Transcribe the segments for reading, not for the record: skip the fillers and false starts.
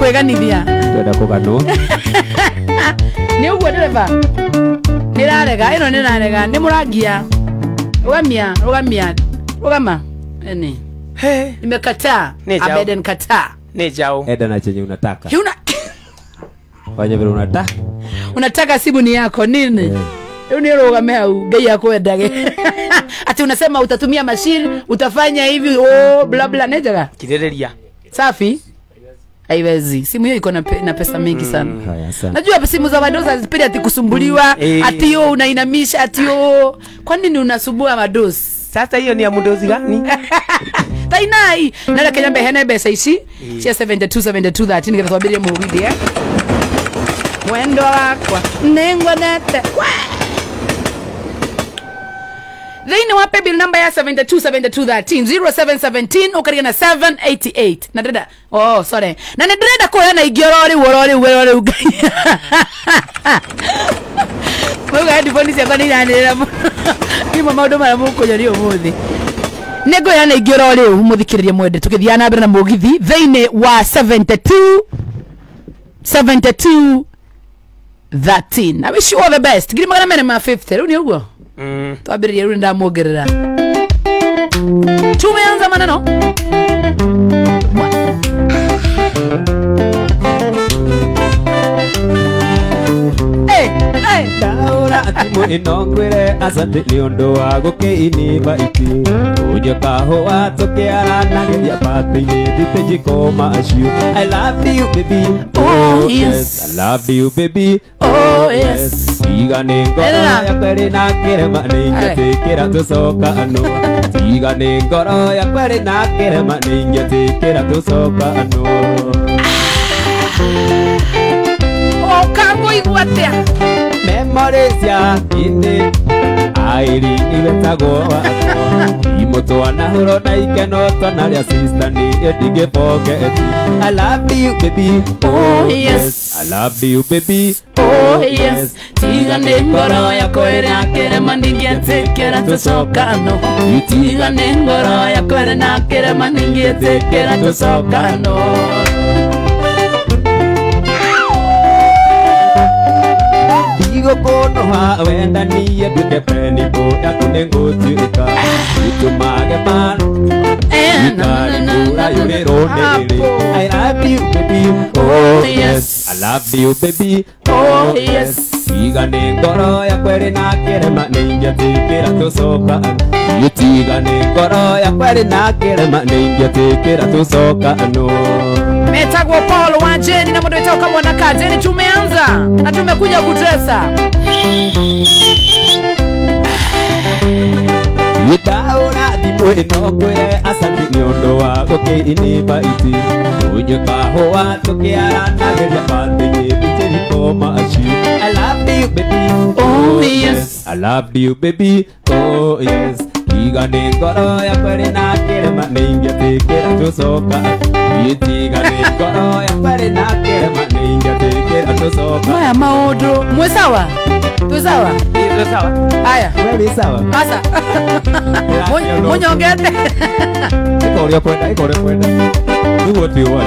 kweganithia twenda kugano ni uguo ndereba nirarega ino nirarega ni murangia rugama eni nimekataa Abeden kataa ni jao enda na chenye unataka fanya vile unataka simu ni yako nini unirugame au ngai akwendage ati unasema utatumia machine utafanya hivi bla bla nejaga kirereria safi haiwezi simu hiyo iko na pesa mingi sana najua simu za wadoza hazipenda ati kusumbuliwa ati yo unainamisha ati yo kwa nini unasumbua madosi sasa hiyo ni ya mdozi gani tainai nala Kenya behene besa ici cia 72 ngetha twambirie mugithi mwendo wakwa ningwanete Thini wa paybill number ya 7213 ukariga na 788 na dada sorry na ni dada ko yana igiorori worori Muga ndiboni cia bani nyanira ni maundu mara mukunyoria umuthi nego yana igiorori umuthikiririe mwende tukithia na mbere na mugithi thini wa 7213 I wish you all the best. Giri magana mene ma 50. Runi uguo? Twambiririe runi ndamuongerera. Tumeanza maneno. Daura atimu inongwire asante ni undu wa gukiiniba iti unyo kahua tukiarana geria pati-ini thitejikoma acio I love you baby oh yes I love you baby oh yes Tigane ngoro yakwa iri na kirema ningetikira tucoka ano Tigane ngoro yakwa iri na kirema ningetikira tucoka ano Kango iguatea Memories ya ine airi iwetagwo wakwa imutwana huro na ikeno twana sister ni edige forget I love you baby oh yes I love you baby oh yes Tigane ngoro yakwa iri na kirema ningetikira tucoka ano Tigane ngoro yakwa iri na kirema ningetikira tucoka ano Kono ha wenda niye duke peni ko yakune ngotirika itumage man I love you baby oh yes I love you baby oh yes Tigane ngoro yakwa iri na kirema ningetikira tucoka Tigane ngoro yakwa iri na kirema ningetikira tucoka ano Metagwa Paul Wanjeni na mwendo wetao kama wanakajeni tumeanza na tumekuja kutesa Daura thimu inongwire asante ni undu wa gukiiniba iti unyo kahua tukiarana geria pati-ini thitejikoma acio I love you baby oh yes I love you baby oh yes Tigane ngoro yakwa iri na kirema ningetikira tucoka Tigane ngoro yakwa iri na kirema ningetikira tucoka Maya maundu mwe sawa tu sawa ni sawa haya wewe sawa asa munyongete ikore kwenda niguo tiwa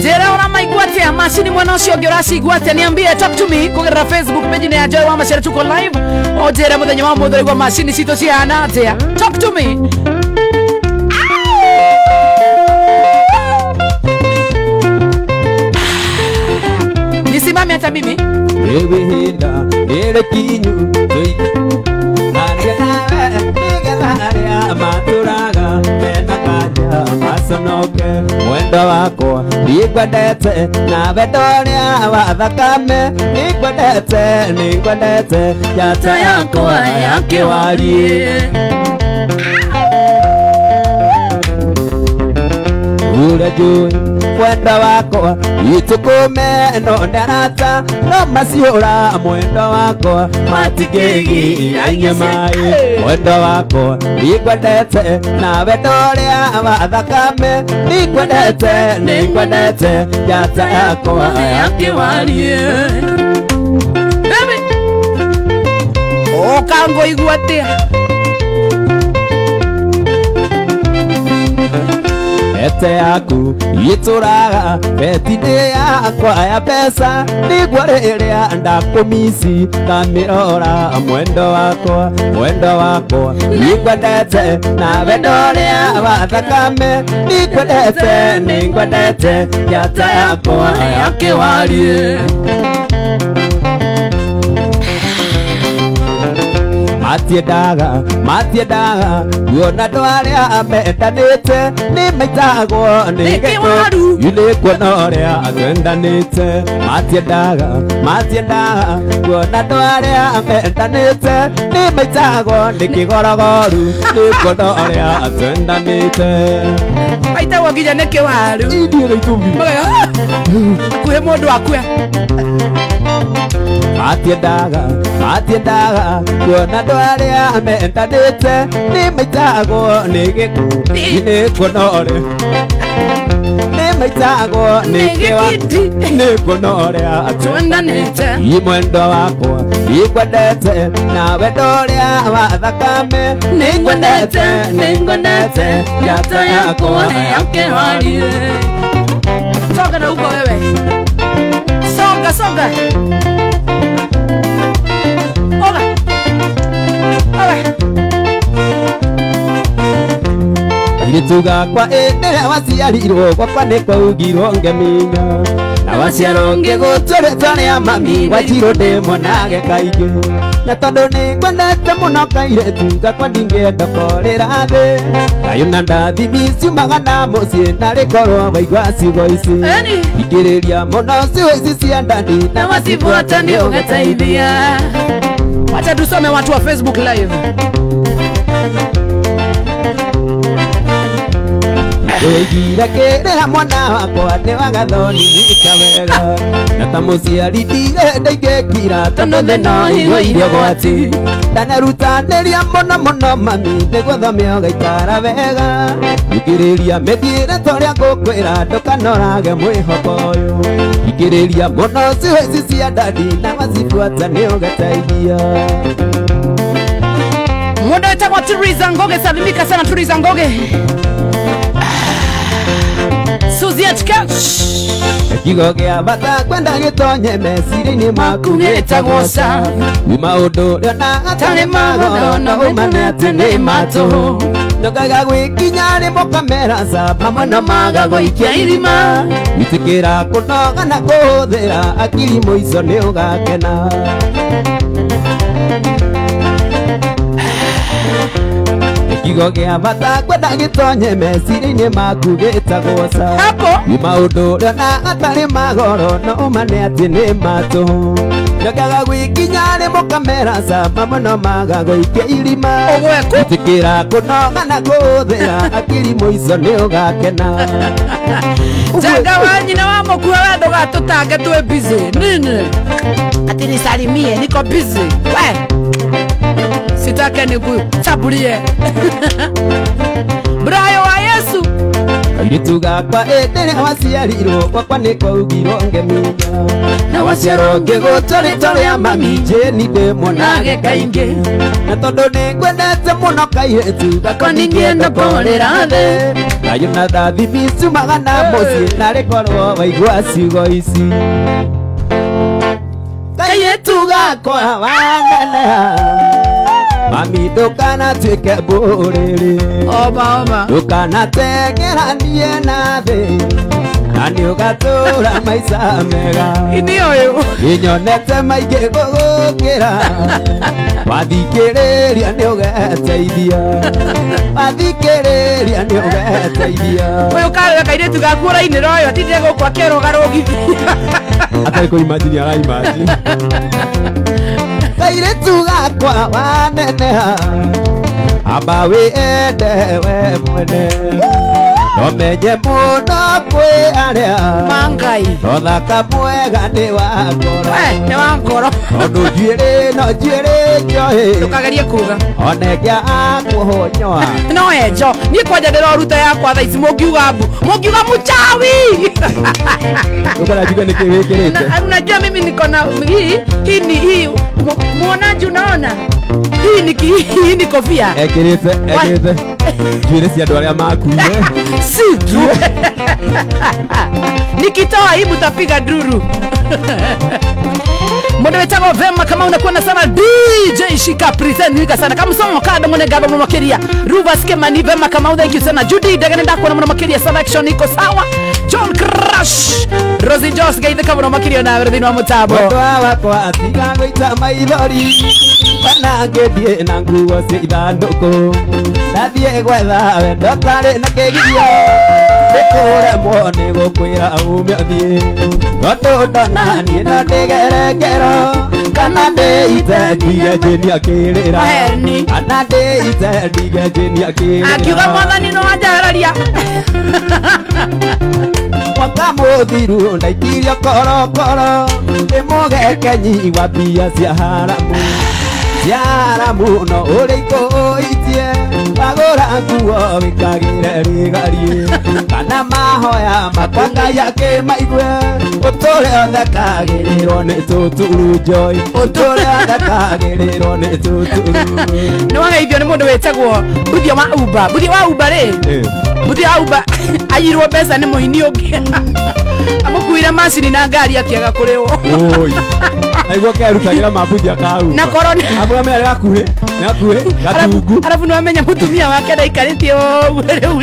Jera ona maigwate ya mashini mwana ucio ngirasi igwate niambie talk to me kugerera Facebook page ya Joy wa Macera tuko live o jera muthenya wa muthuri kwa mashini cito ciana atia talk to me nisimame hata mimi wewe hinda ile kinyu Ngegetharia maturaga mena kanja maconoke mwendo wakwa ningwendete na wendo ũrĩa wa thakame ningwendete njata yakwa ya kĩwarie ure njũĩ mwendo wakwa itukũme no ndarata no maciũra mwendo wakwa matingĩgiaine maĩ mwendo wakwa ningwendete na wendo ũrĩa wa thakame ningwendete njata yakwa ya kĩwarie Kango igwatea bete yaku ituraga betine yakwa ya pesa niguo rĩrĩa ndakumisi ngamirora mwendo wakwa nĩngwendete na wendo ũrĩa wa thakame nĩngwendete njata yakwa ya kĩwarie matiendaga kuona andũ arĩa mendanĩte nĩ maitagwo nĩ gĩkũ nĩkuona ũrĩa twendanĩte matiendaga kuona andũ arĩa mendanĩte nĩ maitagwo nĩ kĩgorogoru nĩkuona ũrĩa twendanĩte maitagwo nginya nĩ kĩwaru kuhe mũndũ akue matiendaga kuona andũ arĩa mendanĩte nĩ maitagwo nĩ gĩkũ nĩkuona ũrĩa nĩ maitagwo nĩ kĩwati nĩkuona ũrĩa twendanĩte mwendo wakwa nĩngwendete na wendo ũrĩa wa thakame nĩngwendete njata yakwa ya kĩwarie songa na huko wewe songa Irituga kwa rĩrĩa waciarirwo gwakwa nĩ kwaugirwo ngeminya na waciarwo ngĩgũtũrĩtwo nĩ mami Wanjirũ ndĩmonage kaingĩ na tondũ nĩngwendete mũno kairĩtu gakwa ndingĩenda kũrĩra thĩ kayuna ndathimi ciumaga na mũciĩ na rĩkorwo waigua ciugo ici ingĩrĩria mũno ciugo ici cia ndani na wacibuata nĩ ũgateithia. Wacha tusome watu wa Facebook live. Wĩgire kĩrĩra mwana wakwa nĩ wagathoni wega na ta mũciari ndirenda ingĩkira tondũ thĩna ũihũire gwati ndanarutanĩria mũno mami nĩguo thome ũgaikara wega ingĩrĩria mĩthiĩre ta ũrĩa ngũkwĩra ndũkanorage mwĩhoko ũyũ ingĩrĩria mũno ciugo ici cia ndani na wacibuata nĩ ũgateithia. Mũndũ wĩtagwo Turiza Ngoge, salimika sana Turiza Ngoge. Suziatka kigo gĩa bata kwenda gĩtonye meciria-inĩ maku gĩtagwo sa maũndũ ũrĩa na atarĩ magoro no ũmane atĩ nĩ matũ ndokaga gwĩkinya rĩ mũkamera sa mamwe no maga gũikia irima gwĩtĩkĩra kũnoga na kũhũthĩra akiri mũico nĩ ũgakena. Kigo gĩa bata kwenda gĩtonye meciria-inĩ maku gĩtagwo sa maũndũ ũrĩa na atarĩ magoro no ũmane atĩ nĩ matũ ndokaga gwĩkinya rĩ mũkamera sa mamwe no maga gũikia irima gwĩtĩkĩra kũnoga na kũhũthĩra akiri mũico nĩ ũgakena. Janga wa nyina wa mũkua we ndũgatũtange twĩ busy nini ati nisalimie niko busy we sitake nikuchabulie. Brayo wa Yesu kairĩtu gakwa rĩrĩa waciarirwo gwakwa nĩ kwaugirwo ngeminya na waciarwo ngĩgũtũrĩtwo rĩa mami Jeni ndĩmonage kaingĩ na tondũ nĩngwendete mũno kairĩtu gakwa ndingĩenda kũrĩra thĩ kayuna ndathimi ciumaga na mũciĩ na rĩkorwo waigua ciugo ici kairĩtu gakwa waneneha mami ndũkanatuĩke mbũrĩrĩ ndũkanatengeranie na thĩ na nĩ ũgatũra maica mega nĩnyonete maingĩ gũgũkĩra wathikĩrĩria nĩ ũgeteithia ũyũ karĩwe kairĩtu gaku ũrainĩra ũyũ atindire gũkũ akĩroga rũgithia atarĩ kũimagini araimagini kairĩtu gakwa waneneha amba wĩende we mwene nomenye mũno kwĩ arĩa mangai ũthaka mwega nĩ wa ngoro tondũ njuĩrĩ no njuĩrĩ njohĩ ndũkagerie kuga onengĩa akũhũnyoa no enjo niĩ kwanja ndĩroruta yakwa thaa ici mũngiuga mũchawi ũkanajuga nĩ kĩ wĩkĩrĩte. Unajua mimi niko na hii muonaji, unaona Hii ni kofia. Ekirite njuĩrĩ cia andũ arĩa makuire. Situ. Nikitoa hii mtapiga duru. Mundu wetagwo Vema kama unakuona sana DJ Shika present wika sana kama somo kada mwene gaba mwana makeria Rubas Kemani Vema kama thank you sana Judy dagane ndakwana mwana makeria selection iko sawa John Crush Rosie Joss gaithe kama mwana makeria na werthini wa mutabo wakwa atiga goita maithori bana ngedie na nguo cia ithandũkũ ndathie gwetha wendo tarĩ na kĩgirio ndĩkũremwo nĩ gũkwĩra ume ũthiĩ tondũ ndona niĩ no ndĩgerekero kana ndĩite ndige njĩni akĩrĩra kana ndĩite ndige njĩni akĩrĩra akiuga mwathani no anjararia mwaka mũthiru ndaikirio korokoro ndĩmũgekenyi wa mbia cia haramu no ũrĩikũitie wagũra nguo wĩkagĩre rĩgarie kana mahoya makwa Ngai akĩmaigue ũtũre ũthekagĩrĩrwo nĩ tũturu Joy ũtũre ũthekagĩrĩrwo nĩ tũturu nĩ wageithio nĩ mũndũ wĩtagwo Buthia wa Uber rĩ Buthia wa Uber ayirwo mbeca nĩ mũhini ũngĩ amũkuire macini na ngari akĩaga kũrĩhwo aigua kĩarutagĩra mabuthia kau na koroni abura mera gakuhe gatungu arabu nĩ wamenya mũtumia wake ndaikarĩtie ũguo rĩu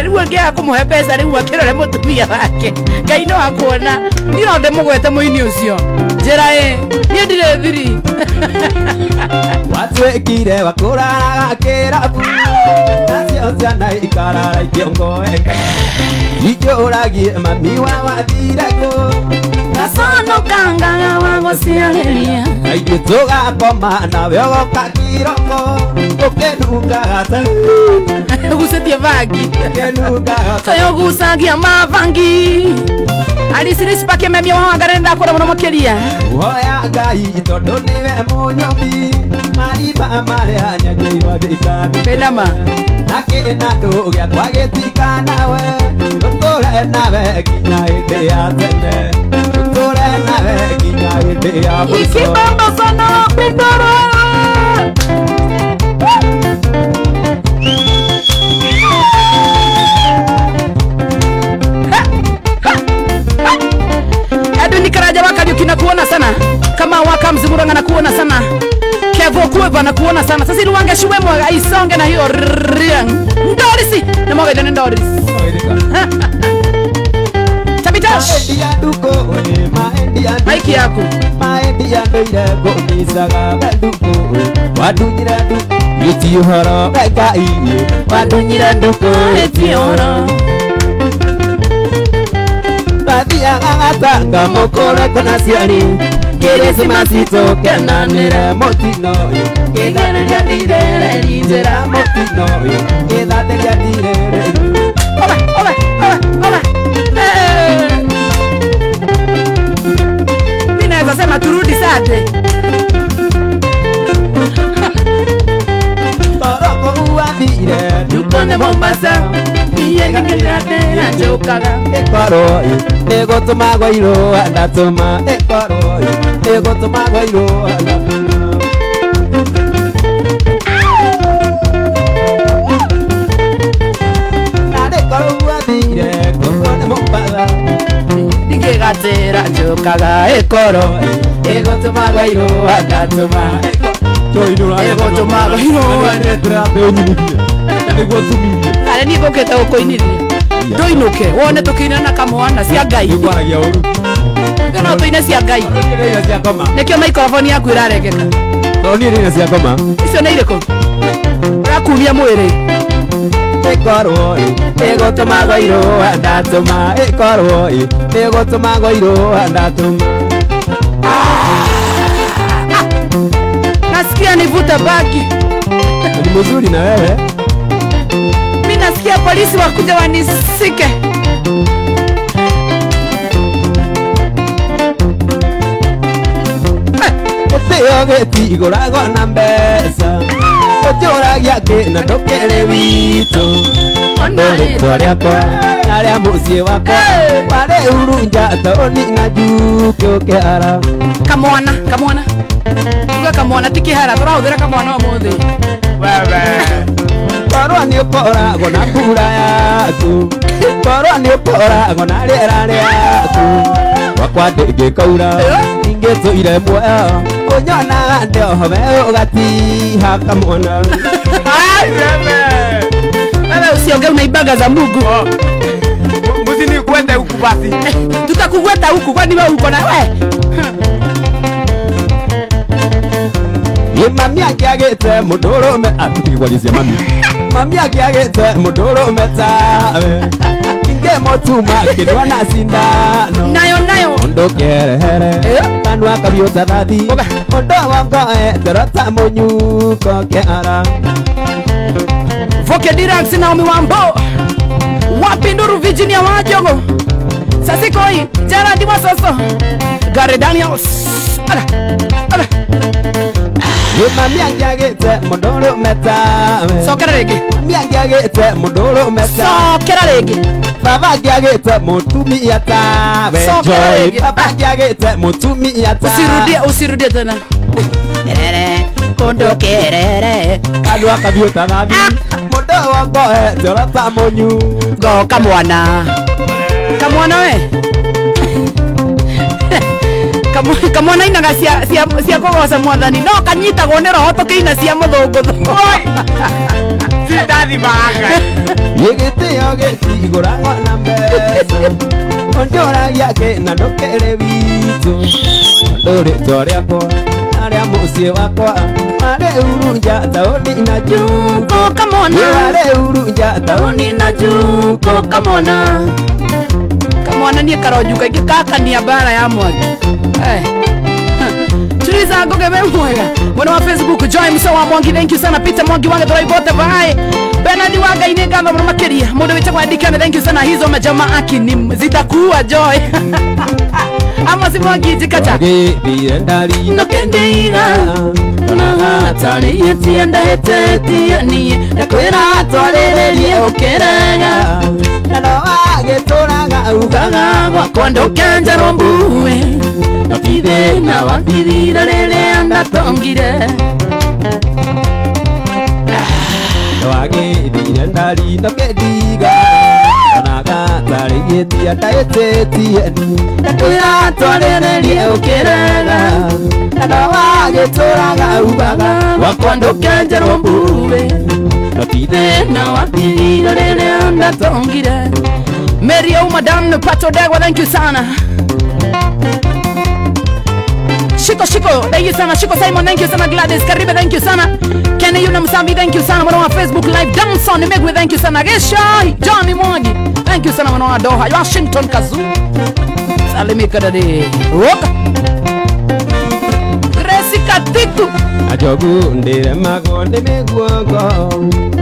rĩu angĩaga kũmũhe mbeca rĩu akĩrore mũtumia wake Ngai no akuona niĩ no ndĩmũgwete mũini ũcio njĩra niĩ ndirĩ thiri watuĩkire wakũraraga kĩrabu nacio ciana ikarara ikĩongoeka ikĩũragie mami wa wathiragũ gaconokanga wagũciarĩria kaingĩ tũgakoma nawe ũgoka kĩroko ũkĩnungaga ũgucĩtie bangi toyo ũgucagia mabangi aliciricipake memia wawangare ndakũra mũno makĩria woya Ngai tondũ nĩwe mũnyomi marima marĩa nyanjĩirwo thirikari Benama na kĩnandũ gĩakwa gĩtikanawe ũtũre nawe nginya hĩndĩ ya tene ũtũre nawe nginya hĩndĩ ya mũico ikibamba sana pindoro Edwin Karaja Wakariuki na kuona sana kama waka mzimuranga na kuona sana Kevo Kueva na kuona sana sasa iluwange shuwemo isonge na hiyo riang Ndorisi na mwaga jani Ndorisi Tabitash maiki yako maendi ya ndoire kũmicaga nduku wadunyire nduku iti ũhoro Ngai wadunyire nduku iti ũhoro bathiaga gatanga mũkũre kũna ciari Kĩrĩsimasi tũkenanĩre mũtino ũyũ kĩgereria ndirereri njĩra mũtino ũyũ kĩthathĩria ndirereri mimi naweza sema turudi sate toroko uathire tukone Mombasa iyengegerate ajokaga ekoro nĩgũtũma gwa irũa ndatũma ekoro nĩgũtũma gwa irũa ndatũma narĩkorwo uathire tukone Mombasa ndingĩgatĩra njokaga ekoro nĩgũtũma gwa irũa ndatũma egũtũma gwa irũa kare niĩ ngũkĩte gũkũinĩria ndũinũke wone tũkĩinana kamwana cia Ngai no tũine cia Ngai nĩkĩo maikrofoni yaku ĩrarengeka icio nĩ irĩkũ ũrakumia mwĩrĩ ekorwo nĩgũtũma gwa irũa ndatũma ekorwo nĩgũtũma gwa irũa ndatũma nasikia nivuta bagi ni mzuri na wewe mimi nasikia polisi wakuja wanisike ũtĩogeti igũragwo na mbeca ũtĩũragia kĩ na ndũkĩrĩ witũ ona rĩtwa rĩakwa naria muciĩ wakwa warĩ urunja taũni na njukĩ ũkĩara kamwana uga kamwana ti kĩhara tũrahũthĩra kamwana ũmũthĩ korwo nĩ ũkoragwo na mbura yaku korwo nĩ ũkoragwo na rĩera rĩaku wakwa ndĩngĩkaura ingĩtũire muoyo kũnyona ndohome ũgatiha kamwana wewe usiongee unaibaga za Mungu Msinikwende huku basi. Tutakugweta huku kwani wewe uko na wewe mami akiagĩte mũndũrũme atigwalizia mami akiagĩte mũndũrũme tawe ingĩmũtuma kĩndwa na sindano nayo mũndũ kĩrehere kanua kabiũta thathi mũndũ wongoe terota mũnyuko kĩara Voke Dirax Naomi Wambo Wapinduru Virginia Wajogo Sasikoi Gerard Wasoso Gary Daniels Ala mami akiagĩte mũndũrũme tawe Sokera rege mami akiagĩte mũndũrũme tawe Sokera rege baba akiagĩte mũtumia tawe Sokera rege baba akiagĩte mũtumia tawe Usirudie tena Kerere Kondo kerere kanua kabiũta thathi mũndũ wongoe terota mũnyuko kamwana we kamwana inaga cia kugoca mwathani no kanyitagwo nĩ roho tũkĩina cia mũthũngũthũ Sindathi banga. gĩgĩtĩo gĩtigũragwo na mbeca onjoragia kĩna ndũkĩrĩ witũ ndũrĩtwo rĩakwa arĩa mũciĩ wakwa arĩ urunja taũni na njukũ arĩ urunja taũni na njukũ kamwana niĩ karonju kaingĩ kakania mbara ya mwaki Chiriza Ngoge we mwega mwana wa Facebook Joy Msawa Mwangi thank you sana Peter Mwangi wange tũraibote vai Bernard Wanga ine ngatho mũno makĩria mũndũ wĩtagwo Dikane thank you sana hizo majama akini zitakuwa Joy ama si Mwangi jikacha gĩthire ndari no kendeira tunahatari etienda hetetia ni nakwĩra twarĩrĩrie ũkĩrega na no agĩtũraga ugaga gwakwa ndũkenjerwo mbuwe Notide na wathirira rĩrĩa ndatongire wagĩthire ndari ndũkĩndiga onaga tarĩgĩtia ndaĩtĩtie nakwĩra twarĩrĩrie ũkĩrega na no agĩtũraga ugaga gwakwa ndũkenjerwo mbuwe Notide na wathirira rĩrĩa ndatongire Mary Madam Pato Degwa thank you sana Shiko thank you sana Shiko Simon thank you sana Gladys Karibe thank you sana Kenny Yuna Musambi thank you sana mwana wa Facebook live Damson Megwe thank you sana Geshai Johnny Mwagi thank you sana mwana wa Doha Washington Kazu Salimika dade Woka Gracie Katiku ajogu ndĩremagwo nĩ mĩguongo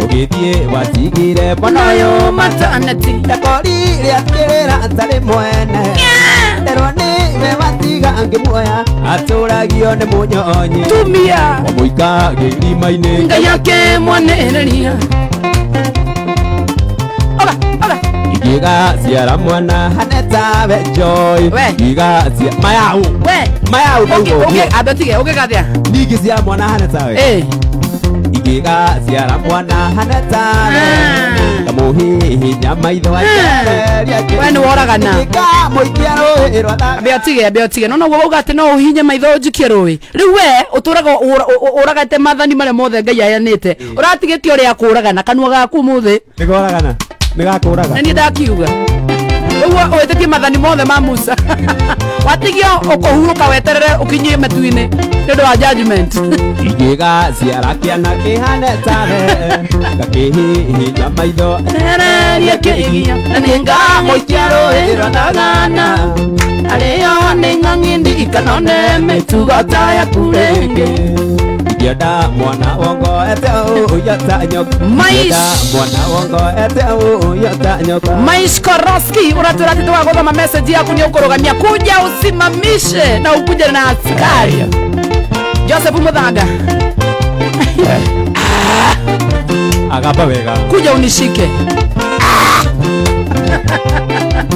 ũgĩthiĩ watigire Bonoyo maternity ndakori rĩakĩrĩra atarĩ mwene nderwo nĩwe watiga ngĩmuoya atũragio nĩ mũnyonyi Tumia wamũika gĩthima-inĩ Ngai yake mwanereria igiga ciara mwana hanetawe Joy igiga cia mayau abetige ũgĩgathia ningĩ ciara mwana hanetawe igiga ciara mwana hanetawe kamuhihinya maitho we nĩ woragana mũikia rũĩ rwa thakame abetige no noguo wauga atĩ no ũhinye maitho njukie rũĩ rĩu we ũtũraga ũragate mathani marĩa mothe Ngai ayanĩte ũratigĩtie ũrĩa kũragana kanua gaku mũthĩ nĩkoragana nĩgakũraga na niĩ ndakiuga ũguo wĩtĩkie mathani mothe ma Musa watigio ũkũhurũka weterere ũkinyie metu-inĩ nĩ ũndũ wa judgment igiga ciara kĩana kĩhane tawe gakĩhihinya maitho nererie kĩigia na nĩ ngamũikia rũĩ rwa thagana arĩo nĩ ng'ang'indi ikanone mĩtugo ta yaku rĩngĩ Yada mwana wongo ete uyata nyoka Yada mwana wongo ete uyata nyoka Mais Koroski unatura titoa goma message yako ni ukorogamia kuja usimamishe na ukuje na askari Joseph Mudhaga agapa wega kuja unishike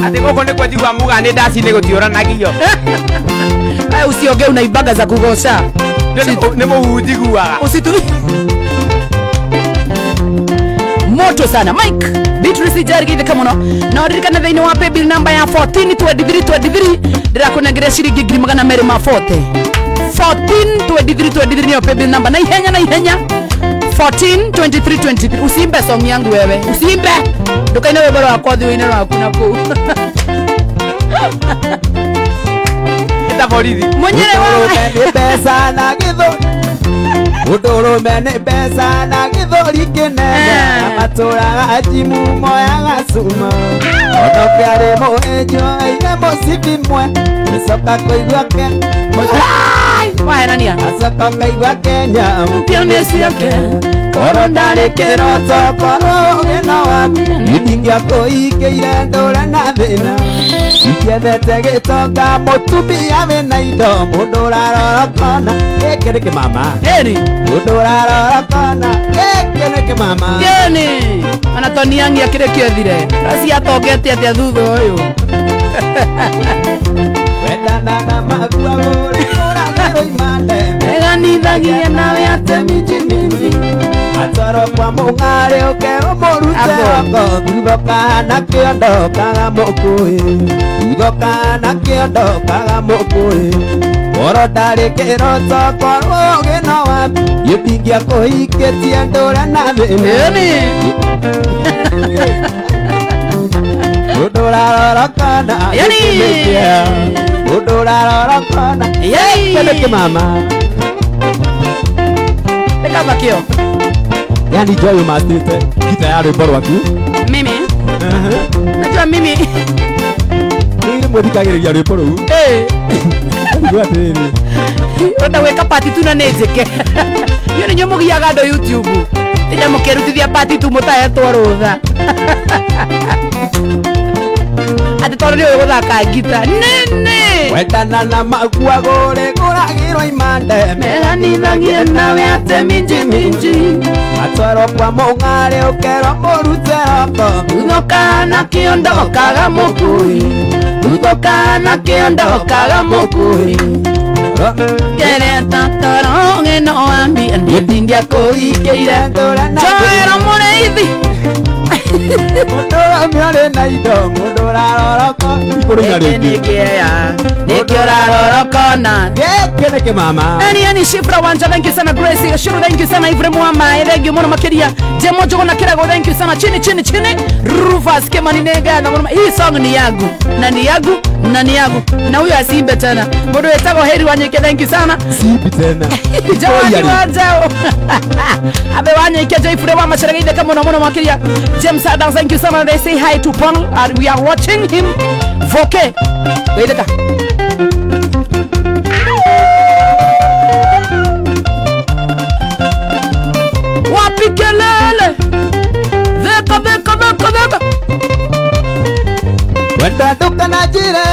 Ati goko nĩ kwenjigua muga nĩ ndaci nĩ gũtiũranagio. Usiongee unaibaga za kugosha. Nĩ mũhunji guaga. Moto sana Mike Beatrice Jarigithe kamuno na ririkana thĩinĩ wa paybill number ya 142323 ndĩrakunengere ciringi 240 142323 niyo paybill number na ihenya 142323 usimbe song yangu wewe usimbe ndukaina wewe bora wako thiũinĩ rwaku na kũu Ita borithi mwenyere wa pesa na githo Udurume nĩ mbeca na gĩthũri kĩnene matũraga jimu moyaga cuma ono kĩarĩ mũhĩnjo aire mũcibi mwe gĩcoka kũigua wahenania acoka kaigua Kenya mpionĩ ciake korwo ndarĩ kĩroto korwo ũgĩno waku ndingĩakũhingĩire ndũre na thĩna ingĩethete gĩtonga mũtumia wĩna indo mũndũ ũrarorokona gĩkĩ nĩ kĩmama mũndũ ũrarorokona gĩkĩ nĩ kĩmama anatoniangia kĩrĩ kĩothire aciatongete atĩa thutha ũyũ wendana na maguagũrĩ ũragĩrwo imande eganithagia nawe atemi jinini atwarwo kwa mũng'arĩ ũkerwo mũrute oko thutha kana kĩondo kaga mũkũĩ thutha kana kĩondo kaga mũkũĩ korwo ndarĩ kĩroto korwo ũgĩno waku ndingĩakũhingĩtie ndũre na thĩna mũndũ ũrarorokana mũndũ ũrarorokana nĩ kĩmama Bekavakio yani Joy umastite kita ya rwĩmbo rwaku mimi najua mimi nĩ mwĩthikagĩrĩria rwĩmbo rũu ronda gwĩka pati tu na nĩ njĩke iyo nĩ nyũmũgiaga andũ YouTube ĩnya mũkĩrutithia pati tu mũtahetwo rũtha atĩ tondũ nĩ ũyũ gũthaka ngita nene wendana na maguagũrĩ kũragĩrwo imande meranithagie nawe atemi minji atwarwo kwa mũng'arĩ ũkerwo mũrute oko thuthoka na kĩondo kaga mũkui thuthoka na kĩondo kaga mũkui kereta toro ng'eno wambia ndingĩakũhingĩire njoera mũrĩithi mũndũ ũrĩa ũrĩ na indo mũndũ ũraroroko nĩkĩo ũrarorokona gĩkĩ nĩ kĩmama Ani Shifra Wanja, thank you sana Gracie Shuru, thank you sana Ivre Mwama, thank you Mwana Makeria Jemo Jogo na Kirago, thank you sana chini Rufus Kemani Nega na Mwana. Hii song ni yangu na ni yangu na huyo asimbe tena Modo Etago Heri Wanyike, thank you sana simbi tena Jawani Wanjao Abe Wanyike Ivre Mwama Sharagide kama Mwana Makeria James Adams, thank you sana. They say hi to Paul and we are watching him Voke Weideka Wapi kelele Veka wenda ndũkana njĩre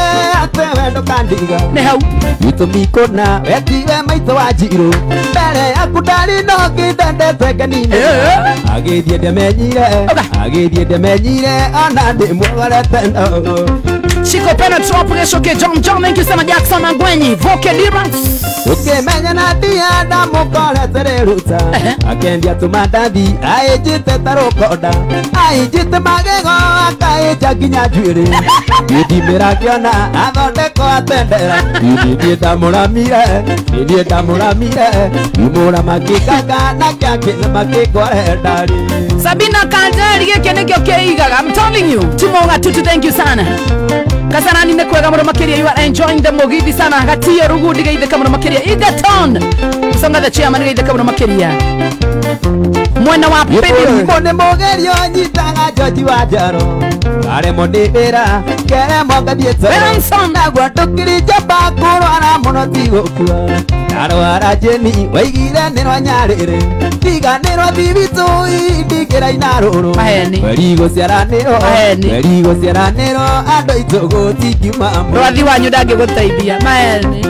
atĩ we ndũkandiga nĩ hau gĩtũmi kũna wetiwe maitũ wa njirũ mbere yaku ndarĩ no ngĩndendete ngenine agĩthiĩ ndĩmenyire ona ndĩmuogorete no Chico Penetro Preshoke John thank you sana Jackson Angwenyi Voke Dirans ukimenya na ndia ndamukorete rĩruta akendia tũmandathi aĩnjĩte ta rũkonda aĩnjĩte magego akaĩnja nginya njuĩrĩ ngĩndimĩra ngĩona athondeko atendera niĩ ndamũramire ngĩmũra makĩkanga na kĩakĩna makĩngore ndarĩ Sabina Kanjeri gĩkĩ nĩkĩo kĩigaga I'm telling you Timo Tutu thank you sana Kasarani nĩ kwega mũno makĩria you are enjoying the mugithi sana Gatio Rugudi geithĩka mũno makĩria Egerton Songa the chairman geithĩka mũno makĩria Mwena wa Pedi Mone mogerio nyitaga George wa Njaro Aremo nĩ wĩra keremo ngathiĩ nagwo ndũkĩrĩnja mbakũrwara mũno tigũkua ndarwara Jeni waigire nĩrwa nyarĩrĩ ndiganĩrwo thibitũ ndingĩraina rũrũ mweri gũciaranĩrwo andũ aitũ gũtingiuma Rwathi wanyu ndangĩgũteithia mani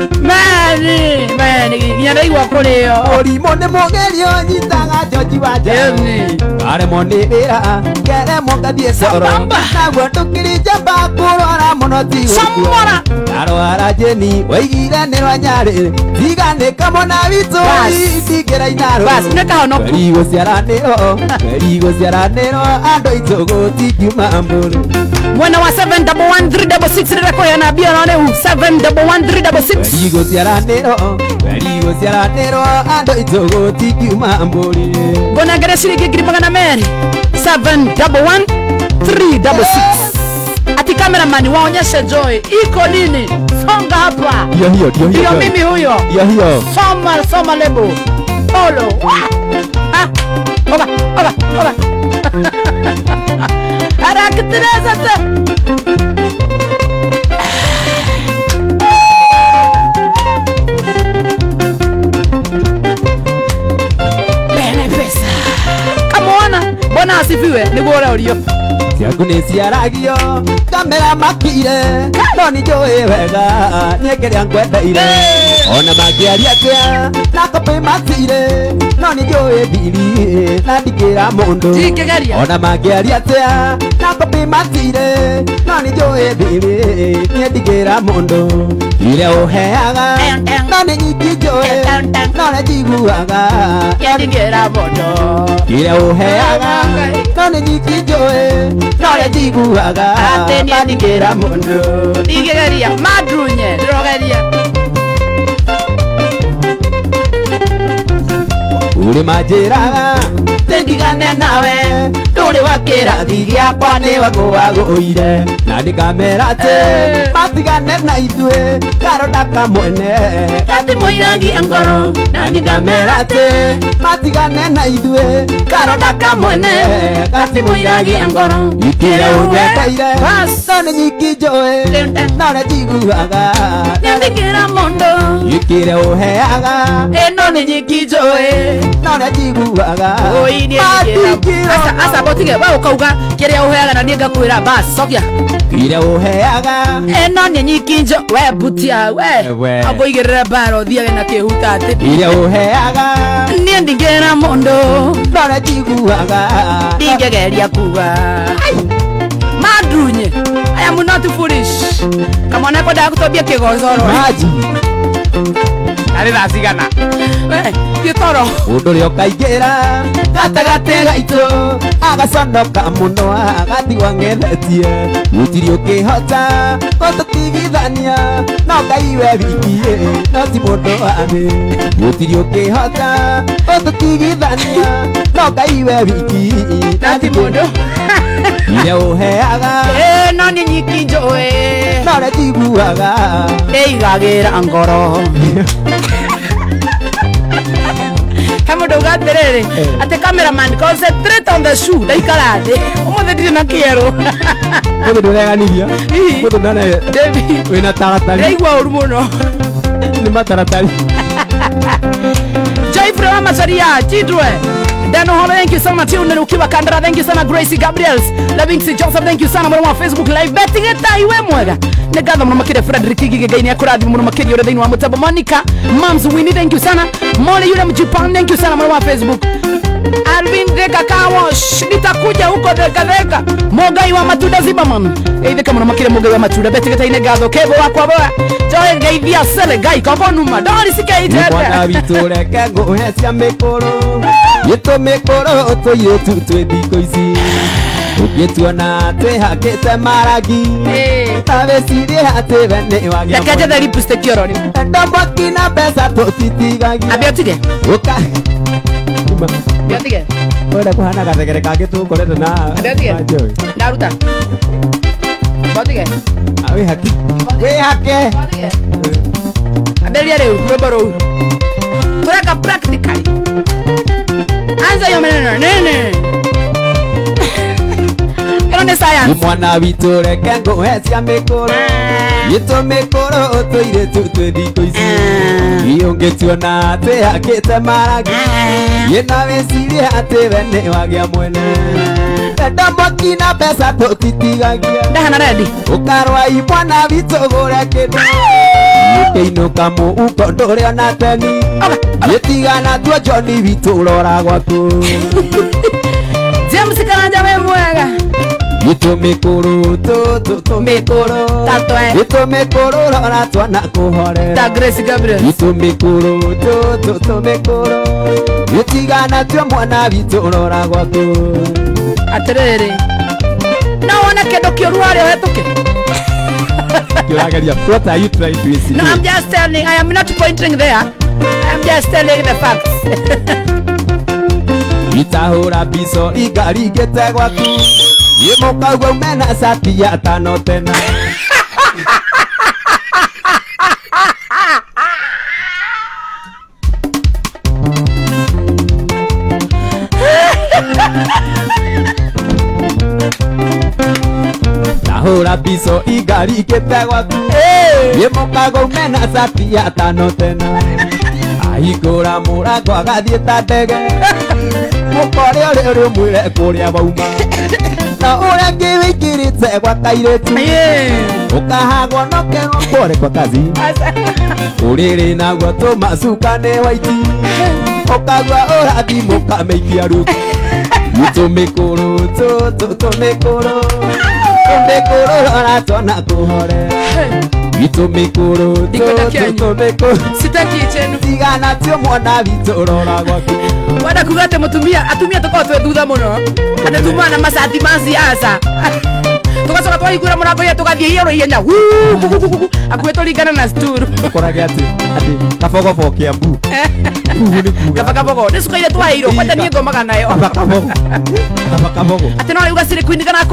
nginya ndaigua kũrĩo ũrimũ nĩ mũgerio nyitaga George wa Njaro Are monibira kere mongadie soro na gwoto kirija bakurora monoti Samora Aro arajeni waigire ne wanyare Tigane kamona wito itigera inaro Bas neka hono Kerigo siaranero ando itogo tigiuma ambulu Mwana wa 71136 reko ya nabia nane 71136 Kerigo siaranero ando itogo tigiuma ambulu Gona gere shiriki giripagana meri 71136 Ati cameraman waonyeshe Joy iko nini? Songa hapa. Hiyo mimi huyo. Soma lebo. Polo. Oba. Arakitreza te. Bene pesa. Kamona. Bona asifiwe. Ni bora ulio. Siakune siaragio kamera makire noni joe wega nyekeria ngwenda ire ona magiaria tia nakope matire noni joe bili nandikira mundu ona magiaria tia nakope matire noni joe bili nandikira mundu ile uheaga noni nyiki joe noni jiguaga nandikira mundu ile uheaga noni nyiki joe Nore jiguaga nandikira mundu Igegeria madrunye rogeria Uri majiraga tendigane nawe Duri wakira dhigia kwane wako wagoire Nani kamerate matigane na itue Karoda kamwene Kati moirangi angoro Nani kamerate matigane na itue Karoda kamwene Kati moirangi angoro Ikire unyeteire Nani nyiki joe Nore jiguaga Nandikira mundu Ikire uheaga Noni nyiki Joy Nore jiguaga Asa botige wa ukauga kiria uheaga na nienga kwira bas sokya Kire uheaga eno ni nyikinjo we butia we abo igirira baro thiage na kihuta ati Kire uheaga nie ndingera mundu Nore jiguaga ndingegeria kuga madrunye I am not foolish kama nako da kutobia kigozoro Maji Ari rasigana gitoro Undu rio kaigera Gatagate gaito Agaconoka muno agatigwa ngethetie Gutirio kihota Gotutigithania No Ngai wikie No ti mundu wani Gutirio kihota Gotutigithania No Ngai wikie na ti mundu Ile uheaga no ni nyikinjo we Nore jiguaga ndeigagira ngoro kama doga terere ate cameraman concentrate on the shoe daikarade umothe ndire na kiero Mudu ndureganithia Mudu nane David wina taratari ndaigua uru muno Ni mataratari Joy from Macharia Chidwe Dano Holo, thank you so much. Ukiwa Kandara, thank you sana. Gracie Gabriels, Lavingsi Joseph, thank you sana. Mwana Facebook live betting eta iwe mwega. Negatha mwana makire Frederick Gigega ni akurathi mwana makire yore thini wa mutabo Monica. Moms Winnie, thank you sana. Mole yule mjipan, thank you sana mwana Facebook. Alvin Deka Kawash, nitakuja huko Deka. Mogai wa Matuda Zibaman. Eithe kama mwana makire Mogai wa Matuda betting eta inegatho kebo wakwa boa. Joy gaithia sele gai kabonuma. Dori sikaite. Mwana vitore kengo hecia mikoro. Yeto mikoro otoye tutwe diko ici Ugetuona twe hakete maragi Tabe siri hate vene wagi Yakaja the lipstick yoroni Ndombaki na pesa totitigagia Abiatige Uka Abiatige Oda kuhana kategere kage tu korete na Abiatige Naruta Abiatige Awe haki We hake Abelia leo Kubaro Kureka practically Anza yo meneno nene Erone science Mwana vitore kengo hecia mikoro Yeto mikoro otoire tutwe diko ici Iongetuona twe hakete maragi Yena vesiri hate vene wagia mwene Ndombaki na pesa totitigagia Ndahana ready Ukarwa imwana vitogore kendo Ukiinuka mu uko ndore ona teni Yetigana tuo Johnny vitu urora gwaku Itumikuru tutumikuru Tatwe Itumikuru rora twana kuhorera Ta Grace Gabriel Itumikuru tutumikuru Itigana tyo mwana bitu rora gwaku Aterere Naona kedo kiorware hetuke What are you trying to insinuate? No, I'm just telling. I am not pointing there. I'm just telling the facts. Itahura biso igari gete gwaku Yemoka gwa mena sati ya tano tena Tahura biso igari gete gwaku Yemoka gwa mena sati ya tano tena Ahigura murago agathieta ndege Mukore uri mwire kuria bauma Na ura ngiwikirite gwa kairĩtu Ukahagwo nokerwo kwore kwa kazi Uriri naguo tumacukane waiti Ukagwa urathi mukameikia ruku Tumikuru tumikuru Tumikuru rora twana kuhorera Itumikuru tutumikuru Sitaki chenu Tigana tyo mwana bitu rora gwaku Wada kugate mutumia atumia tukao twe thutha muno ate tumana masati manzi asa tugacoka twahingura murango ya tugathie hiero ihenya akuhe turingana na sturu ukorage ati kabogobo kia mbu kabogo nisukaire twairo kwenda nie ngomaga nayo kabogo ati no riuga siri kwindikana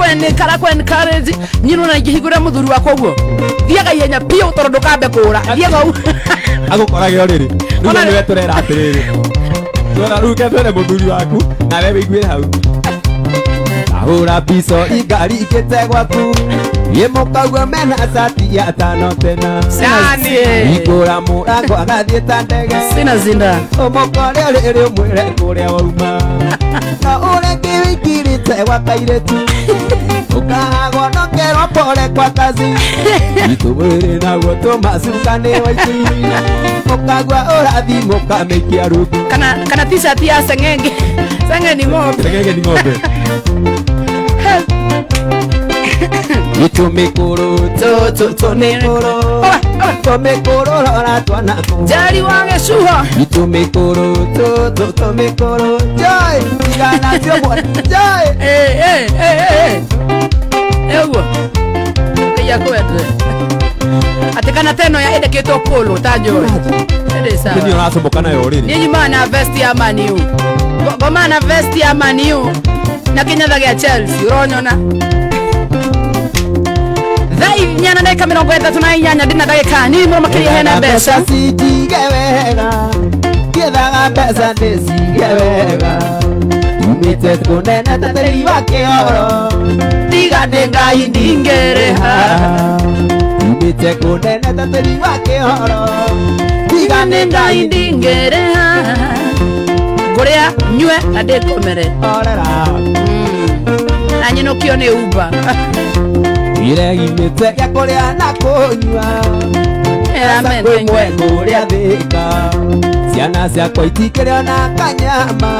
kwen courage nyino na ingihingura muthuri wakwa guo thiaga ihenya pio toro ndukambe kura thiaga u agukorage oriri ruga niwe turera atiriri Tuna ruke twene muthuri waku na wewe igwire hau Ahura biso igari ikete gwaku Yemokagwa mena sati ya tano tena Sani Igura murango agathieta ndege Sina zinda Omokore uri mwire kuria wauma Na ure ngiwikirite gwa kairĩtu Ukahagwo nokerwo pole kwa kazi Itumwiri naguo tumacukane waiti Ukagwa urathi mukameikia ruku Kana t-shirt ya sengenge Sengenge ni ng'ombe Sengenge ni ng'ombe Itumikuru tutumikuru Tumikuru rora twana kuhorera Jari wange shuha Itumikuru tutumikuru Joy Tigana tyo mwana Joy Ewa Kaya kwete Atekana teno ya ede keto kolo tajo Ede sawa Ndio nasomboka nayo oriri Ninyi mana vesti ya Maniu Gomana vesti ya Maniu Na kinyatha gya Chelsea uronyona Thai nyana ndeka 30 na inyanya ndina ndagika ni muro makiria hena mbeca Sitige wega Kiethaga mbeca ndĩcige wega Umĩte kũnene tatĩri wa kĩoro Tiga nĩ Ngai ndingĩrĩha Umĩte kũnene tatĩri wa kĩoro Tiga nĩ Ngai ndingĩrĩha Ngũrĩa nyue na ndĩkomere Orera Na nyinũkio nĩ Uber Iregimĩte gĩa kũrĩa na kũnyua Kwĩ mwe kũrĩa thĩka Ciana ciakwa itikĩrĩ ona kanyama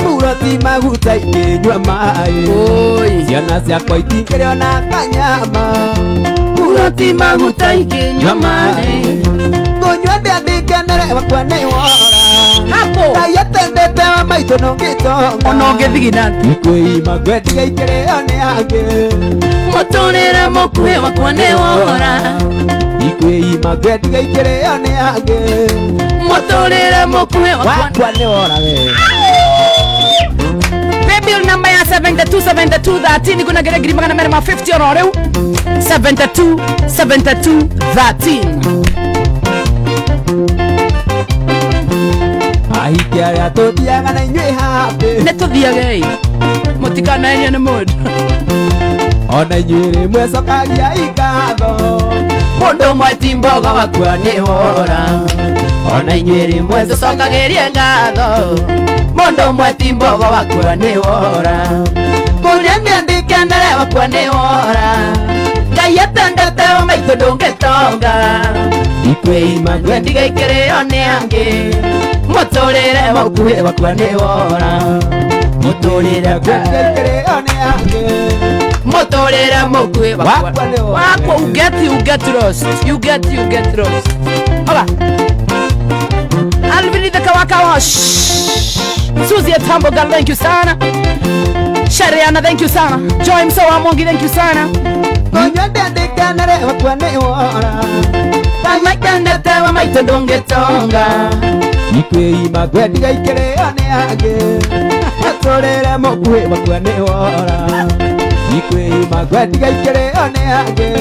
Muro ti maguta ingĩnyua maĩ Ciana ciakwa itikĩrĩ ona kanyama Muro ti maguta ingĩnyua maĩ Ngũnyua ndĩandikenere wakwa nĩ wora Hapo Ngai atendete wa maitũ nũngĩtonga Ona ũngĩthigina Ikwĩima ngwendiga ikĩrĩo nĩ angĩ Mũtũrĩre mũkuhĩ wakwa nĩ wora Ikwĩima ngwendiga ikĩrĩo nĩ angĩ Mũtũrĩre mũkuhĩ wakwa nĩ wora we Bill number ya 727213 kuna gere giri magana 50 ono reu 727213 Ahiki arĩa tũthiaga na inyuĩ happy Nĩ tũthiage mũtikanaenio nĩ mũndũ Ona inyuĩ rĩmwe cokagia igatho Mũndũ ũmwe ti mboga wakua nĩ wora Ona inyuĩ rĩmwe tũcokagĩrie ngatho Mũndũ ũmwe ti mboga wakua nĩ wora Kũrĩa ndĩandikenere wakua nĩ wora Ngai atendete wa maitũ ndũngĩtonga Ikwĩima ngwendiga ikĩrĩo nĩ angĩ Mũtũrĩre mũkuhĩ wakua nĩ wora Mũtũrĩre ngwendiga ikĩrĩo nĩ angĩ matorera mokwe wakwa you get lost hola Alvin the Kawakawa Susie Tambo girl thank you sana Shariana thank you sana Joy Msawa Mongi thank you sana Maikandata maitodonge tonga Ikwe ima gwediga ikere ane age Matorera mokwe bakwane ora Ikwe ima gwediga ikere ane age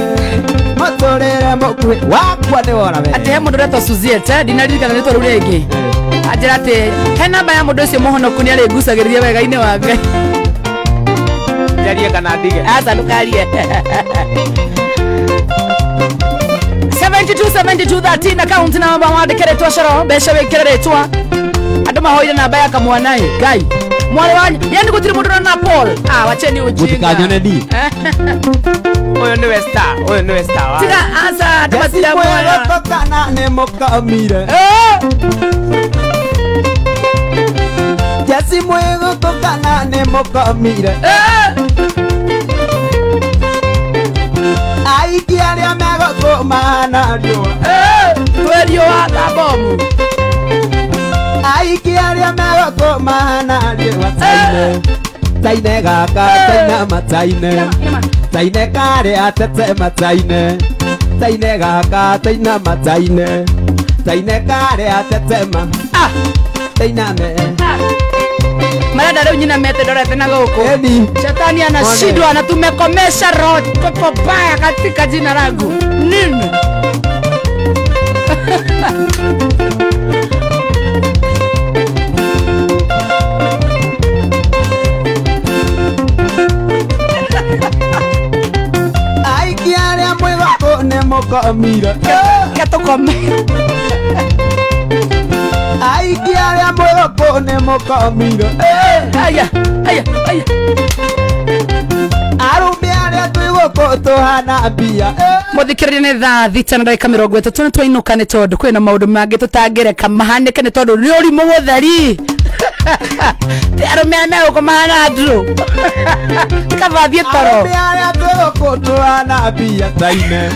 Matorera mokwe wakwane ora we Ate mundu reto Suzieta dinalirikana rito rurege Ajira ate he namba ya mundu ucio muhonoku ni ari gucagiriria wega ine wa Ngai Jarie kana ndige Asa ndukarie 7213 account namba mwandikire twacoro mbeca wikirire twa andu mahoire namba ya kamwana Ngai mwale wanyu yani gutiri mundu na Paul wacheni ujinga Mutikanyone di Oyo niwe star wa Tiga asa tamasira mwana Tokana ne mokamire Jasi mwego tokana ne mokamire Aikia ria mego kumana rio Twerio wa kabomu Aikia ria mego kumana rio Taine gaka taina mataine Taine kare atete mataine Taine gaka taina mataine Taine kare atete ma Taina me Marada leo nyina mete dorete na goko Edi Shetani anashindwa na tumekomesha roho pepo baya katika jina langu nini Aikia ria mwego kone mokamire Katukome Aikia ria mwego kone mokamire Aya Arumbi aria twiguko tuhana mbia Muthikiriria ni thaa thita na ndagika 30 twainuka ni tondu kwina maundu mangi tutangireka mahanike ni tondu ni urimu gutheri ti arume ame uko mahana andru kavathie toro Arumbi aria twiguko tuhana mbia Taine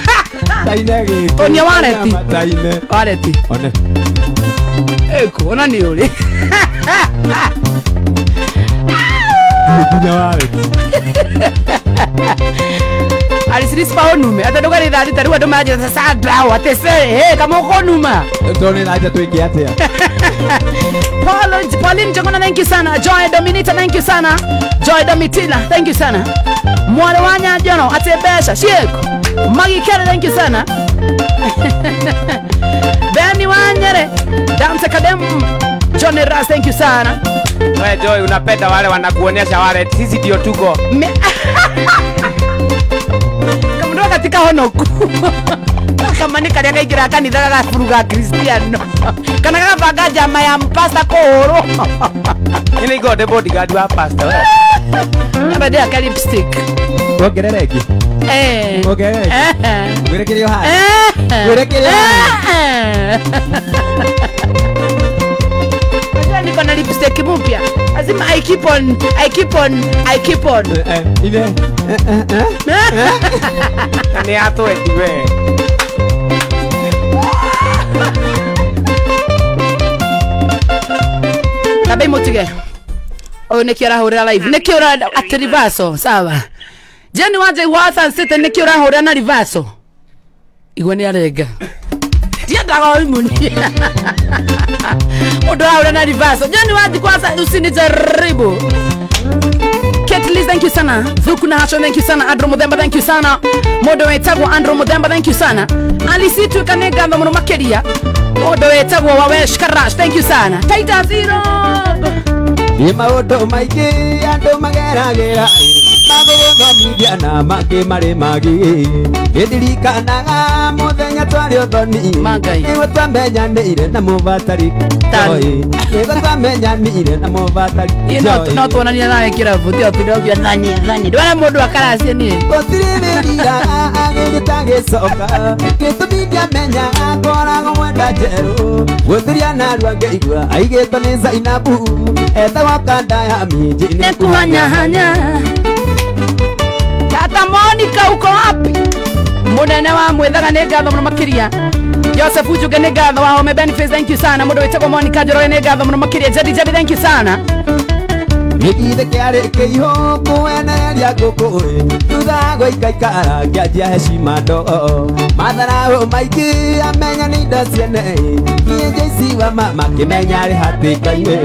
Taine giki Onia wareti Taine Wareti One Eko ona ni uri Kunya wareti Alisirisipa onume atadoga ni thati taru andu maje sasa draw atese kama uko numa Tone naita twiki atia Pauline Jongona thank you sana Joy Dominita thank you sana Joy Domitila thank you sana Mwale wanya jono atebesha shieko Magi Kere thank you sana Benny Wanyere Dance Kadem Johnny Ras thank you sana Wewe Joy unapenda wale wanakuonyesha wale sisi ndio tuko Kamundoka katika honoku Kama ni kariaka igira kanitha gagakuruga Kristiano Kana gabanga jama ya mpasta koro Ina iko the bodyguard wa pastor Abade aka lipstick Wogerereki Wogerereki Wirekirio hai Wirekirio hai Niko na lipstick mpya lazima I keep on Ile Ni ato etiwe Kabe motige Oyo nikiora hurira live nikiora at reverso sawa Jeni wanje watha site nikiora hurira na reverso Igwe ni arega Tiendaga imuni Odo hurira na reverso Jeni wanje kwanza usinijaribu Ketlis thank you sana Zukuna Hasho thank you sana Andrew Mudemba thank you sana Modo wetagwa Andrew Mudemba thank you sana Alisitu kanega ndo makeria Modo wetagwa Wawesh Karash thank you sana Taita Zero Ni maundu maingi andu mageragera Maguthomithia na mangi mari magi Ndirikanaga muthenya twari uthoni Niwe twamenyanire na muvatari Niwe twamenyanire na muvatari No tuonania nawe kirabu Tio pidogia nani Dwana mundu akaracie ni Gutiririra agigitagicoka Gitumi ndiamenya akoragwo mwenda njeru Gutiria narua ngeigua aigitwo ni Zainabu Etagwo kanda ya minji Nekuhanyahanya Tata munene wa mwethaga nĩ ngatho mũno makĩria Joseph Ujuge nĩ ngatho wa Home Benefits thank you sana mũndũ wĩtagwo Monica Njoroge nĩ ngatho mũno makĩria Jadi Jadi thank you sana Nigithe kiare kiho kueneria ngũkũĩ thutha gũikaikara ngĩanjia heshima ndo matharaũ maingĩ amenya nĩ indo ciene niĩ njeici wa mama kĩmenya rĩ hatĩka-inĩ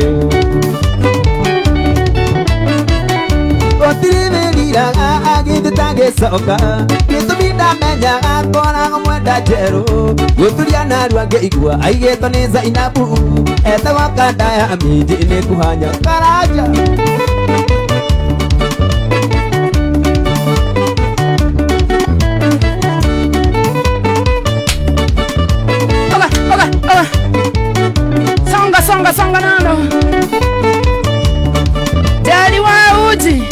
gũtirĩ wĩriraga agĩthĩtagĩcoka gĩtũmi ndamenyaga koragwo mwenda njerũ gũturia narua ngĩigua aigĩtwo nĩ Zainabu etagwo Kandaya minji nĩ kuhanya karanja Songa nano Jadi wa uji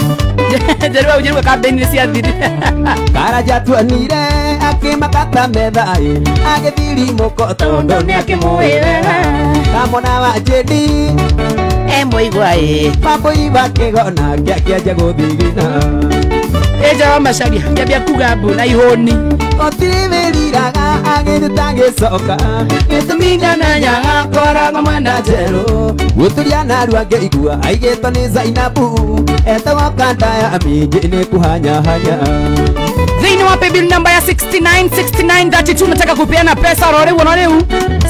Jadi wa uji kampeni cia thiri Karanja tuonire akimakata methaĩ agĩthiri mũko tondũ nĩ akĩmũĩwega kamona wa Jadi mũigua mambũi bakĩgona ngĩakĩanjia gũthigina Eja wa macaria ngĩambia kuga mbu na ihũni gũtirĩ wĩriraga agĩthĩtagĩcoka gĩtũmi ndamenyaga koragwo mwenda njerũ gũturia narua ngĩigua aigĩtwo nĩ Zainabu etagwo Kandaya minji nĩ kuhanyahanya thĩinĩ wa paybill namba ya 696932 nataka kupeana pesa rĩu ona rĩu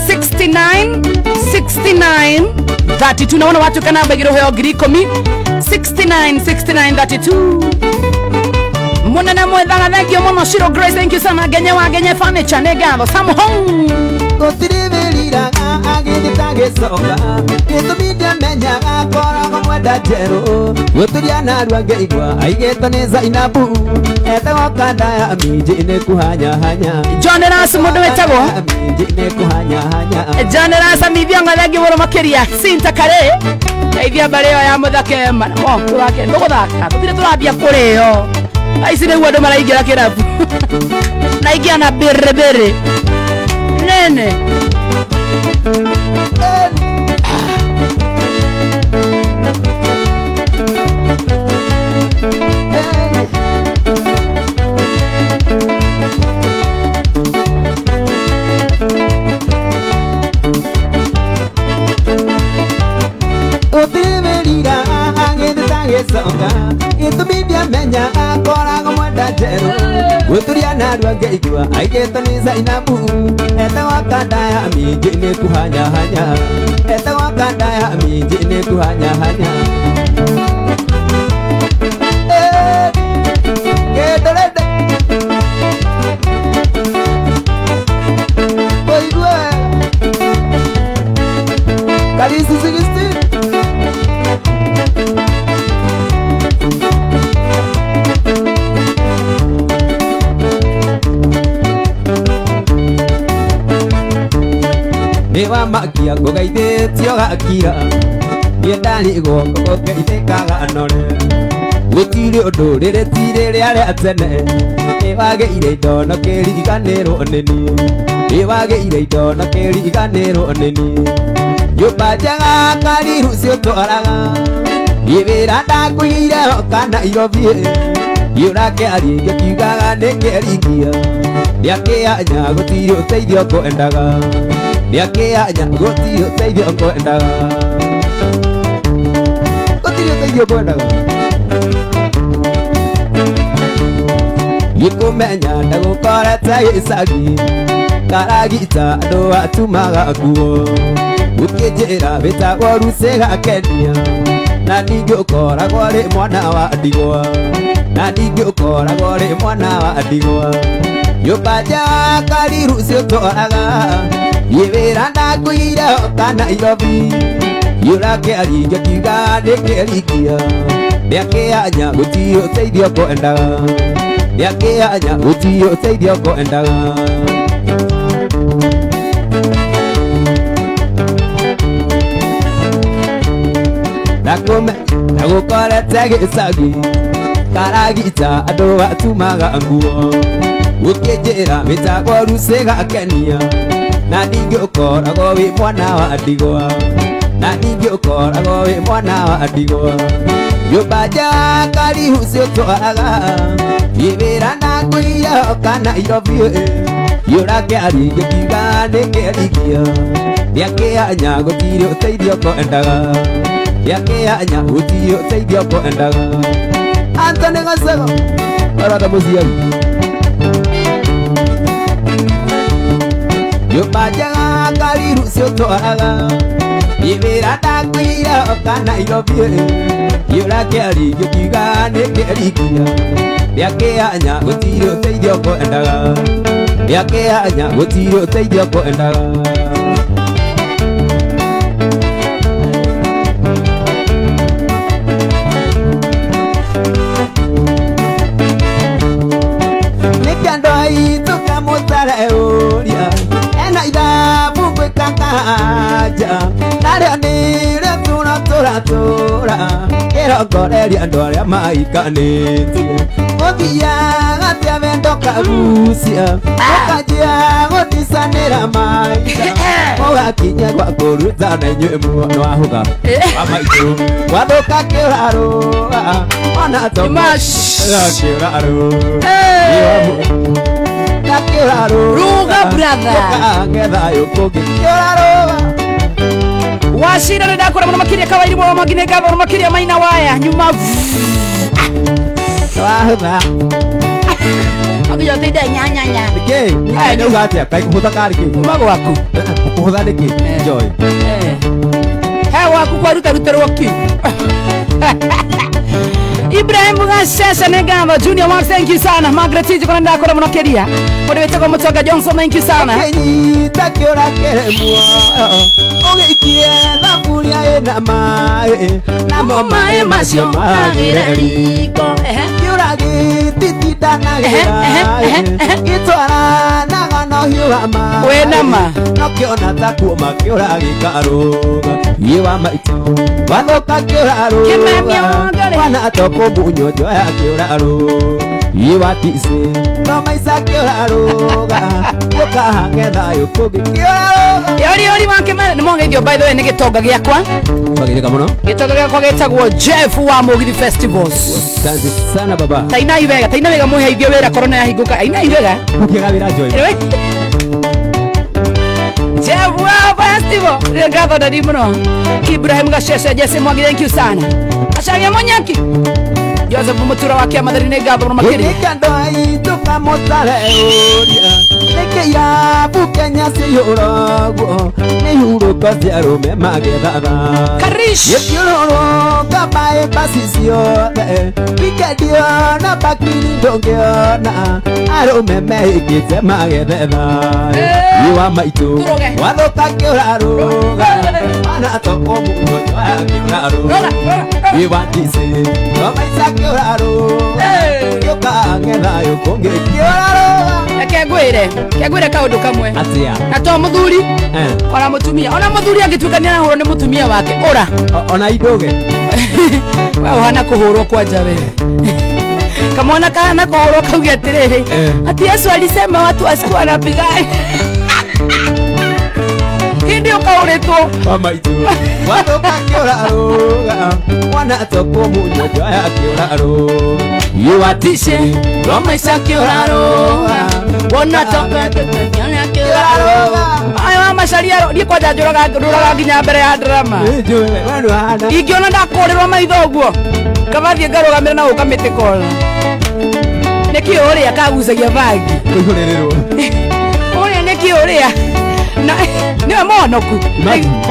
696932 naona watu kana bagiro heo ngiri 10 696932 Munene mwethaga thengio mũno Shiro Grace thank you sana Genye wa Genye Furniture nĩ ngatho Samuhong gũtirĩ wĩriraga agĩthĩtagĩcoka gĩtũmi ndamenyaga koragwo mwenda njerũ gũturia narua ngĩigua aigĩtwo nĩ Zainabu etagwo Kandaya minji nĩ kuhanyahanya John Ras mũndũ wĩtagwo minji nĩ kuhanyahanya John Ras amithia ng'athengio mũno makĩria Sinta Kare teithia mbarĩ ĩyo ya mũthake mũndũ wake ndũgũthaka tũtirĩ tũrambia kũrĩo Aici nĩguo andũ maraingĩra kĩrabu naingĩa na bĩrĩbĩrĩ nene gĩtũmi ndamenyaga koragwo mwenda njerũ gũturia narua ngĩigua aigĩtwo nĩ Zainabu etagwo Kandaya minji nĩ kuhanyahanya etagwo Kandaya minji nĩ kuhanyahanya gĩtũrĩte kũigua Karisi 16 Ewa makia ngũgeithĩtio gakira niĩ ndarigwo ngũgeithĩkaga nore gũtirĩ ũndũ rĩrĩ tirĩ rĩa tene ĩwagĩire indo na kĩriganĩrwo nĩ niĩ ĩwagĩire indo na kĩriganĩrwo nĩ niĩ nyũmba njega Kariru ciũtwaraga niĩ wĩra ndakwĩire hoka Nairobi yũrakĩaria ngĩkiugaga nĩkĩringia nĩakĩanya gũtirĩ ũteithio ngwendaga nĩakĩanya gũtirĩ ũteithio ngwendaga gũtirĩ ũteithio ngwendaga gĩkũmenya ndagũkorete gĩcagi karagita andũ atumaga nguo gũkĩnjĩra wĩtagwo Lucy Gakenia na ningĩ ũkoragwo rĩ mwana wa ndigwa na ningĩ ũkoragwo rĩ mwana wa ndigwa nyũmba njega Kariru ciũtwaraga niĩ wĩra ndakwĩire hoka Nairobi yũrakĩaria ngĩkiuga nĩkĩringia nĩakĩanya gũtirĩ ũteithio ngwendaga nĩakĩanya gũtirĩ ũteithio ngwendaga ndagũkorete gĩcagi karagita andũ atumaga nguo gũkĩnjĩra wĩtagwo Lucy Gakenia na ningĩ ũkoragwo wĩ mwana wa ndigwa na ningĩ ũkoragwo wĩ mwana wa ndigwa Yubaja kari usio toaga Ibera na kuya kana irobie Yurake arige kigane kerikia Yake anya gutiri uteithio ko endaga Yake anya gutiri uteithio ko endaga Antone Gasago Arada musiari Yubaja kari usio toaga Ibera na kuya kana irobie Yurake arige kigane kerikia Yake anya gutiri uteithio ko endaga Yake anya gutiri uteithio ko endaga Nikandoi tukamutara euria Ena ida bugwe kakaja Naria nire tura Erogoreria ndoria maikaniti Muthia gatia vendo kagucia Ukajia gutisanira maita Mugakinya gwa kuruta na inyue mwono wahuga Wamaitu wathuka kiurarua Ona toka kiurarua Ruga brother Ngetha yukugi kiurarua Washira ndakora muno makiria kawairi mwa magine gabo makiria maina waya nyuma Wahuga Abiyo tida nyanya Ke ni ugatia kai kuhuta kariki Mago waku kuhuta niki joy He waku kwa ruta roki Ibrahim Gasesa Negamba Junior Mark, thank you sana. Margaret Tiji kwa ndakora muno keria Mwede wetako Mutoka Johnson, thank you sana. Kenyi takiora keremwa Ogekie dhaburia ena mae Namo mae masio magire riko Kiora gititi danagira Itwara nagano hiwa mae Wenama Nokiona takuoma kiora gikaruga Iwa maitu Wathoka kiora ruga Kimemia Wana toko bunyo joya kiora ruga Iwa tisi No maisa kiora ruga Yoka hangetha yukugi kiora ruga Yori wanke ni monge dio by the way nigitonga giakwa Bagirika muno Gitonga giakwa getagwo Jeff wa Mugithi Festivals. Asante sana baba Taina wega muhe ithio wira korona yahinguka aina iwega Ukigabira joy Jeff wa Festival Regatho ndari muno Ibrahim Gasheshe Jesse Mwangi, thank you sana. Achagia Monyaki Joseph Mutura wa kia madari negabo no makiri Nikandoi tukamutare uria Niki ya bukenya siyurago Nihuru kasi arume magethatha Karish Yekiuroro kabae basi siothe Wikedio na bakini ndongiona Arume mehikite magethatha Iwa maitu wathoka kiuraruga Mana toko mungo joya kiuraruga Iwa tisi no maisa kiuraruga Yoka ngetha yukungi kiuraruga Kegwire kaundu kamwe Atia na to muthuri ona mutumia ona muthuri angituikania na horo ni mutumia wake ora ona idoge wewe uhana kuhurwo kwanja we kamona kana kuhurwo kaugia atiriri ati Yesu alisema watu wasikuwa wanapiga hindi ukauretwo mama itu wathoka kiuraruga wana toko munyo joya kiuraruga Iwatishe no maisa kiuraruga wona toka kiuraruga ayo masharia ni kwa jajuraga nginya mbere ya drama ingiona ndakurirwa maitho guo kabathie ngarugamira na ukamite kola niki uria kagucagia bagi kuihurirwo uria niki uria na niwe monoku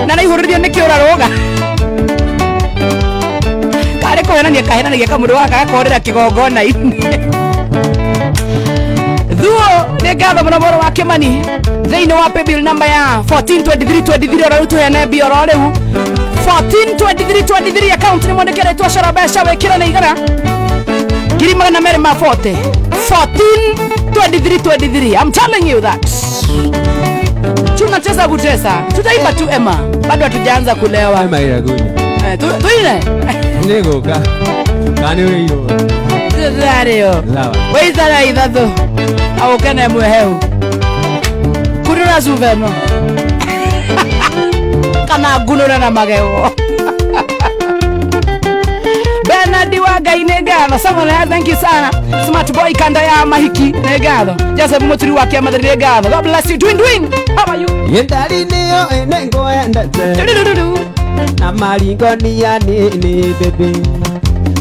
na naihuririo niki uraruga kare kuonania kahenanagia kamũndũ waka gakorera kĩgongona-inĩ thuo nĩ ngatho mũno mũno wa Kĩmani thĩinĩ wa paybill number ya 142323 ora rĩu mbia oro rĩu 142323 account nĩ mwandĩkĩre twacora mbeca wĩkĩre nĩ igana 240 142323 I'm telling you that tunacheza butesa tutaiba tu Emma bado hatujaanza kulewa tuine Negoka kani weyo Zario weizara ithatũ aũkene mweheu kunũra cuveno kana ngunũre na magego Bena Ngai nĩngatho. Samuel thank you sana. Smart boy kanda ya mahiki nĩngatho. Joseph Muturi wa Kiama nĩngatho. God bless you. Dwin. How are you? Yendari niyo enengoendete na maringonia ni baby.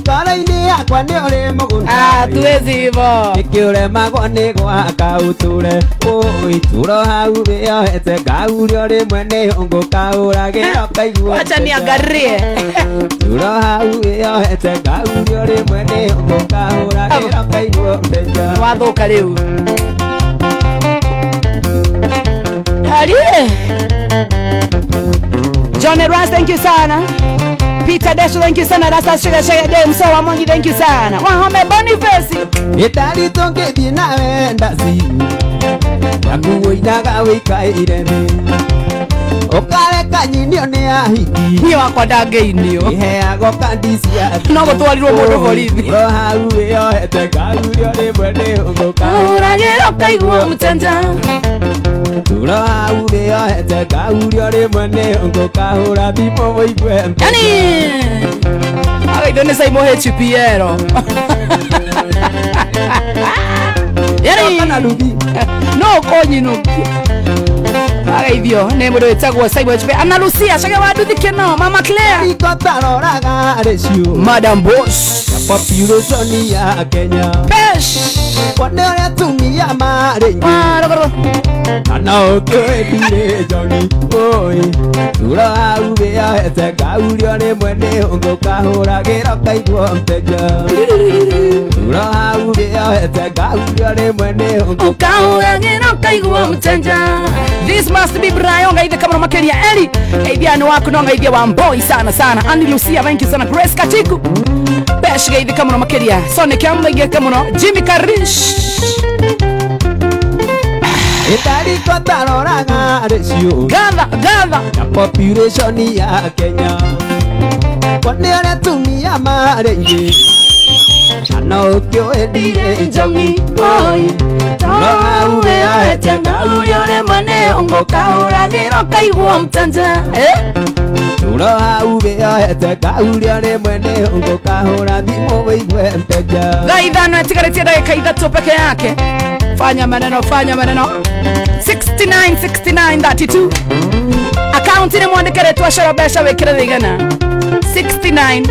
Karaini yakwa ni uri mugunda. Tuwezi hivyo. Nikiuremagwo ni gwaka uture. Oi turo hau wiohete ngaurio rimwe ni ungukauragira kaigua. Acha niangarie. Turo hau wiohete ngaurio rimwe ni ungukauragira kaigua mbeja. Wathuka riu. John Edwards, thank you sana. Peter Desho, thank you sana. Rasta Sugar James Sawa Monji, thank you sana. Wahome Boniface. Itari tonge dina wenda si. Yaku inaga wika irene. Okare kanyinio ni ahiki. Ni wakwa ndangeinio. Iheago kandisia. No gutwarirwo mundu borithi. Ro hau wiohete ngaurio rimwe ni ungukauragira kaigua mutanja. Turo hau wiohete ngaurio rimwe ni ungukahura thimo woigwe. Yani agaitho nĩ Simon HPR. Yani kana ruthi. No konyinuki. Agaithio nĩ mũndũ wĩtagwo Simon HPR. Ana Lucia cage wanduthike no Mama Claire. Ikotaroraga resio. Madam Boss. Population ya Kenya. Pesh. Wone ore tumia marengi. Ana okwendire Johnny. Oi. Turo hau wiohete ngaurio rimwe ni ungukahuragira kaigua mteja. Turo hau wiohete ngaurio rimwe ni ungukahuragira kaigua mteja. This must be Brian ngaithe kama makeria Eli. Ngaithia ni wako no ngaithia wa boy sana sana. Andy Lucia thank you sana. Grace Katiku. Pesh ngaithe kama makeria. Sonic Ambaige kama no. Jimmy Karish. Itari kotaroraga resio. Gather. Na population ya Kenya. Wone ore tumia marengi. Ana okwendire Johnny. Oi. Turo hau wiohete ngaurio rimwe ni ungukahuragira kaigua mtanja. Turo hau wiohete ngaurio rimwe ni ungukahura thimo woigwe mteja. Thaa ithano itigarĩtie ndagĩka ithatũ peke yake. Fanya maneno 69 account ni mwandĩke rĩtwa Shara Besha wĩkĩre thigana 69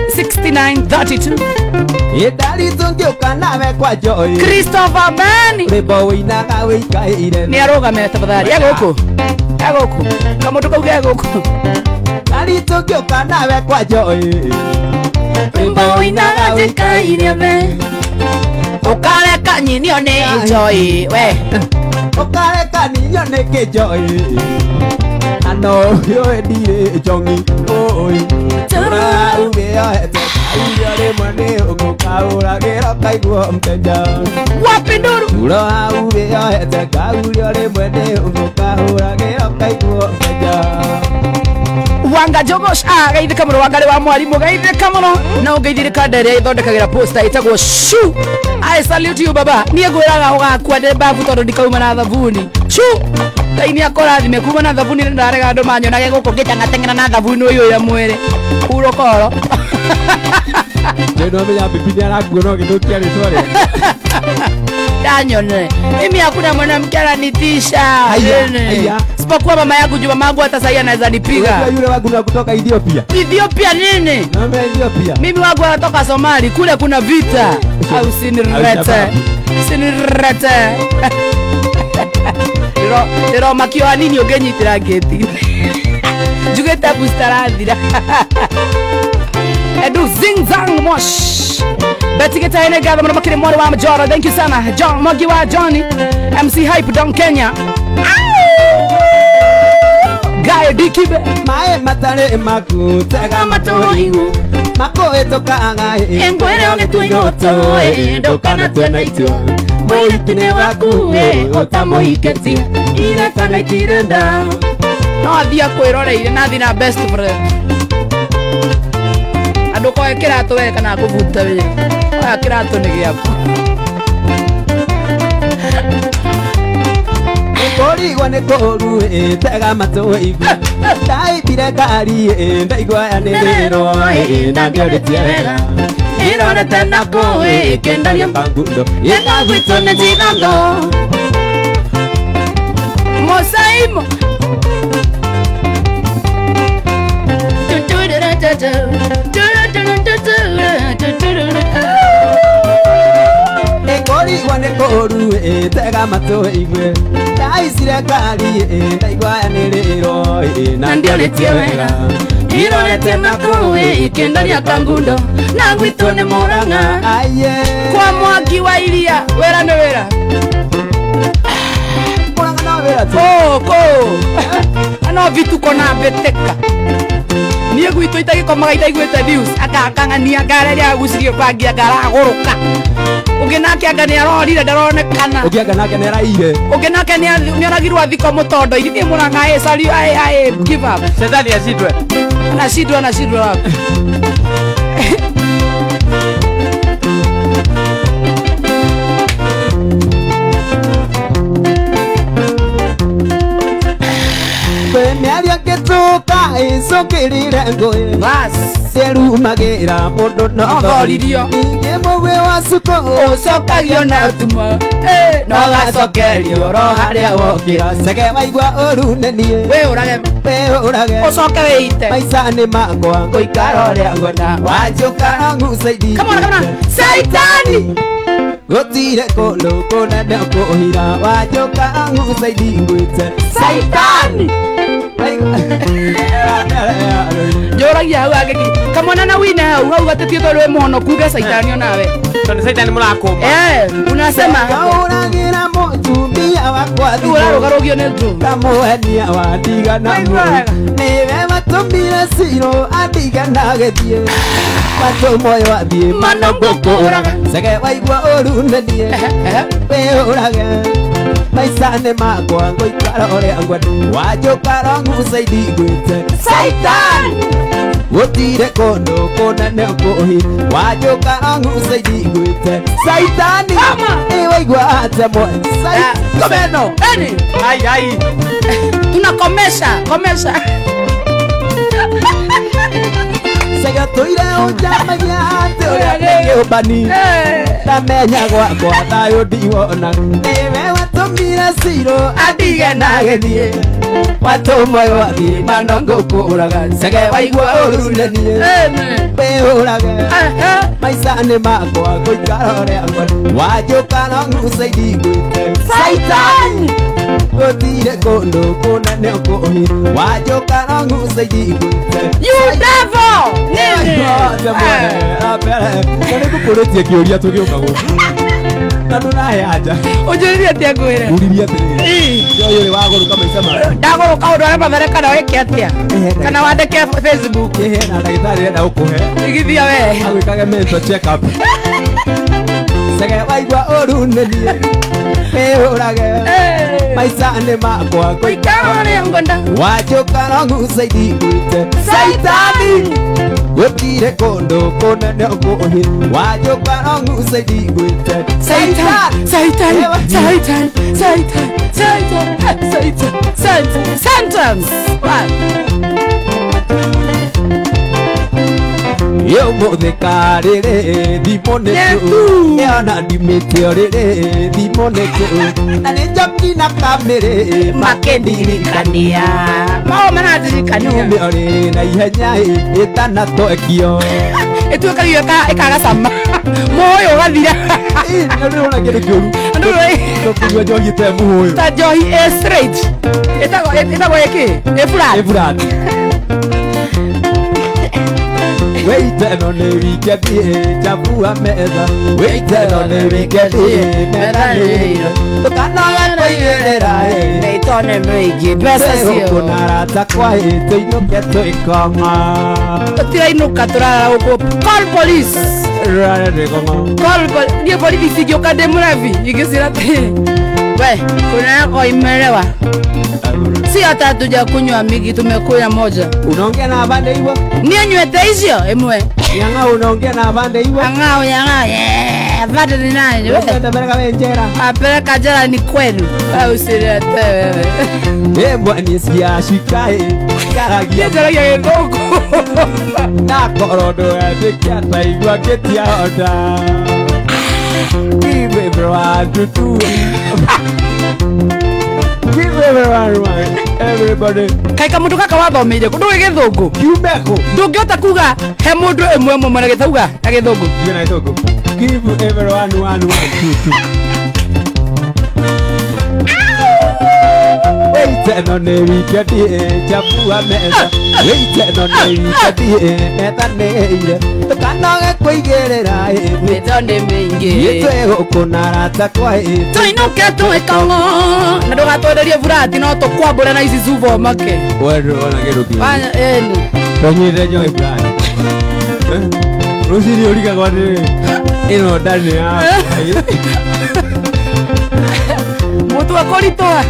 Itari tungĩũka nawe kwa Joy. Christopher Beni Rĩmbo wĩinaga wĩikaire. nĩ arũgamĩte tafadhali egũkũ kamũndũ kau gegũkũ. Itari tungĩũka nawe kwa Joy. Rĩmbo wĩinaga wĩikaire we ũkareka nyinio nĩ Joy we ũkareka ninyo nĩ kĩnjoĩ. Ano yoendire Johnny. Oi. Turo hau wiohete ngaurio rimwe ni ungukahuragira kaigua mteja. wapi nduru. Turo hau wiohete ngaurio rimwe ni ungukahuragira kaigua mteja. Wanga Jogosh gaithe kamũno Wangari wa Mwarimu gaithe kamũno no ngeithirika ndere ithondekagĩra poster itagwo Shu. I salute you baba. Niĩ ngwĩraga ũgakua ndĩ mbabu tondũ ndikauma na thabuni. Shu. Ngai nĩ akũrathime kuma na thabuni ndarega andũ manyonage gũkũ ngĩtangateng'era na thabuni ũyũ ya mwĩrĩ. Urokoro. Ndio menya bibi nĩ arakuona ũgĩthũkia rĩtwa rĩake. Danyone. Mimi hakuna mwanamke ananitisha. Haya. Sipokuwa mama yangu juu mamangu hata sasa anaweza nipiga. Yule wangu na kutoka Ethiopia. Ethiopia nini? Mama Ethiopia. Mimi wangu anatoka Somali, kule kuna vita. Au sinirete. Ndĩro makĩoa nini ũngĩnyitĩra ngĩti. Njugĩte bustarathira. Edu zing zang mosh. Betty get in gather on the morning wa Majora. Thank you sana. John Mogiwa Johnny. MC Hype Down Kenya. Guy Dikibe. Mae matare maku tega matoingu. Mako etoka angai. Engwere one tuingoto. Ndokana twena itwa. Moitine waku otamoiketi. Ira kana itirenda. No athia kwĩroreire na thina best friend. Andũ koe kĩratũ we kana kũbuta we. Oya kĩratũ nĩ gĩaku. Korigwa nĩ kũru tega matũigu. Ndaibire ngari ndaigua yanĩrĩrwo na ngĩũrĩtie wega. irore tena koe kendaria kangundo ena gwitone jinago mosaimo ekori wane koru tega mato igwe daisire kali ndaigwa niriro na ndionetie wega irore tena koe ikendaria kangundo na gwitone Murang'a aye kwa Mwangi wa Iria wera ni wera Murang'a na wera tu ko ano vituko na beteka niye gwito itagikomaga itaigwete news akang'ania ngara iria agucirio bangi ngara agũrũka ũngĩ nake anga nĩ arorire ndaronekana ũngĩ anga nake nĩ araire ũngĩ nake nĩ oragirwo athiko mũtondo-inĩ niĩ Murang'a sari give up Shetani ashindwe. anashindwa wapi Miaria ketuka isokirire ngoe bas serumagira mundu no thoririo inge mwe wa suko ũcokagio na ũtuma no gacokerio ro harĩa wokĩra sege waigua urunenie wĩũrage ũcoke wĩite maica nĩ makwa ngũikara ũrĩa ngwenda wanjũkara ngucaidi come on Saitani gũtire kũndũ kũnene kũhira wanjũkara ngucaidi ngwĩte Saitani Joragia hau ageki kamwana na wina hau gatetio tolwe mono kuga Saitani onawe Tony Saitani murakomba. Unasema uragira mũtumia wakwa thimu urarugarugio nĩ njũ kamuhenia wa ndigana niwe matũmire ciro andigana gĩthiĩ matũ moyo athiĩ mana ngũkũraga sege waigua ũrunenie wĩũrage maica nĩ makwa ngũikara ũrĩa ngwenda wanjũkara ngucaidi ngwĩte Saitani gũtire kũndũ kũnene kũhi wanjũkara ngucaidi ngwĩte Saitani waigua atĩa mwe komeno Ai tunakomesha sega toire ũnjamagia atĩ ũrĩa nĩgĩũmbani ndamenya gwakwa thayũ ndiwona nĩwe watũmire ciro andige na gĩthiĩ matũ moyo athiĩ mana ngũkũraga sege waigua ũrunenie wĩũrage maica nĩ makwa ngũikara ũrĩa ngwenda wanjũkara ngucaidi ngwĩte Saitani gũtire kũndũ kũnene kũhi wanjũkara ngucaidi ngwĩte you devil nĩgũkũrĩtie kĩũria tũgĩũka gũkũ na ndũnaheanja ũnjũririe atĩa ngwĩre ũririe atĩrĩrĩ ũyũ ũrĩ wagũrũka maica maya ndagũrũka ũndũ arĩa mathereka na wĩke atĩa kana wandĩke Facebook na ndagĩtarĩ enda gũkũhe igithia we agwĩkage mental check up sege waigua ũrunenie wĩũrage maica nĩ makwa ngũikara ũrĩa ngwenda wanjũkara ngucaidi ngwĩte Saitani gũtire kũndũ kũnene kũhi wanjũkara ngucaidi ngwĩte Sentence ũmũthĩ karĩrĩ thimo nĩtu ona ndimĩtio rĩrĩ thimo nĩtu na nĩ njoki na kamĩrĩ makĩndirikania mao manadirikania mĩo rĩrĩ na ihenya ĩtanatwekio ĩtuĩkagio ĩkaga cama mũũyũ ũgathira nĩũrĩona kĩndũ kĩũru tũkũnyua njohi te mũũyũ ta njohi straight ĩtagwo ĩkĩ flat weiteno nĩ wiketie chafua metha weiteno nĩ wiketie methanĩire tũkanoga kũigĩrĩra nĩitone mũingĩ mbeca cio kũnarata kwa tũinũke twĩkong'o tũtirainũka tũrara gũkũ call police niĩ borithi cingĩũka ndĩ mũrebi ingĩcira atĩrĩrĩ we kuna yako imelewa si hata hatuja kunywa mingi tumekunywa moja unaongea na bande hivyo niye nywete hizo emwe yanga unaongea na bande hivyo yanga bande ni nani wewe utapeleka wewe njera apeleka jela ni kwenu au usilete wewe bwana nisikia shikae karagia jela ya ngoko Na korodo ezikia taigua getia oda. Give everyone to do. Give everyone, everybody. Kai kamundu kaka wathomeire kundu githungu. Kiumeko. Ndungihota kuga he mundu imwe mwe githauga na githungu. Give na githungu. Give everyone one, two. Wait no ne wikedi chapua meza. Wait no ne wikedi meta neire. Tukanoge kuigerera Mito ni mingi. Yetwe ukunara takwa Tuinuke tuikango. Na ndũgatwenderie burati no tũkwambũre na ici cuba make. Wewe ona geruki. Eni. Tonyire joy brand. Rosiri orika kwani. Ino ndani ya. Mutu akoritoa.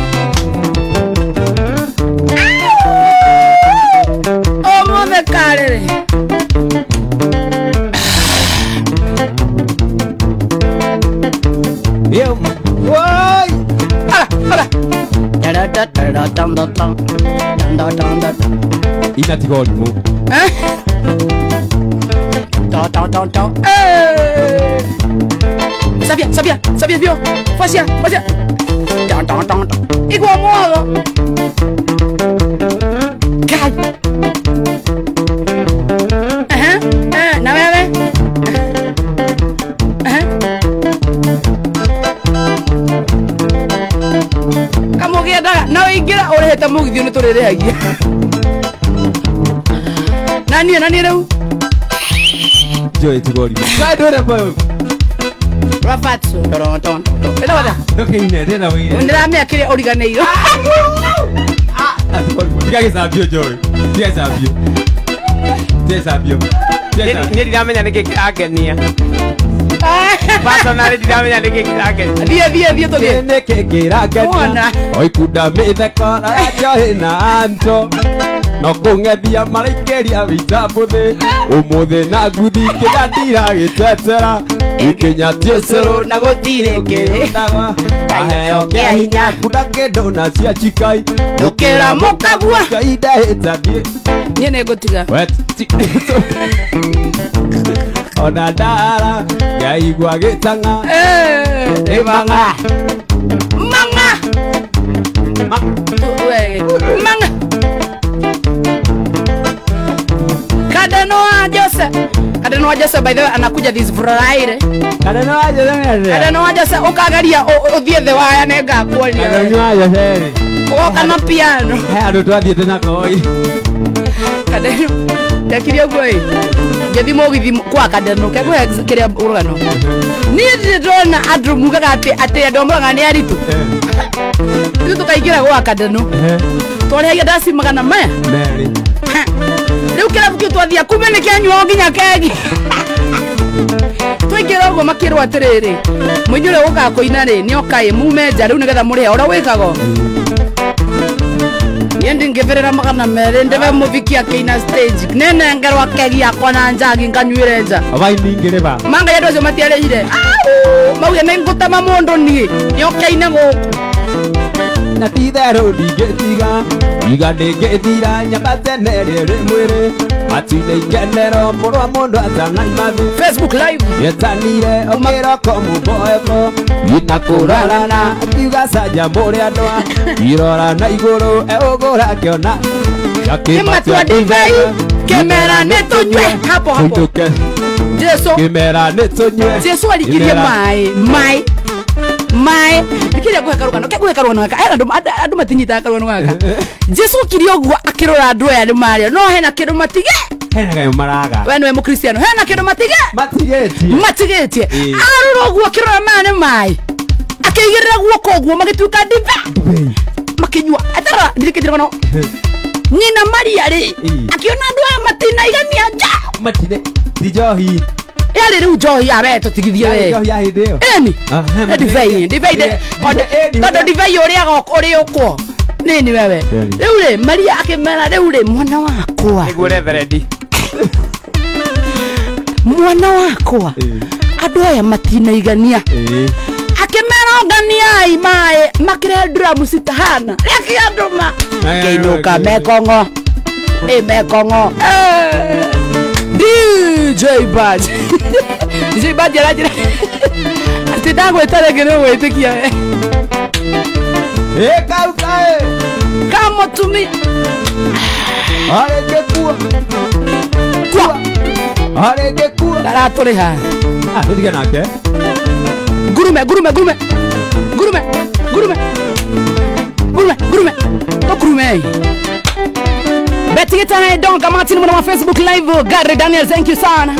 Omothe karere. Yo. Woi. Ala. Ina tigoli mu. Sabia vio. Fazia. Igual modo. Cai. Na bebe. Kamugiendaga na wingira urehete mugithio ni turirehagia. Nani reu. Joy tigoli. Kadore boy. Rafatso. Ela wada. Okay, nenda wewe. Ndĩramenya kĩrĩa ũriganĩirwo. Tiga sabio Joy. Tiga sabio. Niĩ ndiramenya nĩkĩ kĩrangenia. Personally ndiramenya nĩkĩ kĩrangenia. Thiĩ tũthiĩ. Nĩkĩ kĩrangenia. Mwana. Oikunda mĩtheko na Joy na Anto. No kung'ethia maraikeria vitambuthi umuthi na nguthi kĩrĩa ndiragĩtetera ikinyatie cero na gũtirĩ kĩrĩ. kaheo kĩa hinya kuda kĩndũ na cia chikai Ndũkĩra mũkagua. Ngai ndahĩta thiĩ Niĩ nĩngũtiga. ona ndara ngaigua gĩtang'a Mang'a. Mang'a. Kadeno wa Jose by the way anakuja this Friday. Kadeno wa Jose Ukagaria uthie the waya nenga kuonia. Woka na piano. andũ twathiĩte na koi Kadeno. Ndakiria guo ĩ. Ngethi mugithi kwa Kadeno kegwe kiria urugano. Niĩ ndĩrona andũ mugaga atĩ andũ muraga nĩ aritu. Ithu tukaingĩra gwa Kadeno. Twarĩhagia ndasi magana maya. Mary Riu kĩrabu kĩu twathia kume nĩ kĩanyuo nginya kegi. Twaingĩra ũguo makĩrwo atĩrĩrĩ mũini ũrĩa ũkaga kũina rĩ nĩ okaĩ mume nja rĩu nĩgetha mũrĩhe ũrĩa wĩkagwo. Niĩ ndingĩbĩrĩra magana merĩ ndĩbe mũbiki akĩina stage nĩnengerwa kegi yakwa na njagi nganyuĩre nja. abaini ngĩrĩba Manga ya andũ acio matiarĩhire. Mauge nĩ ngũtema mũndũ niĩ nĩ okaine gũkũ. na titherũ ndingĩtiga iga ndĩngĩthira nyama tene rĩrĩ mwĩrĩ matu-inĩ ikenero mũrwa mũndũ atanaimatu Facebook live yetanire ũkĩroko mũboeko ina kũrarana akiuga canja mũrĩ andũa irora na igũrũ eũgũra akĩona Kĩmatua ndivei kĩmera nĩ tũnyue hapo Jesu kĩmera nĩ tũnyue Jesu alikirie mai Nikiria guheka rugano keguheka rugano gaka andu matinyita karugano gaka Jesu kirio guo akirora andu aya ni maria no hena kindu matige hena gayo maraga we niwe mukristiano hena kindu matige matigetie aruro guo akirora mane mai akigirira guoko guo magituka dive makinyua atara ndirikitira kono Nina Maria ri akiona andu aya matinaigania nja matine dijohi yale riu johi abe tutigithie we johi ya hideo eni divai todo divai uri ukwo nini wewe riu ri Maria akimera riu ri mwana wakwa niguo reverendi mwana wakwa andu aya matinaigania akimera ongania mai makire drum sitahana yakianduma keinuka mekongo mekongo DJ Baj. DJ Baj arajira. Ati ndagwetare ngene gwitikia. Kaukae. Kama tumi. Areke kuwa. Areke kuwa. Daratore ha. Tudige nake. Gurume. To gurume. Betigeta na donc amatini mwana wa Facebook live Gary Daniel, thank you sana.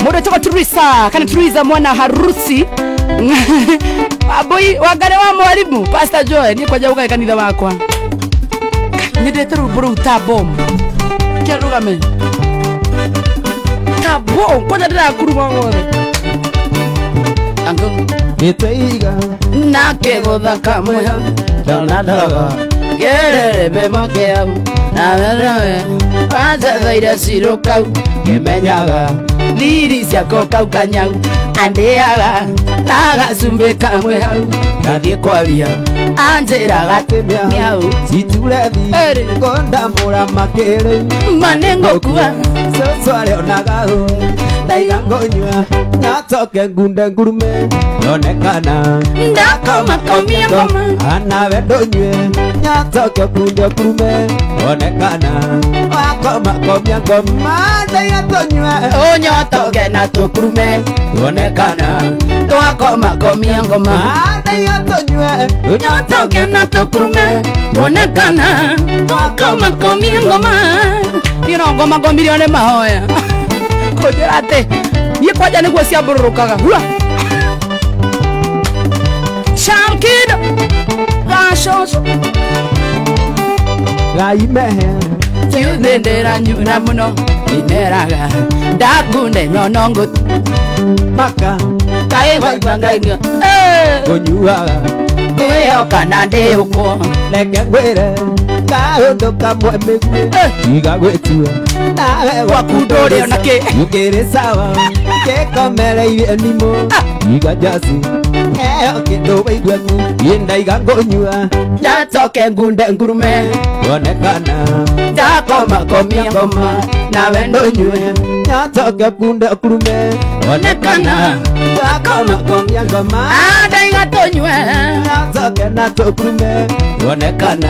Modo toka Teresa, kana Teresa mwana harusi. Aboi wagare wa mwalimu Pastor Joy ni kwa jauka kanitha wakwa. Ni detero bro tabom. Kiaruga me. Tabom kwa dada kuruma ngore. Ango Niteiga nake gothaka moya. Donadaga. Gerere be makea. Na wewe kwanza zaida siroka kemenyaga liri siako kaukanyau andeaga naga sumbe kamwe hau kathie kwaria anjira gatemia miau siturethi konda mura makere manengo kuwa soswale onagaho ndaigangonywa natoke ngunde ngurume onekana ndakoma komia ngoma anawe ndonywe natoke ngunde ngurume onekana wakoma komia ngoma ndaigangonywa onyotoke na tukurume onekana twakoma komia ngoma ndaigangonywa onyotoke na tukurume onekana twakoma komia ngoma ino ngoma komilione mahoya kodirate ye kwaja ni gwesia bururukaga hua Shamkid Gashos gaimehe Yudendera nyuna muno Ineraga Dakunde nonongo maka Kae waibanga inga konyuaga Kuyo kanande uko leke ngwire kahunduka mwemegwe iga gwetua nawe Wakudore onake ukiri sawa kekomereirie nimo iga jasi eo kindu waiguenu indaiga ngonyua Jatoke ngunde ngurume onekana Dakoma komia ngoma Nawe ndonyue nyatoke kunde kurume Onekana wakoma komia ngoma Adaiga tonyue nyatoke nato kurume onekana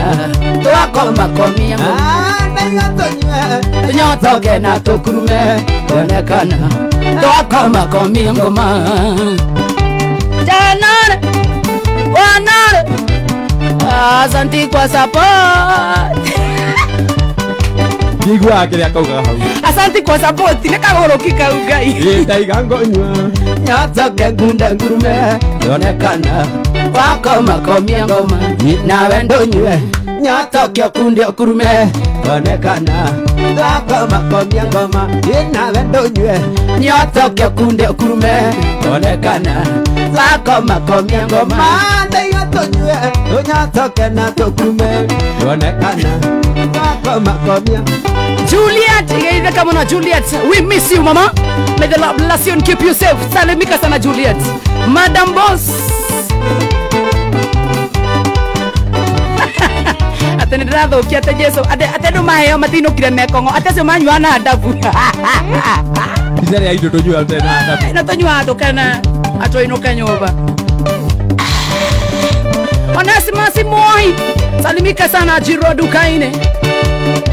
Twakoma komia ngoma ndaiga tonywe Nyotoke na tukurume onekana twakoma komia ngoma Janare wanare asante kwa support Gigwa kile akauga hau asante kwa support nekagoroka ugai ndaiga ngonywa nyotoke ngunda ngurume onekana twakoma komia ngoma nawe ndonywe nyotoke kunde kurume onekana twakoma komia ngoma nawe ndonywe nyotoke kunde kurume onekana twakoma komia ngoma ndaiga tonywe nyatoke nato kurume onekana twakoma komia Juliet, igaida kama na Juliet, we miss you mama. May the Lord bless you and keep you safe. Salimika sana Juliet. Madam Boss. Atene ratho kiate Yesu. Ate ndo maheo matino kire mekongo. Ate se manywana adabu. Izere ya ido tojua tena adabu. Na tonywa atokana ato inoka nyoba. Onesimus Moi. Salimika sana Jiro Dukaine.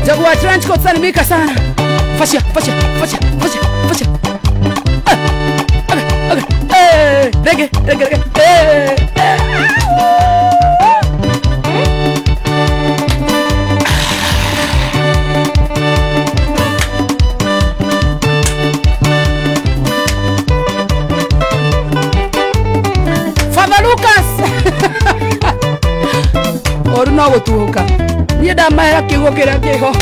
Jagua trench coat salimika sana. Fasha. Okay. Rege. Father Lucas. Oruno gutuka. Ni ndamaya kigo kira kigo.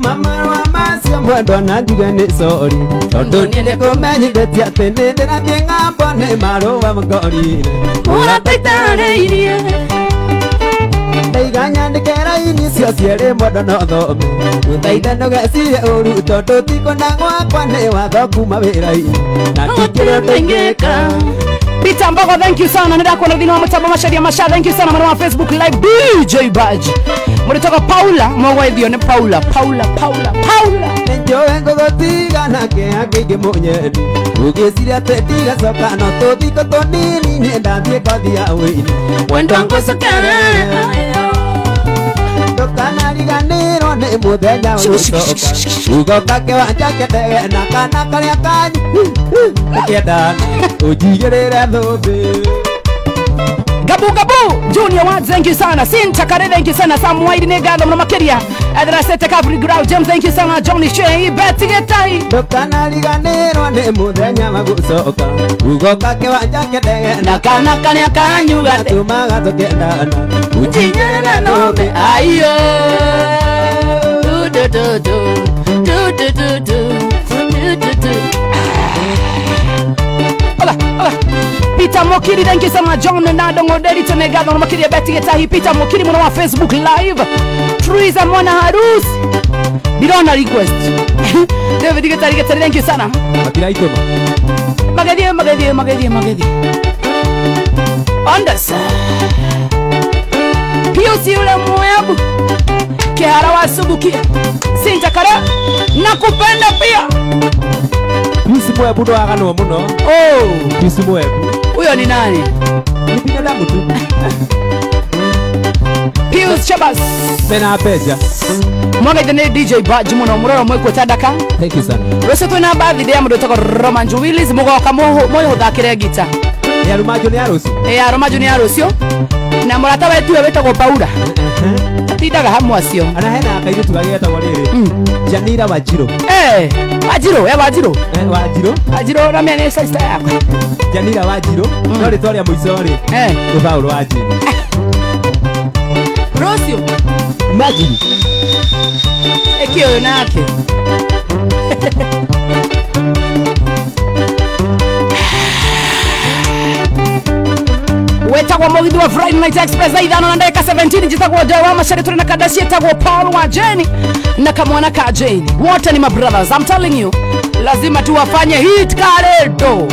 Mama wa masio mwendo na njuga ni sori Tondo niende kumenyitheti ati nindirathie ng'ambo ni marũa ngorire Mũrateithareirie ndaiga nyandĩke raini cio cierĩ mwendo no thome gũthaitha ndũgecirie ũru tondũ tikũna gwakwa nĩ watho kuma wĩra-inĩ na tikĩrĩ ndũingĩka Peter Mbogo, thank you sana. Nenda kuona vino wa mtambo masharia masha. Thank you sana mwana wa Facebook live DJ Badge. Muritoka Paula, mwagwaithio ni Paula. Nenjoe ngogotiga nake akige munyeri ugisiria tetiga soka no tobiko tonini nyendathie kwathia wini Wendo ngosokere Ndokanariganirwo ni muthenya ugucoka ugoka kiwanja kitege na kana karia kanyu kiendana ujigirire thumbi Gabu Junior Ward, thank you sana. Sinta Kare, thank you sana. Sam White Negado Mamakeria. Adra Sete Capri Grau James, thank you sana. Johnny Shea, Betty Getai. Dokana liganero ne muthenya magucoka ugoka kiwanja kitege Na kana kanya kanyu gate. tumaga tukendana Ujinyere nobe ayo. Peter Mokiri, thank you so much. John Nado Ngoderi Tenegado Mokiri Betty Getai. Peter Mokiri mwana wa Facebook live. Truiza mwana harusi. Ndirona request. David Getai Getai, thank you sana. Makira ikoma Magadi. Ondasa. Piusi ule mwebu. Kihara wa subuki. Sinta Kare. Nakupenda pia. Pisi mwebu ndo agano muno Oh. Pisi mwebu Huyo ni nani? ni binadamu tu Pius Chabas. Pena beja Mwaga idene DJ Baji muno muroro mwekwe tadaka. Thank you sana Rose tuina bathi dia mundu toko Romanjo Willis mugoka moyo uthakire gita. ya rumajo ni arusi Romanjo ni arucio. Na murata wetu wetagwo Paula. Tidaga hamwe acio. ana hena akairu tugageta wariri Janira Wajiro Wajiro. Wajiro Na mimi ni sister yako. Janira Wajiro no ri twaria muico ri ni Paulo Wajiro Rocio. Imagine Ekio nake. Wetagwo Mugithi wa Friday Night Express aithano na ndeka 17 jitagwo Jawa Mashari tuna na Kadashi etagwo Paul wa Jenny na kamwana ka Jane. Wote ni my brothers. I'm telling you. Lazima tuwafanye hit karedo.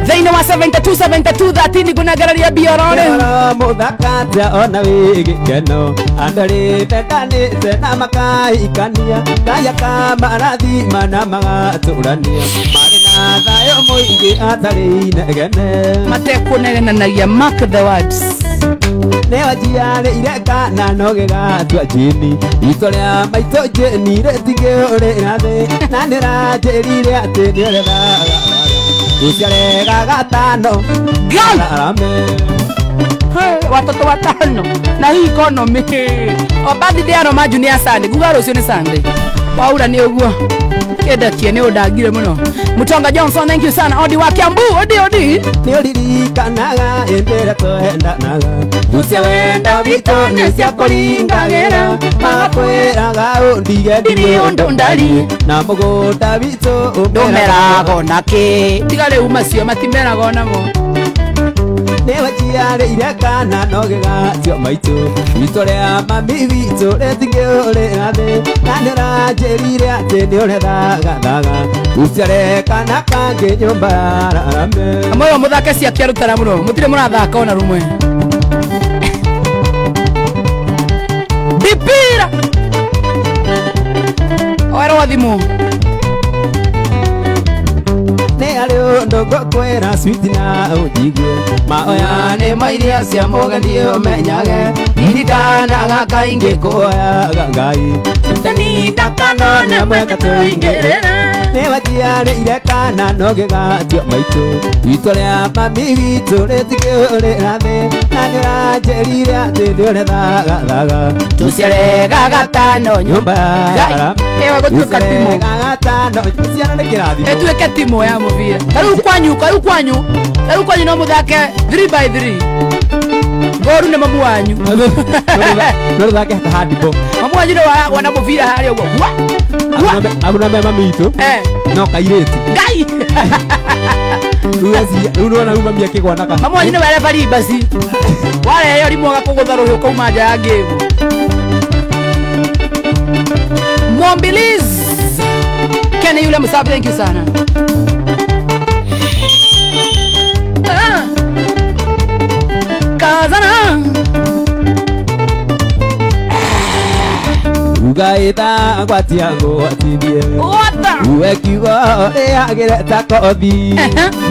Zaina wa 72 thatini kuna gararia biorone. muthakatia ona wigikeno andari tendani tena makaikania kaya kamarathi mana magaturania mari na thayo muingi atari negene Matekunenanagia mark the words. neo jiare ireka na nogega twa jini itoria maito jini retigore rathe na nirajerire ati nirega usiarega gatano Gal! Watoto watano na hii economy. Obadi dia no maju ni asande. Gugaro sio ni Sunday. Paula ni oguo. Keda kiene odagire muno. Mutonga Johnson, thank you sana. Odi wa Kiambu, odi. ni oririkanaga endera toendanaga ucia wenda wito ni cia kuringagera magakwiraga undige Ndiri undu ndari. na mugunda wito Ndumerago naki. Tigale umacio matimerago namo. newa jiare ireka na nogega tio maito itoria mami wito retigore rathe na nirajerire ati ni urethaga uciareka na kange nyumba arame Amoyo muthake cia kiarutana muno. Mutire murathaka ona rumwe. Dipira. Oero wathimu. ne alio ndogo kwera sweet na ujigwe maoya ne mairia cia mogadio menyage ndirikana gaka inge koya gangai tani dakano ne mweka tuingerera ne wajiare irekana nogega tio maito itoria mami wito retigore rathe na nirajerire ati ndiorethaga Tuciarega gatano nyumba Ewa gutuka timo. gatano ciana ne kirathimo Etueke timo ya muvira. Karu kwanyu no muthake 3x3. Goru ne mamu wanyu. no thake handball Mamu wanyu wana muvira hari ugo. aguna mema mitu no kaireti Ngai. unaona uma mia kigwanaka Mamu wanyu ne wale bari basi. Wale yo rimwo gakugutha ruhu kuma nja ya ngivu. Mwambiliz. Kene yule msafi, thank you sana. ugaita gwatia ngwatithie Wata. uwe kiugo rĩagĩre ta kothi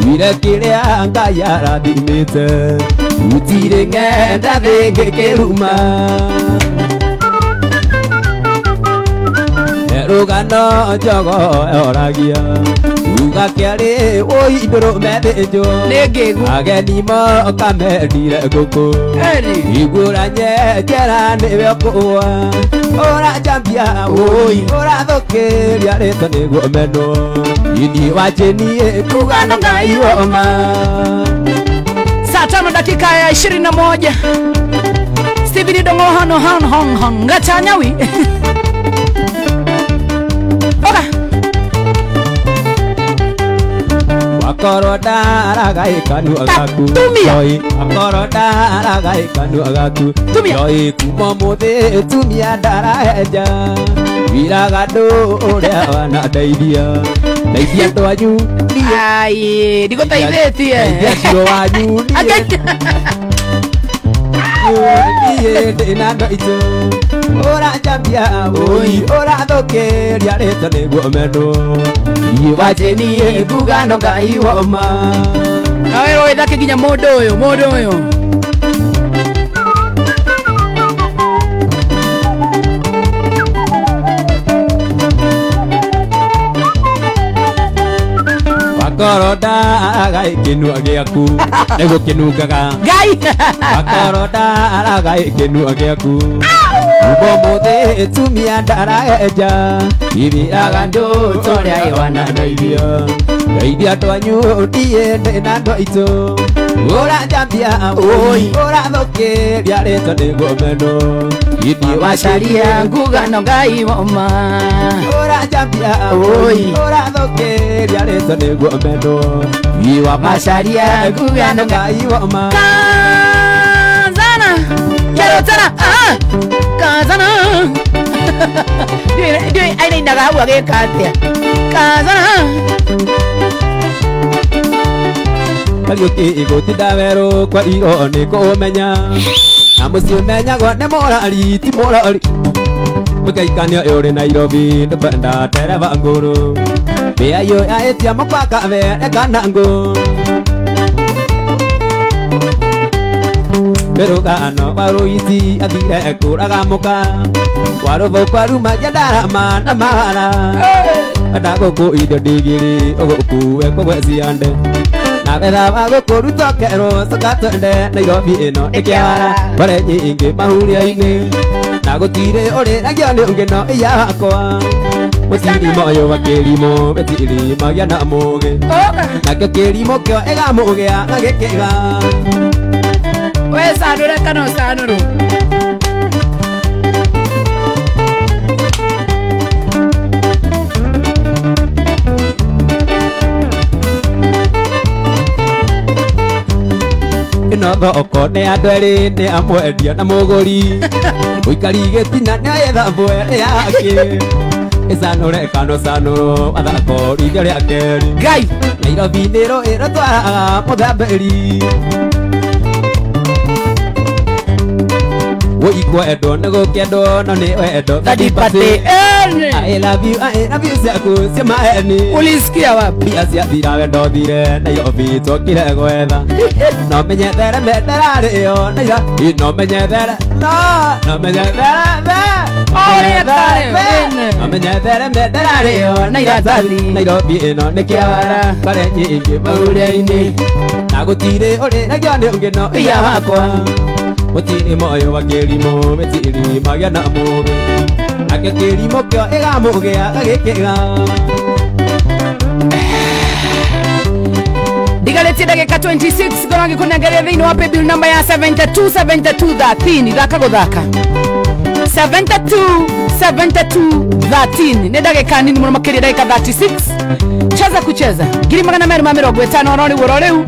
wire kĩrĩa Ngai arathimĩte gũtirĩ ng'enda thĩngĩ kĩruma rũgano njogo oragia uga kĩarĩ ũi ndũrũme thĩnjwo ageni moka mendire ngũkũ igũranye njera nĩwe ũkũgwa ũranjambia ũi ũrathũkĩria rĩtwa nĩguo menwo ini wachenie kuga na Ngai woma. Saa 5 dakika ya 21 Stevie Dongo hano hong ngatanyawi Akoro daragai kanu agaku Yoi akoro daragai kanu agaku Yoi kumamode tumia daraja Wiragado uria wana daidia Daidia to anyu Ai digo taithetie Daidia shiro anyu Iye dinando ito Ora jambia oi ora thokeria rĩtwa nĩguo mendwo iwachenie kuga no Ngai woma. Nawe roe thake nginya mũndũ ũyũ Akoro daragai kĩnua gĩaku nĩguo kĩnungaga Ngai Akoro daragai kĩnua gĩaku Ubomote tumia daraja Ibiraga ndoto rĩa iwana naithia Naithia twanyu ndiye ndĩna ndo itũ Ũranjambia oi ũrathũkĩria rĩtwa nĩguo mendwo Ithiĩ wacaria nguga no Ngai woma Ũranjambia oi ũrathũkĩria rĩtwa nĩguo mendwo Iwa macaria nguga no Ngai woma Kazana Kerotana Kazana Dui aina indaga hau agĩka atĩa Kazana Kariũki igũtinda werũ kwa iro nĩ kũmenya Na mũciĩ ũmenyagwo nĩ mũrari ti mũrari Mũkaikanio ũrĩ Nairobi ndũkwenda tereba ngũrũ Mbĩa iyo yaĩtia mũkwaka vereka na ngũ Rũgano wa rũici athire kũraga mũka Warũthũ kwarumagia ndarama na mara Ndagũkũ indo ndigiri ũgũkuwe kũgwe ciande Na wetha wa gũkũruta kero coka twende Nairobi ĩno nĩ kĩara Mbare nyingĩ mahuria-inĩ Na gũtirĩ ũrĩragio nĩ ũngĩ no iyakwa Mũtirimo ũyũ wa kĩrimũ Mĩtirimagia na mũgĩ Nakĩo kĩrimũ kĩo ĩgamũgĩa na gĩkĩga We sanũre kana ũsanũrwo Ĩno thoko nĩ andũ erĩ nĩ amwendia na mũgũri Mũikari gĩtina nĩ ayetha mbwe yake Ĩcanũre kana ũcanũrwo wathako rĩngĩ rĩa kerĩ Ngai Nairobi nĩrũ ĩrũtwaraga mũthambĩri Woikwendwo nĩ gũkendwo no nĩ wendo Thadipate I love you ciaku cia maeni Ulisikia wapi Mbia ciathira wendo thire Nairobi twokire gwetha No menyethere menderarĩo Nairobi no menyethere No menyethere No menyethere menderarĩo Nairobi ĩno nĩ kĩara Mbare nyingĩ mahuria-inĩ Na gũtirĩ ũrĩragio nĩ ũngĩ no iya wakwa Mũtirimo ũyũ wa kĩrimũ Mĩtirimagia na mũgĩ Nakĩo kĩrimũ kĩo ĩgamũgĩa gagĩkĩga Ndigarĩtie ndagĩka 26 ngorwo ngĩkũnengeria thĩinĩ wa paybill number ya 727213 thaka gũthaka 727213 nĩ ndagĩka nini mũno makĩria ndagĩka 36 cheza kucheza 250 oro rĩu oro rĩu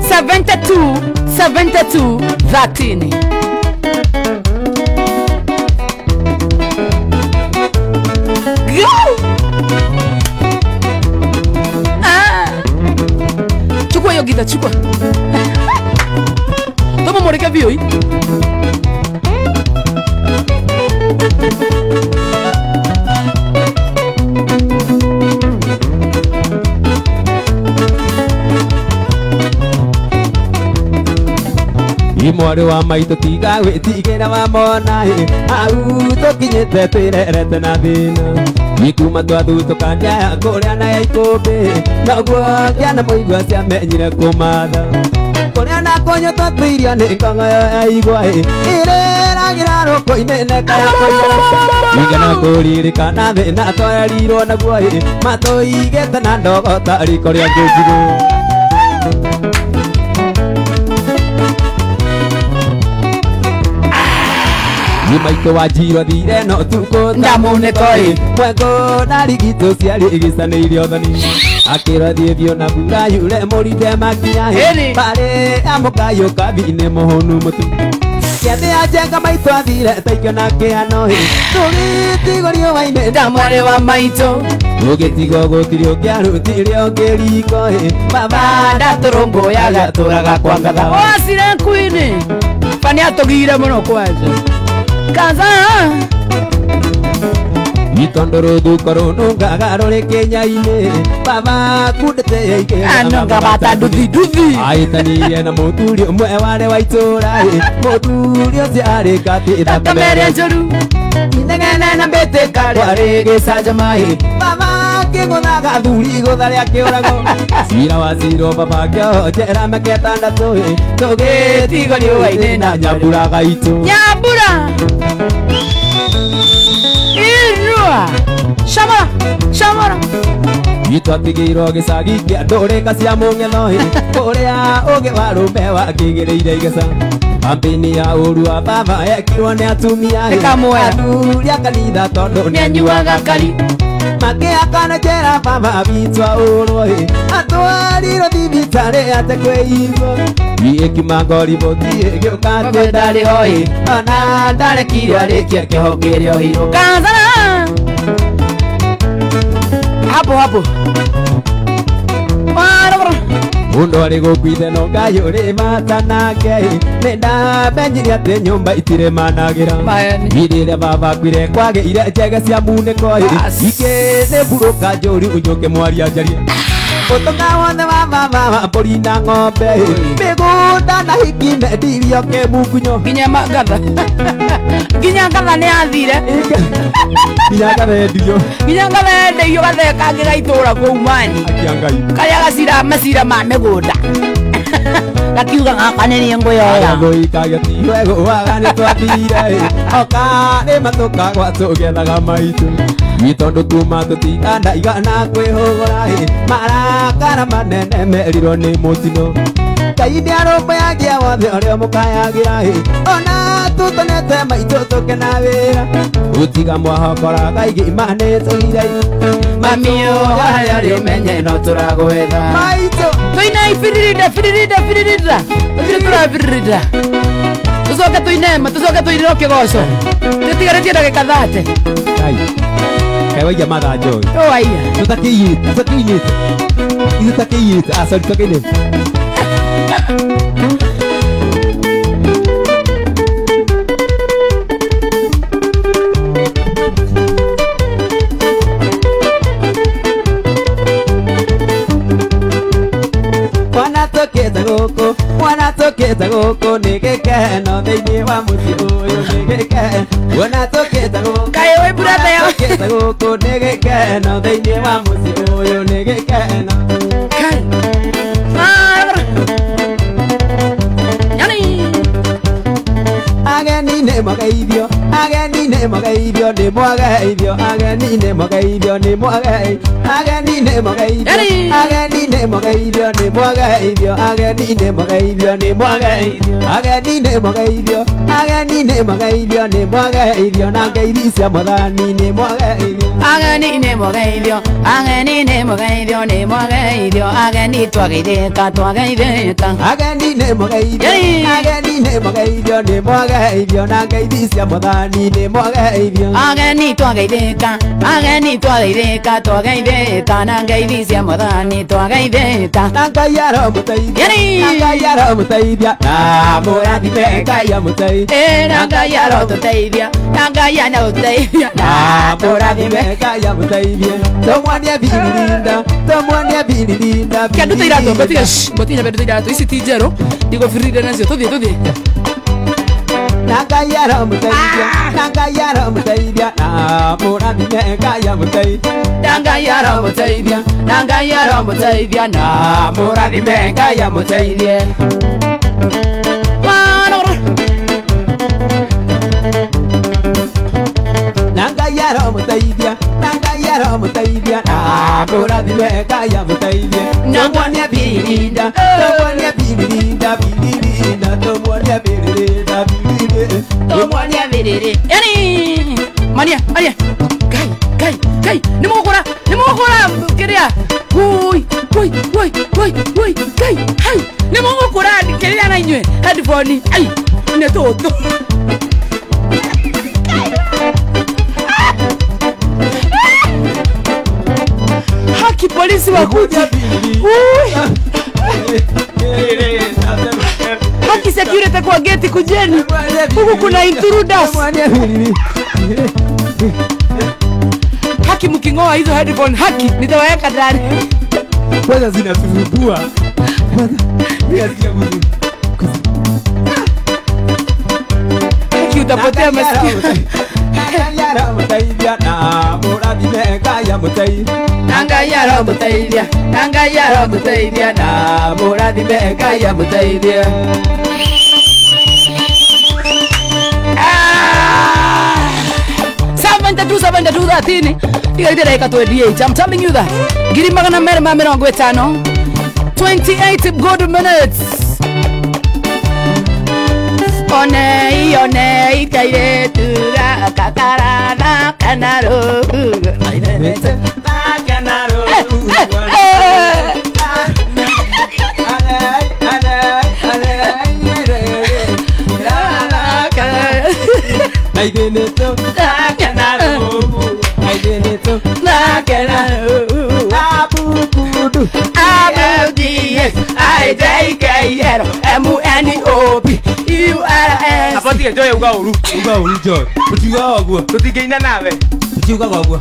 727213 Chukua hiyo gita, chukua. Toma moreka vio hii. Imwari wa maitu tiga witigera wa mona au tukinyete twirerete na thina Nikuma twathu tukanja kuria na ya ikumbi naguo kiana muigua ciamenyire kumatha kuria na konyo twatwirio ni ngongo ya igwa ireragira ruko-ini nekaya igana kuririkana thina twarerirwo naguo matuigite na ndogo tariko ria ngũnjiru Nimaito wajiro thire no tuko ndamune koi mwego na rigito ciari igicanĩire othoni akĩrathie thio na mbura yure mũrinde makinya pare amukayo kabine mũhũnu mũtu Kiathe ajenga maito athire taikio na kĩano tũgĩtigorio waine ndamware wa maito ũgĩtigo gũtirĩ ũngĩarutire ũngĩriko baba ndatũrũmbũyaga tũraga kwa ngatha wasire kwini pani atũgire mũno kwanja Kaza Itondoro dukoro nunga rore Kenya-ini baba kudete ike anonga bata duthi aitanirie na mũthuri ũmwe ware wa itũra mũthuri ũcio arĩ kati takamere njũru inegene na mbĩtĩ karĩ gĩcanjama baba kĩgũthaga thuri igũtha rĩa kĩũrago cira wa ciro baba kĩonjera mĩaka ĩtandatũ tũgĩtigo riũa-inĩ na nyambura gaitũ nyambura Shamara Itwatigĩirwo gĩcagi kĩa ndũrĩka cia mũng'etho ũrĩa ũngĩ wa rũme wakĩgĩrĩire igeca Kampeni ya ũru wa baba yekirwo nĩ atumia athuri a kanitha tondũ nĩanyuaga kari makĩakana njera baba witũ aũrwo atwarirwo thibitarĩ atekwĩigwo Ikimanga riboti ĩgĩũka atĩ ndarĩ ho ona ndarekire arĩkie kĩhonge rĩa ũhiro Kanzara hapo Mundu ari gukwithe no Ngai uri mata nake nindamenyire ati nyumba itire managira irire baba kwire kwagĩire njega cia munĩko ikĩnĩ mburũka njũri ũnjũke mwaria njarie ũtonga wothe wa baba mbũri na ng'ombe mĩgũnda na hiki mendirio kĩmungunyo nginya ngatha nĩ athire nginya ngatha endeio gathekangĩ gaitũra kũu mani karĩa gacira macira ma mĩgũnda gakiuga gaka nĩ niĩ ngũyoya gũikagĩtiwe gũaga nĩ twathire oka nĩ matũka gwatũgethaga maitũ ni tondũ tuma tũtigana igana kwĩhũgũra marakara manene merirwo nĩ mũtino Ngai nĩarũmbũyagia wothe ũrĩa mũkayagĩra ona tũtonete maitũ tũkena wĩra gũtiga mwahokora Ngai imanĩtũire mamio harĩa rĩmenye no tũragwetha maitũ tũina ibiririda tũrabiririda tũcoke tũinema tũcoke tũinĩrwo kĩgoco tũtigarĩtie ndagĩka 30 Kai waija mathaa njoi waiya tũtakĩiyĩte sorry tũtakĩiyĩte Mwana tũkĩte gũkũ nĩ gĩkeno thĩinĩ wa mũciĩ ũyũ nĩ gĩkeno Mwana tũkĩte gũkũ Kaĩ wĩ brother yo tũkĩte gũkũ nĩ gĩkeno thĩinĩ wa mũciĩ ũyũ nĩ gĩkeno Ageni nĩ mũgeithio nĩ mũgeithio nĩ mũgeithio ageni nĩ mũgeithio nĩ mũgeithio ageni nĩ mũgeithio ageni nĩ mũgeithio nĩ mũgeithio ageni nĩ mũgeithio nĩ mũgeithio ageni nĩ mũgeithio ageni nĩ mũgeithio nĩ mũgeithio na ngeithi cia mũthani nĩ mũgeithio ageni nĩ mũgeithio nĩ mũgeithio ageni twageithĩka ageni nĩ mũgeithio nĩ mũgeithio na ngeithi cia mũthani nĩ mũgeithio ageni twageithĩka na ngeithi cia mũthani twageithĩka na Ngai aromũteithia na mũrathime Ngai amũteithia na Ngai arotũteithia na Ngai anatũteithia na mũrathime Ngai amũteithie tũmwonie birinda Kia nduta irato, botiga, botiga nduta irato. Isi ti njerũ, ndigũbirire nacio. Tũthiĩ. Nanga yara mutaithia na mũrathime Ngai amũteithie. Nanga yara mũteithia na mũrathime Ngai amũteithie. Nanga yara mũteithia na mũrathime Ngai amũteithie. Tũmuonie birinda Tũmuonie biriri. Yani mania Ngai nĩ mũgũra kĩrĩa Ngai hai nĩ mũgũkũra kĩrĩa na inyuĩ headphone ai nĩ tũtũ haki polisi wakuja haki security kwa geti kujeni huku kuna intruders haki mkingoa hizo headphone haki nitaweka ndani kwanza zinasumbua haki utapotea masikio yara mutaithia na mũrathime Ngai amũteithie. Nanga yara mũteithia na mũrathime Ngai amũteithie. 72 igaire dakika 28. I'm telling you that. Ngiri magana merĩ ma mĩrongo ĩtano 28 good minutes. One kaire tuga kakarana kanaro Apotige joy uga uru joy. Utiga ogwo. Tutigeina nawe. Utiga ogwo.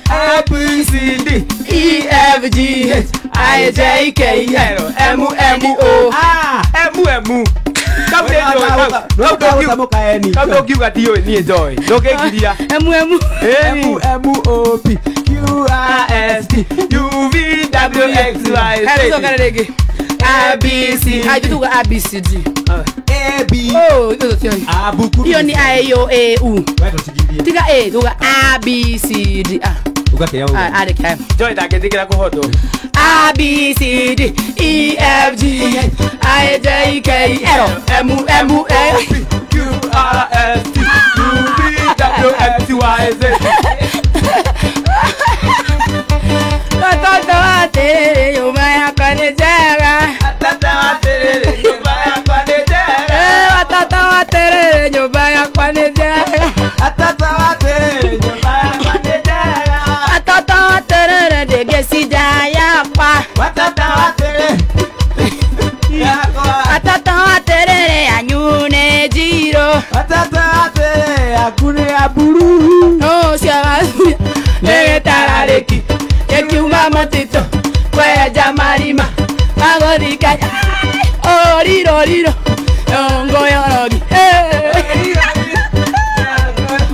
A B C D E F G H I J K L M N O. M. Kau kiuga dio ni joy. Ndokegiria. M O P Q R S T U V W X Y Z. Hebu toka rege. A B C. Ai tutuga A B C D. A B. Oh, hiyo sio. Abuku. Hiyo ni A I O A U. Wewe tusigirie. Tiga A, tuga A B C D. Ugatia wewe. Ade kam. Joy ndagetikira kuhoto. A B C D E F G H I J K L M N O P Q R S T U V W X Y Z. Watoto wate yumaya kanijega. Tata watere nyumba kwanejera. Watoto wate yumaya kanijega. Tata watere nyumba kwanejera. Watoto wate dege sijaya kwa. Tata watere Watoto wate anyune jiro. Atata ate akune aburu. No siaga. negetarareki. Yekiuma matito kwe jamarima magorika oriro ongo yorogi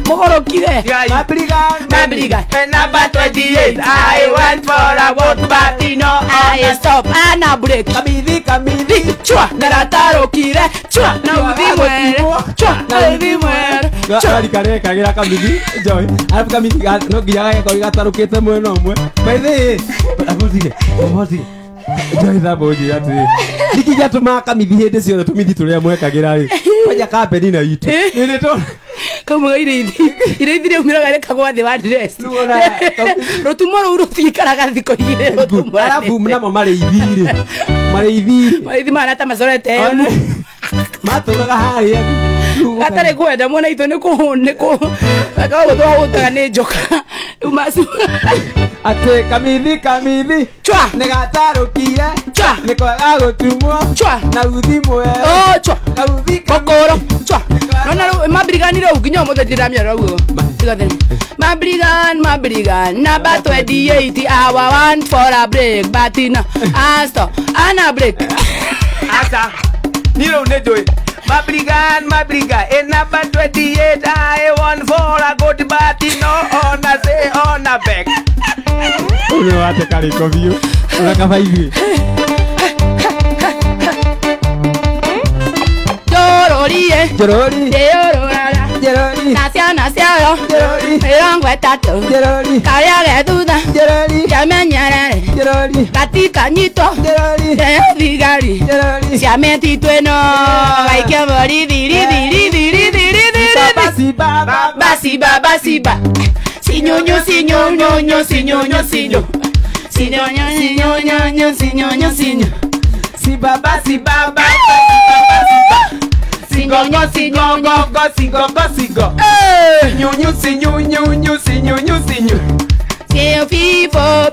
mogorokire mabriga Number 28 I went for a walk but no I stop ana break Kamidhi chua naratarokire chua na udhi mwere Gari kare kagira kamidhi joy alafu kamidhi no giaga ko gatarukite mweno mwe baithe abutige joy da boji ati nikija tuma kamidhi hende ciothe tumithi turia mwekagira ri kwaja kambeni na itu nini to kama ireithi umiraga reka gwa thi wa dress rotumo ruru tikaraga thiko igire rotumo alafu mnamo mareithi marata mazorete maturaga haria gatare kwenda mwana itu ni ku akago twa gutaga ni njoka umasu ate kamithi Chwa. Negatarukire Chwa. Nikwaga gutumwo Chwa. Na uthimwe Oh, chwa. Na uthi Kokoro. Chwa. No, mabriganire uginyo mo de damia rawo. Mabrigan, number 28 hour one for a break, but in Asta, and a break. Asa, Nilo Nejoy. Mabrigan, in number 28, I want for a good party, no on a say on a back. Uno wate kariko view. Unakava hivi. Jorori. Jorori. Nasia. Jorori. Erangwe tato. Jorori. Kaya getuda. Jorori. Chamenyere. Jorori. Katika nyito. Jorori. Vigari. Jorori. Siamenti tueno. Like body diri. Basiba. Sinyonyo. Sinyonyo.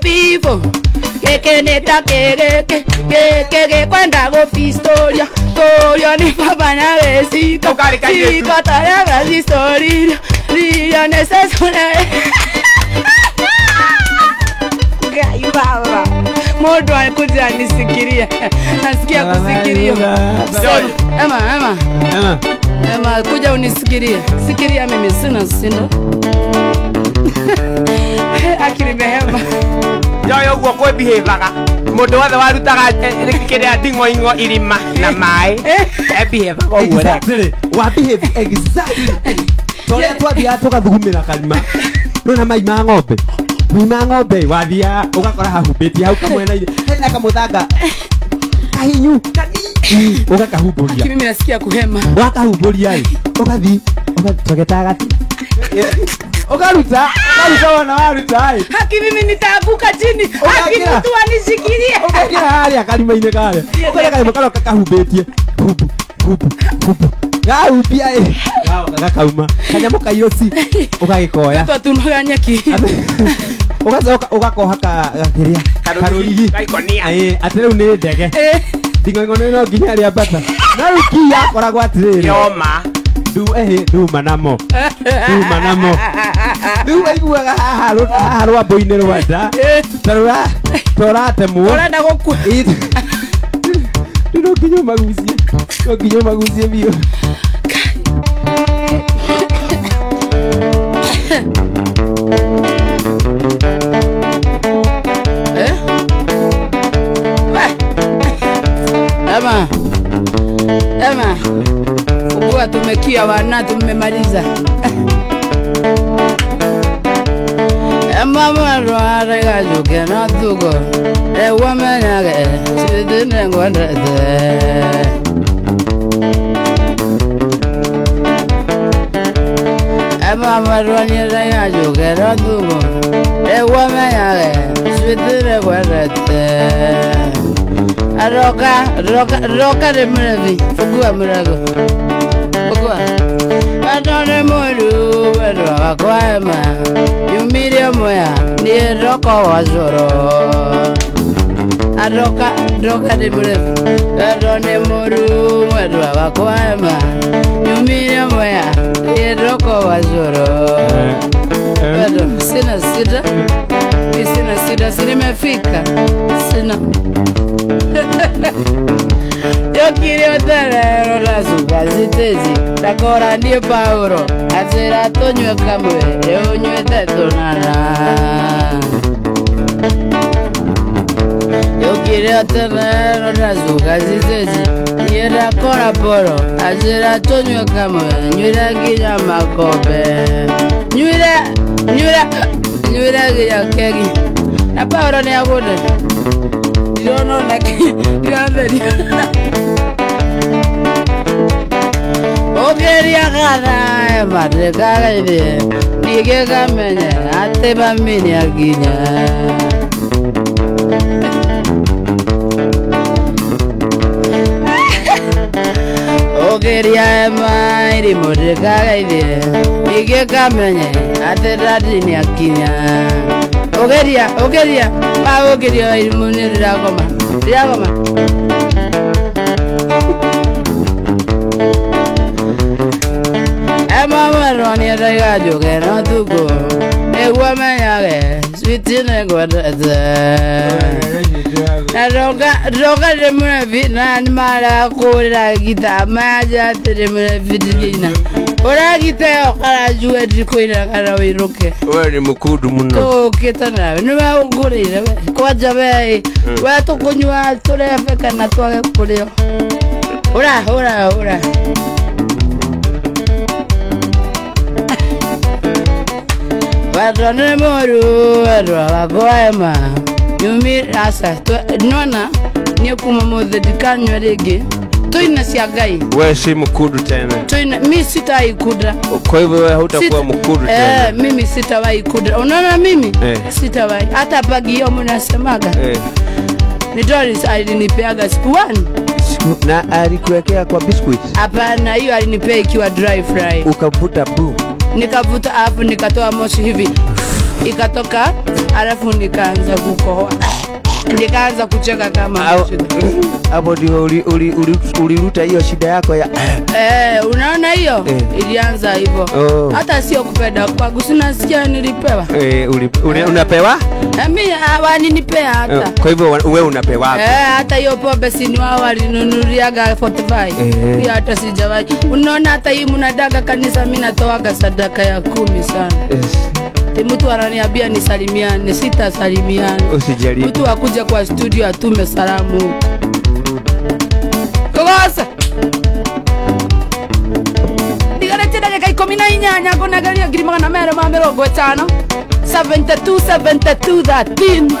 Pifo. Que neta que cuando hago historia ni papá na besito. Si cotará las historias, ría necesaria. Gai baba. Modo alikuja nisikiria. Nasikia kusikiria. Ema kuja unisikirie. Sikiria mimi sina sindo. Akili mehema. Yo guo behave aga. Mundu wothe warutaga kire ndingo ingo irima na mai. Behave go guo. Wa behave exactly. Toria twathia tugathugumira kalima. Nona mai ma ng'ombe. Mai ng'ombe wathia ugakora hahumbĩtie hau kamwena-inĩ. Hena kamuthanga. Kahinyu kani. Ugakahumburia. Mimi nasikia kuhema. Wakahumburia ĩ. Ugathi. Togetaga ti. Ukaruta wana waruta ĩ. Haki mimi nitaanguka chini. Haki mtu anishikilie. Ukakira harĩa karima-inĩ kare. Ukakira karima karo kahumbĩtie. Hubu. Gahumbia ĩ. Gakauma. Kanyamu kairoci. Ugagĩkoya. Twatunaga nyeki. Ugacoka ugakoha gakiria. Karurigi. Gaikonia. Ati rĩu nĩ ndege. Ndingo no nginya rĩa bata. Na ruki yakoragwo atirĩrĩ. Yoma. Nduma namo. Rĩu aiguaga haha rwambo-inĩ rwa nda. Tũratemwo. Ũrenda gũkua. No nginya ũmagucie biũ. Ema. Ukua tumekia wana tumemaliza. Ema mwarware gajuke na tugo. Ewa menage sidine ngwandete. Ema mwarware gajuke na tugo. Ewa menage sidine ngwandete. Roka de mrevi. Fugua mrago. Adore moru, wedwa kwa ema. Yumiria moya, ni roko wazoro. Roka de mrevi. Adore moru, wedwa kwa ema. Yumiria moya, ni roko wazoro. Sina sida, nimefika. Sina. Yo quiero tener la subasitezi. La cora ni pauro. Hacerá toño cambe. Yo ñue te tonara. Yo quiero tener la subasitezi. Y la cora poro. Hacerá toño cambe. Ñuera guilla macope. Ñuera guilla kegi. La pauro ni abude. Yo no la que grande. O quería ganar, madre cague, ni que camine, ate bambini aquí ya. O quería más y madre cague, ni que camine, ate ratini aquí ya. Ogeria. Pa ogeria imuni diragoma. Mama Ronnie Ragajo, no to go. A woman, sweet in a good. Roga de Muravina and Mara, Kora Gita, Maja, the Muravina. Ora Gita, you had the Queen of Arawi Roke. Where you could Oh, Kitana, no good. Quajabe, where to go you are to the African at all. Ora. Wadrone moru, wadra goema. Yumi asa, nona, nyekuma mothe dikanyo rege. Toina siagai. Wewe si mkudu tena. Toina, mi sitawahi kudra. Kwa hivyo wewe hutakuwa mkudu tena. Mimi sitawahi kudra. Unaona mimi? Sitawahi. Hata pagi hiyo mnasemaga. Ni Doris alinipeaga siku 1. Na alikuwekea kwa biscuit? Hapana, hiyo alinipea ikiwa dry fry. Ukavuta bu. Nikavuta alafu nikatoa moshi hivi. Ikatoka alafu nikaanza kukohoa. Nikaanza kucheka kama hapo ndio uliruta hiyo shida yako ya unaona hiyo ilianza hivyo. Hata sio kupenda kwangu, sinasikia nilipewa. Unapewa? Mimi hawaninipea hata. Kwa hivyo wewe unapewa? Hata hiyo pombe sini wao walinunuliaga 45. Pia hata sijawahi. Unaona hata hii mnadaga kanisa mimi natoaga sadaka ya 10 sana. Mtu ananiambia nisalimiane, sitasalimiana. Usijali. Mtu akuja kwa studio atume salamu. Kogosa. Ndigarete dakika 14 ngona galia girima na mero ma 50 72 13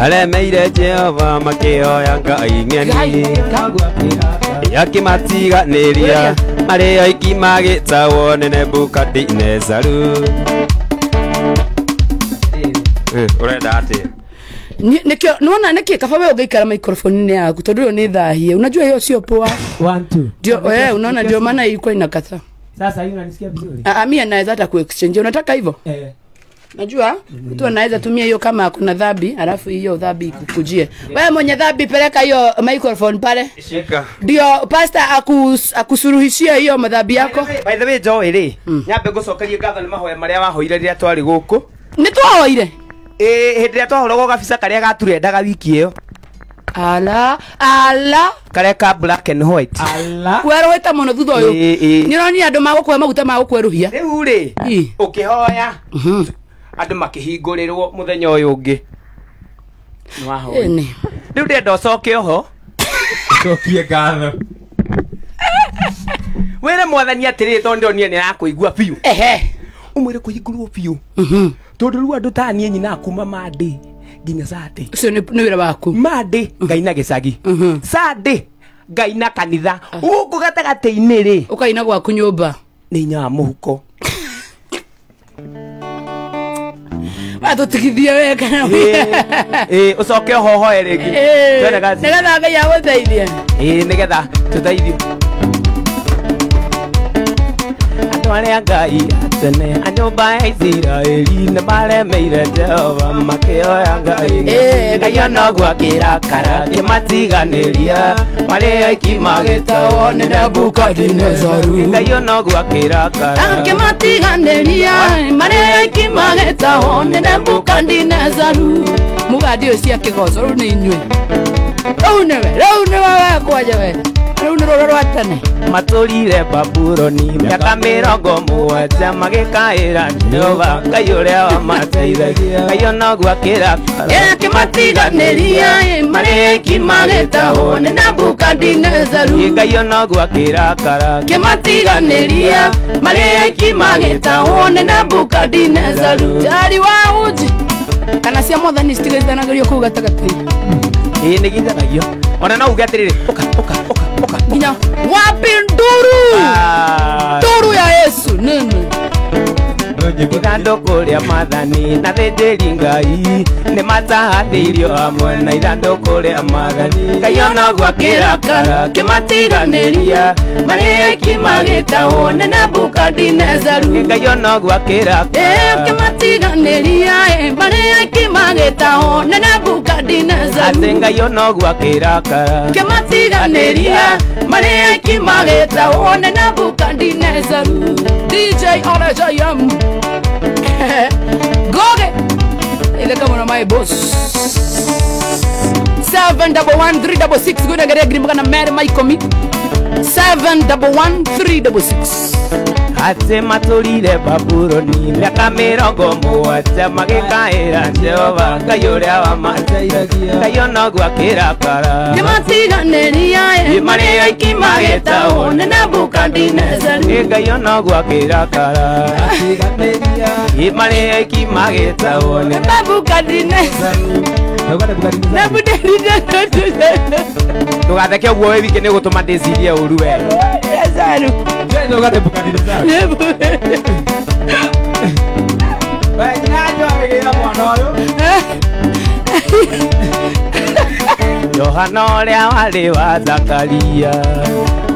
Ale meire Jehova makeo yanga ingeni yakimatiga neria mare aiki magitawo nene Nebukadinezaru. Urenda ati nikio nuona niki kafawe ugeikara microphone yaku tondu ni thahie. Unajua hiyo sio poa. 1 2 ndio unaona ndio maana ilikuwa inakata. Sasa hiyo unanisikia vizuri? Mimi anaweza hata kuexchange. Unataka hivyo? Najua mtu anaweza tumia hiyo kama kuna dhambi, alafu hiyo dhambi ikukujie. Wewe mwenye dhambi peleka hiyo microphone pale. Shika. Ndio pastor akusuruhishia hiyo madhambi yako. By the way Joey ri, nyambe gucokeria ngatho ni mahoya maria wahoire riria twari guku. Ni twahoire? Hindi ya twahorogwo gabisa karia gaturendaga wiki iyo. Ala Karia ka black and white. Kwerweta muno thutha uyu. Ni roni andu magukwe maguta magukweruhia. Riu ri, ukihoya andu makihingurirwo muthenya uyu ungi. Nwahoya. Riu ndenda ucoke oho. Cokie ngatho. Were mwathani atiri tondu nie ni arakuigua biu. Umwire kuhingurwo biu. Tondu riu andu ta nie nyina kuma mandi nginya Sade. Ucio ni wira waku. Mandi ngaina gicagi. Sade ngaina kanitha. Ugu gatagati-ini ri. Ukaina gwaku nyumba. Ni nya muhuko. Atutigithia we kana. Ucoke hoho eringi. Nigetha Ngai agũteithie. Nigetha tũteithio. Andũ arĩa Ngai atene a nyũmba ya Isiraeli nĩ maremeire Jehova makĩoya Ngai. Ngai onoguo akĩrakara akĩmatiganĩria marĩ aiki magĩtahwo nĩ Nebukadinezaru. Ngai onoguo akĩrakara akĩmatiganĩria marĩ aiki magĩtahwo nĩ Nebukadinezaru. Mũgandi ũcio akĩgoco rĩu nĩ inyuĩ. Rĩu nĩwe wekwaja we. Rĩu nĩ rũrũ rwa tene. Matũrire Babuloni mĩaka 70 magĩkaĩra Jehova Ngai ũrĩa wamateithagia. Ngai onoguo akĩrakara akĩmatiganĩria marĩ aiki magĩtahwo nĩ Nebukadinezaru. Ngai onoguo akĩrakara akĩmatiganĩria marĩ aiki magĩtahwo nĩ Nebukadinezaru. Jari wa uji kana cia Mwathani citigithanagirio kũu gatagatĩ-inĩ. Nĩ githanagio ona no uge atĩrĩrĩ ũka nginya wapi nduru ya Yesu nini ithandũkũ rĩa mathani na thĩnjĩri Ngai nĩ matahandĩirio hamwe na ithandũkũ rĩa mathani. Ngai onoguo akĩrakara kĩmatiganĩria marĩ aiki magĩtahwo nĩ Nebukadinezaru. Ngai onoguo akĩrakara kĩmatiganĩria marĩ aiki magĩtahwo nĩ Nebukadinezaru. Atĩ Ngai onoguo akĩrakara kĩmatiganĩria marĩ aiki magĩtahwo nĩ Nebukadinezaru. DJ RJM Goge ile kama na my boss 711-366 guna gare grimba na mere my komi 711-366. Atĩ matũrire Babuloni mĩaka 70 magĩkaĩra Jehova Ngai ũrĩa wamateithagia. Ngai onoguo akĩrakara kĩmatiganĩria marĩ aiki magĩtahwo nĩ Nebukadinezaru. Ngai onoguo akĩrakara marĩ aiki magĩtahwo nĩ Nebukadinezaru. Ndũgatheke ũguo wĩ wiki nĩ gũtũma ndĩcirie ũru we. Johana ũrĩa warĩ wa Zakaria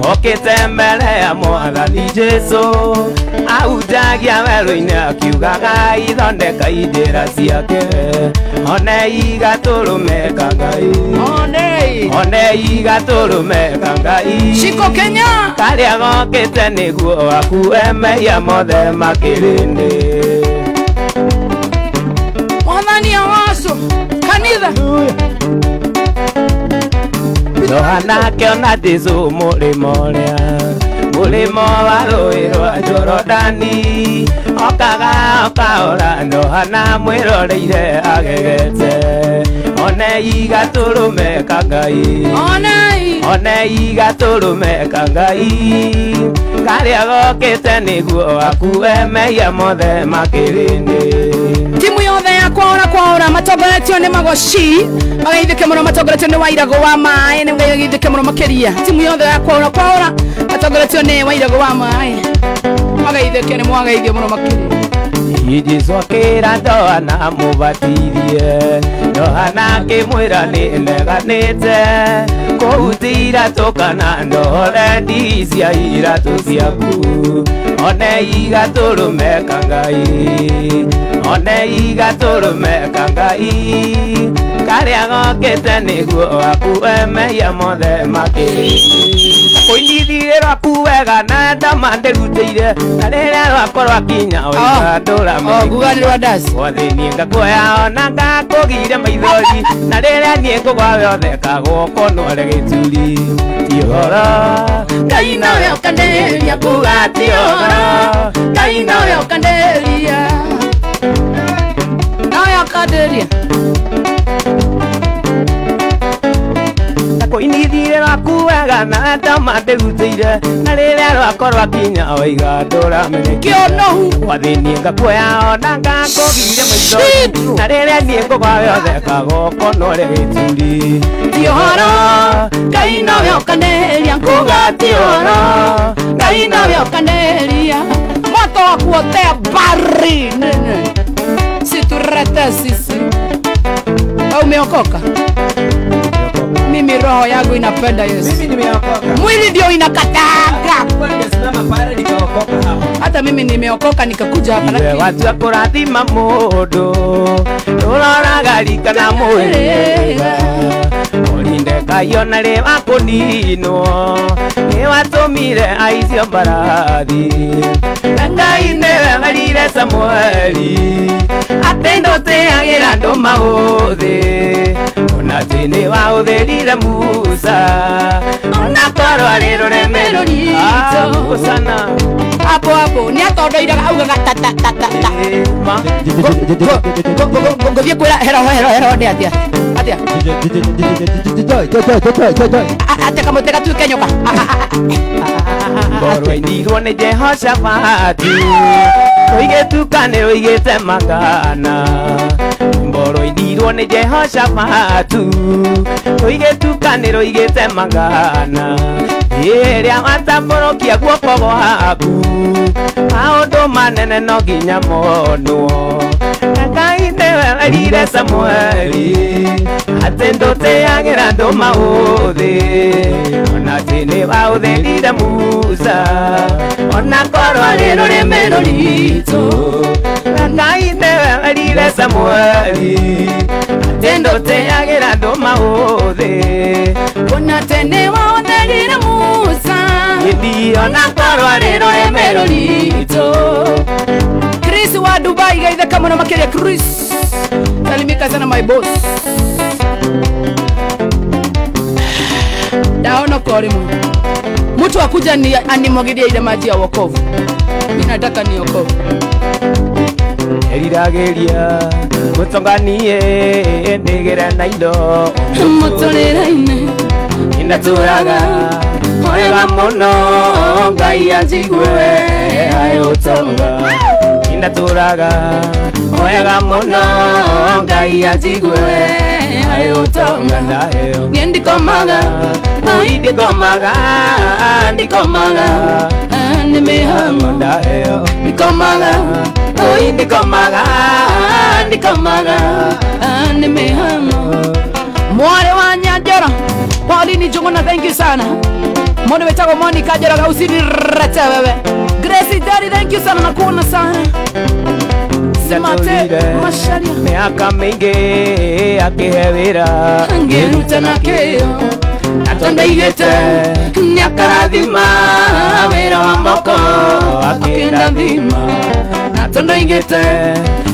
okĩte mbere ya Mwathani Jesũ ahunjagia werũ-inĩ akiugaga ithondeka njĩra ciake onei gatũrũme ka Ngai onei gatũrũme ka Ngai Shiko Kenya karĩa gokĩte nĩguo akue mehia mothe makĩrĩndĩ. Mwathani awaso kanitha Johana akĩona Jesũ mũrĩmo wa rũĩ rwa Jorodani okaga okaora Johana mwĩroreire agegete onei gatũrũme ka Ngai onei gatũrũme ka Ngai karĩa gokĩte nĩguo akue mehia mothe makĩrĩndĩ. Timu yothe ya kwaura matongoretio nĩ Magoshi magaithĩke mũno matongoretio nĩ Wairagũ wa Maĩ nĩ magaithĩke mũno makĩria. Timu yothe ya kwaura matongoretio nĩ Wairagũ wa Maĩ magaithĩke nĩ mwagaithio mũno makĩria. Jesũ akĩra Johana mũbatithie Johana akĩmwĩra nĩneganĩte kũhutia iratũ kana ndore ndigi cia iratũ ciaku onei gatũrũme ka Ngai onei gatũrũme ka Ngai karĩa gokĩte nĩguo akue mehia mothe makĩrĩndĩ. Kũinithie rwaku wega na ndama ndĩrutĩire na rĩrĩa rwakorwo akinya oigatũra wathĩnie ngakuoya ona ngakũgire maithori na rĩrĩa niĩ ngũgwa wothe kagwoko nore gĩturi ti ũhoro Ngai nowe ũkanderia kuga ti ũhoro Ngai nowe ũkanderia Kũinithie rwaku wega na ndama ndĩrutĩire na rĩrĩa rwakorwo akinya oigatũra kĩonohu wathĩnie ngakuoya ona ngakũgire maithori na rĩrĩa niĩ ngũgwa wothe kagoko nore gĩturi ti ũhoro Ngai nowe ũkanderia kuga ti ũhoro Ngai nowe ũkanderia moto wa kuotea bari siturete sisi au umeokoka? Mimi roho yangu inapenda Yesu. Mimi nimeokoka. Mwili ndio inakatanga. Nimesimama pale nikaokoka hapa. Hata mimi nimeokoka nikakuja hapa lakini watu akurathima mundu uroraga rikana mwili olinde kayona le wakuninwo ni watumire aicio mbarathi Ngai newe marire Samueli atendo teagira andu maũthĩ ona tini waũthĩrire Musa ona korwo arĩ rũrĩmĩ rũritũ sana hapo ni atondoiraga augaga ta ngũthiĩ kwĩra hero ndĩ atia atia kamũtĩ gatuĩke nyoka ngorwo-inirwo nĩ Jehoshafatu ũigĩtu kanĩ ũigĩte magana ngorwo-inirwo nĩ Jehoshafatu ũigĩtu kanĩ ũigĩte magana ĩrĩa watambũrũkia guoko gwaku maũndũ manene no nginya monwo Ngai nĩwe werire Samũeli atĩ ndũtĩagĩra andũ maũthĩ ona atĩ nĩ waũthĩrire Musa ona korwo arĩ rũrĩmĩ rũritũ Ngai nĩwe werire Samũeli atĩ ndũtĩagĩra andũ maũthĩ ona atĩ nĩ waũthĩrire Musa ona korwo arĩ rũrĩmĩ rũritũ Chris wa Dubai gaitheka mũno makĩria Chris salimika sana my boss daona korimu mtu akuja ni animwagilia ile maji ya wokovu mimi nataka niokovu erirageria mutonganie ndigera na indo mutoreraine indaturaga moega muno Ngai anjigue ayotonga indaturaga moega muno Ngai anjigue ayotonga ndayo ndikomaga ndikomaga nimehama ndayo ndikomaga nimehama mware wa Nyajara Pauline Jungona thank you sana Mwana wetako Monica Jara usini rete wewe Gracie Daddy thank you sana nakuona sana Simate masharia miaka mingi akihewira ngeruta na keo natondaigete nyakarathima wira wa moko akenda thima natondaigete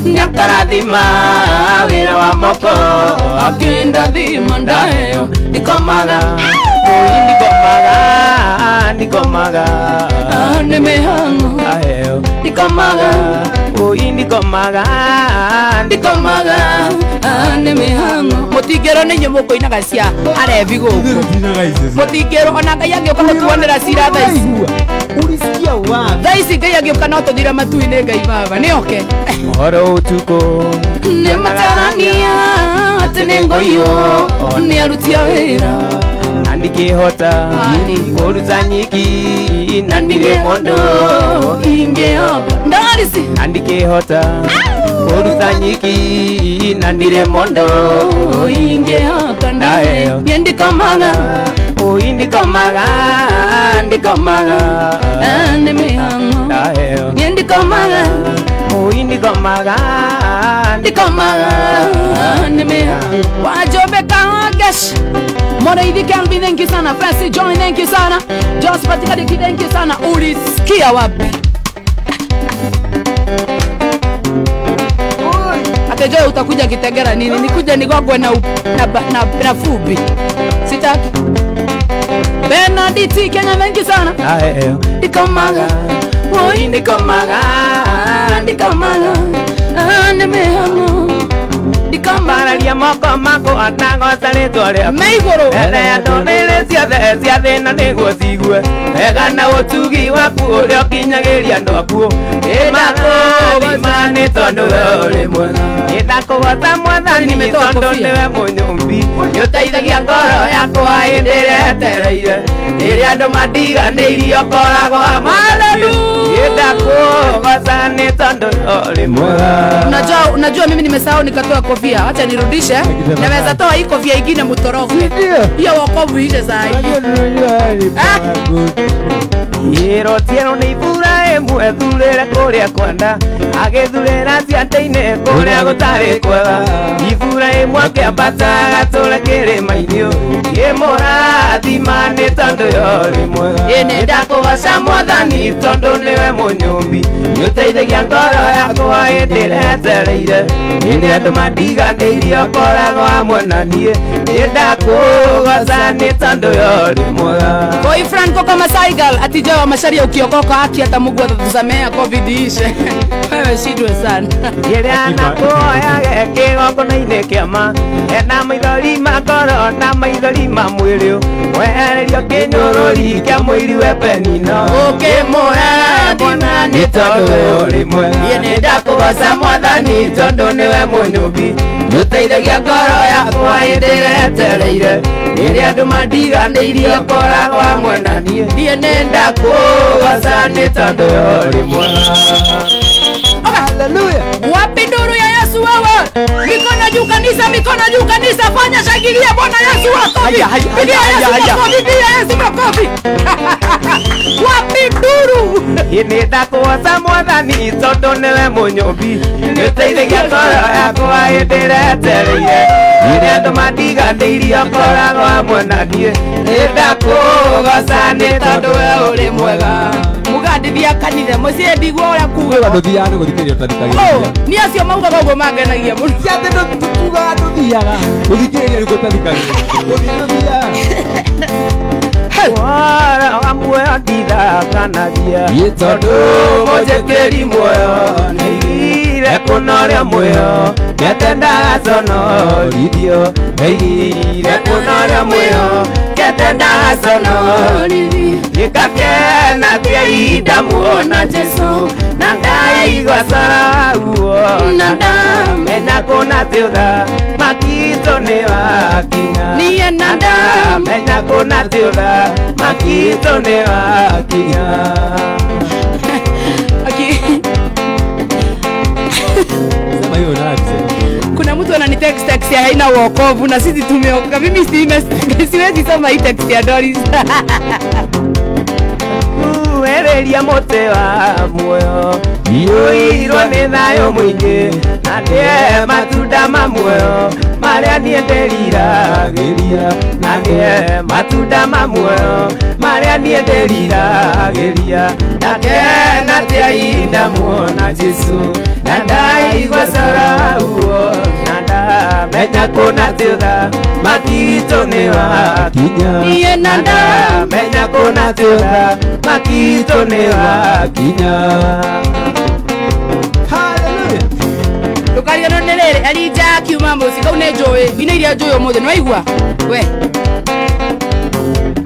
nyakarathima wira wa moko akenda thima ndayo ndikomaga ndikomaga nimehango aheo ndikomaga ndikomaga nimehango mutigero ni nyumuko inagacia arevi guku mutigero ona Ngai angioka mutuonera cira thaici urisikia wa thaici Ngai angioka no tuthira matu-ini Ngai baba ni oke horo utuko ni matarania ati ni ngoyo ni arutia wira andikihota kuruta nyiki na ndire mondo ingeoka ndarisi andikihota kuruta nyiki na ndire mondo ingeoka ndayo ndikomaga ndikomaga nimihango ndayo ndikomaga nimihango wajobe kagesh Mwana hivi Kelby thank you sana Francis John thank you sana Jos Patikadiki thank you sana ulisikia wapi Atejoe utakuja Kitegera nini nikuja nigogwe na fubi sitaki Benaditi Kenya thank you sana ndikomaga ndikomaga nimehango ndikombararia moko mako atangotharitwo rĩaku meigũrũ ene ndũrĩrĩ ciothe cia thĩna nĩguo cigue wega na ũtugi waku ũrĩa ũkinyagĩria andũ akuo ĩmakũgima nĩ tondũ we ũrĩ mwega ĩndakũgota Mwathani tondũ nĩwe mũnyũmbi nĩũteithagia ngoro yakwa hĩndĩ ĩrĩa etereire rĩrĩa andũ mandiganĩirie ũkoragwo hamwe ĩndakũgota nĩ tondũ ũrĩ mwega unajua mimi nimesahau nikatoa kofia acha nirudishe naweza toa hii kofia ingine mutoroke hiyo wokovu ile saa hii Tieno ni ibura imwe thurire kuria kwenda agithurira ciande-ini kuria gutari kwega ibura imwe akiambata gature kirima-ini imurathima ni tondu yori mwega ini ndakugoca Mwathani tondu niwe munyumbi niuteithagia ngoro yakwa hindi iretereire ini andu mandiganĩirie ũkoragwo hamwe na niĩ ndakugoca ni tondu yori mwega boyfriend koko Masai girl atijoe wa Macharia ukiokoka haki hata Mungu atatusamea covid ishe wewe shidwe sana ĩrĩa nakuoya kĩgongona-inĩ kĩama ena maithori ma ngoro na maithori ma mwĩrĩ wehererio kĩnyũrũri kĩa mũiri we penino ũkĩmũhe Bwana nĩ tondũ ũrĩ mwega niĩ nĩndakũgoca Mwathani tondũ nĩwe mũnyũmbi Nĩũteithagia ngoro yakwa hĩndĩ ĩrĩa etereire, rĩrĩa andũ mandiganĩirie ũkoragwo hamwe na niĩ. Niĩ nĩndakũgoca nĩ tondũ ũrĩ mwega. Haleluya. Wapi nduru ya Yesu wewe? Mikono juu kanisa, mikono juu kanisa, fanya shangilia Bwana Yesu makofi. Pigia Yesu makofi, pigia Yesu makofi. Wapi nduru? Nĩndakũgoca Mwathani tondũ nĩwe mũnyũmbi. Nĩũteithagia ngoro yakwa hĩndĩ ĩrĩa etereire, rĩrĩa andũ mandiganĩirie ũkoragwo hamwe na niĩ. Nĩndakũgoca nĩ tondũ we ũrĩ mwega. Mugadithia kanitha mucie ndigwo ũrĩa kuuga. Wewe nduthiaga nĩ gũthikĩrĩria ũtathikagĩrĩria. Ni acio maugaga ũguo mangenagia mũno. Ciathe ndũtugaga nduthiaga. Gũthikĩrĩria nĩ gũtathikagĩrĩria. Wara wa muoyo ndithakanagia, tondũ mũnjĩkĩri muoyo nĩaigire kũnoria muoyo, ngetendaga conorithio, aigire kũnoria muoyo, ngetendaga conorithio. Gĩkakena kĩa ihinda muona Jesu, na ndaigua caraguo, na ndamenya kũna thĩũtha makito nĩ wakinya. Niĩ na ndamenya kũna thĩũtha makito nĩ wakinya. Sema hiyo nani? Kuna mtu ananitext ya haina wokovu na sisi tumeokoka. Mimi siwezi soma hii text ya Doris. Wereria mũtĩ wa muoyo, iyũirwo nĩ thayũ mũingĩ, na nĩe matunda ma muoyo marĩa niĩ ndĩriragĩria, na nĩe matunda ma muoyo marĩa niĩ ndĩriragĩria. Na kena tia ihinda muona Jesu, na ndaigua caraguo, na ndamenya kũna thĩũtha makito nĩ wakinya. Niĩ na ndamenya kũna thĩũtha makito nĩ wakinya. Hallelujah. Tukaria no nĩ rĩrĩ Elija akiuma mũciĩ kau nĩ njũĩ. Ina iria njũĩ ũmũthĩ nĩwaigua? We.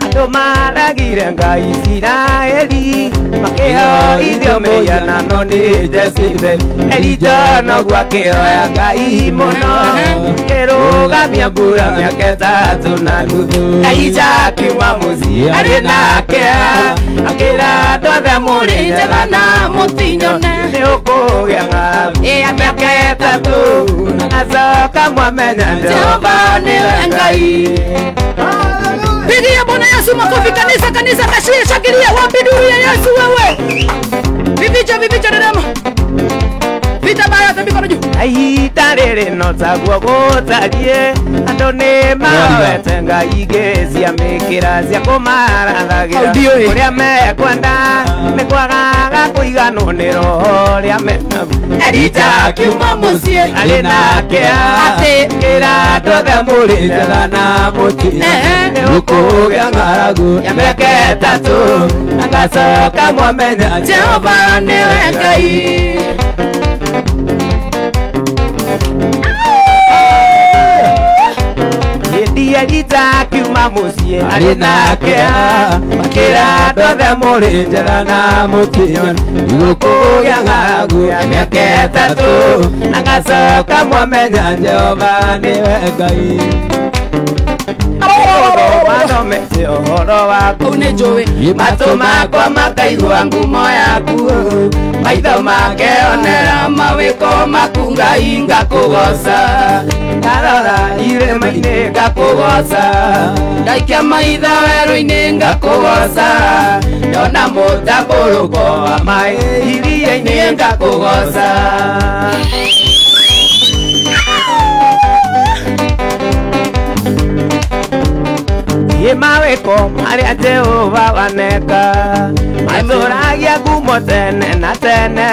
Andũ maragire Ngai Isiraeli, makĩhoithio mĩhianano nĩ Jezebeli. Elija noguo akĩhoya Ngai mũno, akĩrũgamia mbura mĩaka ĩtatũ na nuthu. Elija akiuma mũciĩ arĩ na kĩeha, akĩra andũ othe mũrĩ njega na mũtinyone, nĩũkũgĩa ng'aragu mĩaka ĩtatũ, agacoka mwamenya Jehova nĩwe Ngai. Pigia Bwana Yesu makofi kanisa, kanisa kashie shakilia. Wapi nduru ya Yesu wewe? Vivicha derema. Vita baya mikono juu. Ihinda rĩrĩ no taguo gũtariĩ, andũ nĩ mawete Ngai ingĩ cia mĩkĩra cia kũmarathagĩra. Ũrĩa mekwenda nĩ kwagaga kũiganwo nĩ roho ũrĩa menaguo. Elija akiuma mũciĩ arĩ na kĩeha, akĩra andũ othe mũrĩ njega na mũtinya, nĩũkũgĩa ng'aragu ya mĩaka ĩtatũ, agacoka mwamenya Jehova nĩwe Ngai. Elija akiuma mũciĩ arĩ na kĩeha, akĩra andũ othe mũrĩ njega na mũtinya, nĩũkũgĩa ng'aragu ya mĩaka ĩtatũ, agacoka mwamenya Jehova nĩwe Ngai. Wathomete ũhoro waku nĩ njũĩ. matũ makwa makaigua ngumo yaku, maitho makeonera mawĩko maku Ngai ngakũgoca. Ndarora irĩma-inĩ ngakũgoca, ndaikia maitho werũ-inĩ ngakũgoca, ndona mũtambũrũko wa maĩ iria-inĩ ngakũgoca. Mawĩko marĩa Jehova waneka matũragia ngumo tene na tene.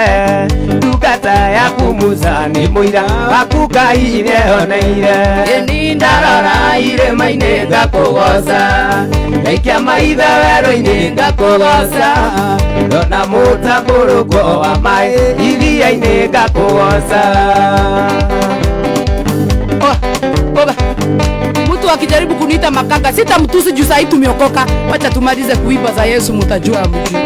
Ndungata yaku Musa nĩ mũira waku Ngai nĩehoneire. Ni ndarora irĩma-inĩ ngakũgoca, ndaikia maitho werũ-inĩ ngakũgoca, ndona mũtambũrũko wa maĩ iria-inĩ ngakũgoca. Mtu akijaribu kuniita makanga sitamtusi juu sasa tumeokoka. Wacha tumalize kuiba za Yesu mtajua mjuu.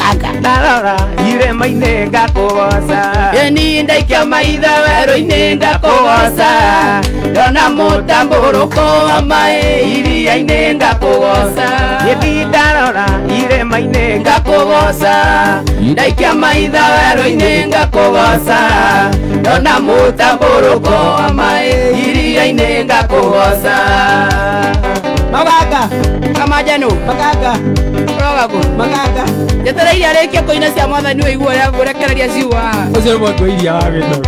makanga ndarora irema-inĩ ngakũgoca Yeni ndaikia maitha werũ-inĩ ngakũgoca Ndona mũtambũrũko wa maĩ iria-inĩ ngakũgoca gĩthi ndarora irema-inĩ ngakũgoca Ndaikia maitha werũ-inĩ ngakũgoca Ndona mũtambũrũko wa maĩ iria-inĩ ngakũgoca Makanga Kamajano makanga Rogaku makanga Njetereire arĩkie kũina cia mwathani ũigua ũrĩa ngũrekereria ciuga Ũcio nĩ mwako iria wa gĩtoro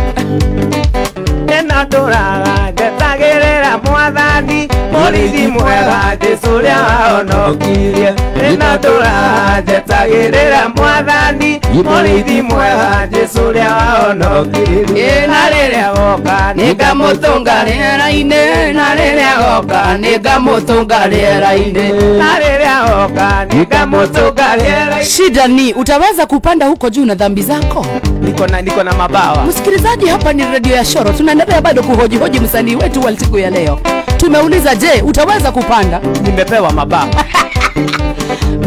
ĩno ndũraga njetagĩrĩra mwathani mũrĩithi mwega Jesũ ũrĩa wahonokirie ĩno ndũraga njetagĩrĩra mwathani mũrĩithi mwega Jesũ ũrĩa wahonokirie na rĩrĩa goka Nĩngamũtũnga rĩera-inĩ na rĩrĩa goka nĩngamũtũnga rĩera-inĩ na rĩrĩa goka nĩngamũtũnga rĩera-inĩ. Shida ni utaweza kupanda huko juu na dhambi zako? Niko na mabawa. Msikilizaji, hapa ni radio ya Shoro. Tunaendelea bado kuhoji msanii wetu wa siku ya leo. Tumeuliza, je, utaweza kupanda? Nimepewa mabawa.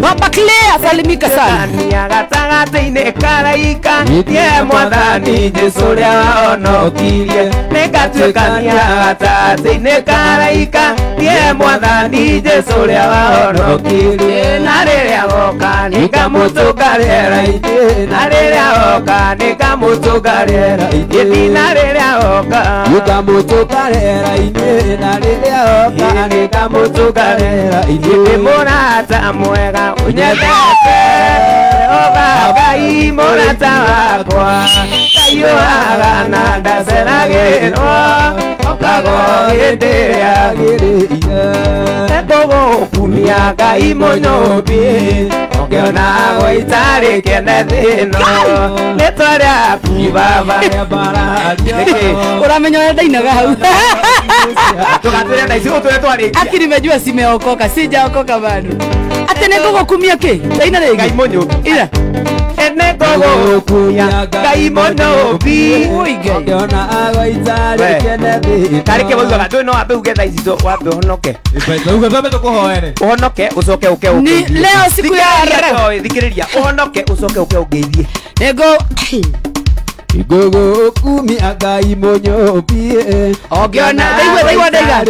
Baba Claire, salimika sana. Gatagatĩ-inĩ karaika ye mwathani Jesũ ũrĩa wahonokirie nĩngatuĩkania gatagatĩ-inĩ karaika ye mwathani Jesũ ũrĩa wahonokirie na rĩrĩa goka nĩngamũtũnga rĩera-inĩ na rĩrĩa goka nĩngamũtũnga rĩera-inĩ gĩthi na rĩrĩa goka nĩngamũtũnga rĩera-inĩ na rĩrĩa goka nĩngamũtũnga rĩera-inĩ ndĩ mũrata mwega unyendete Jehova Ngai mũrata wakwa Ngai ũhagana ndaceragĩrwo okagwo hĩndĩ ĩrĩa agĩrĩire ekũgũkumia Ngai mũnyũmbi ũngĩona gũita rĩkene thĩno rĩtwa rĩaku Baba Uramenya ũrĩa ndainaga hau tũgatwĩre na icigo tũrĩa twarĩkia Aki nimejuwa simeokoka, sijaokoka bado. Ate nĩngũgũkumia kĩ? Ndaina rĩngĩ Ngai mũnyũmbi Ira nĩngũgũkumia Ngai mũnyũmbi ũngĩona agũita rĩkene thĩ tarĩke waugaga ndũĩ no wambe uge thaa ici wambe ũhonoke ũhonoke ũcoke ũke Ni leo siku ya leo. thikĩrĩria ũhonoke ũcoke ũke ũngeithie ngũgũkumia Ngai mũnyũmbi Ũngĩona ndaigua ndaiga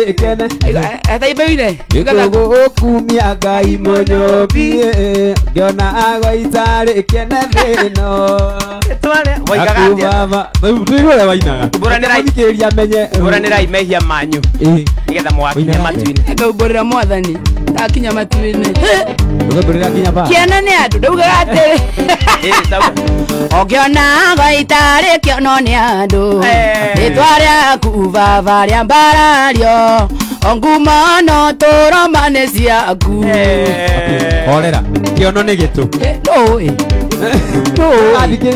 Ethaimbĩire ngũgũkumia Ngai mũnyũmbi ngĩona agũita rĩkene thĩno waigaga atĩa tũigũre wainaga thikĩrĩria menye ũranĩrai mehia manyu nĩgetha mwakinya matu-inĩ Ngaumbũrĩra mwathani ndakinya matu-inĩ ũgambũrĩra nginya ba Kĩana nĩ andũ ndaugaga atĩrĩ Ũngĩona gwaita rĩkĩonwo nĩ andũ rĩtwa rĩaku Baba rĩambarario ngumo no tũroma nĩ ciaku Horera kĩono nĩ gĩtũ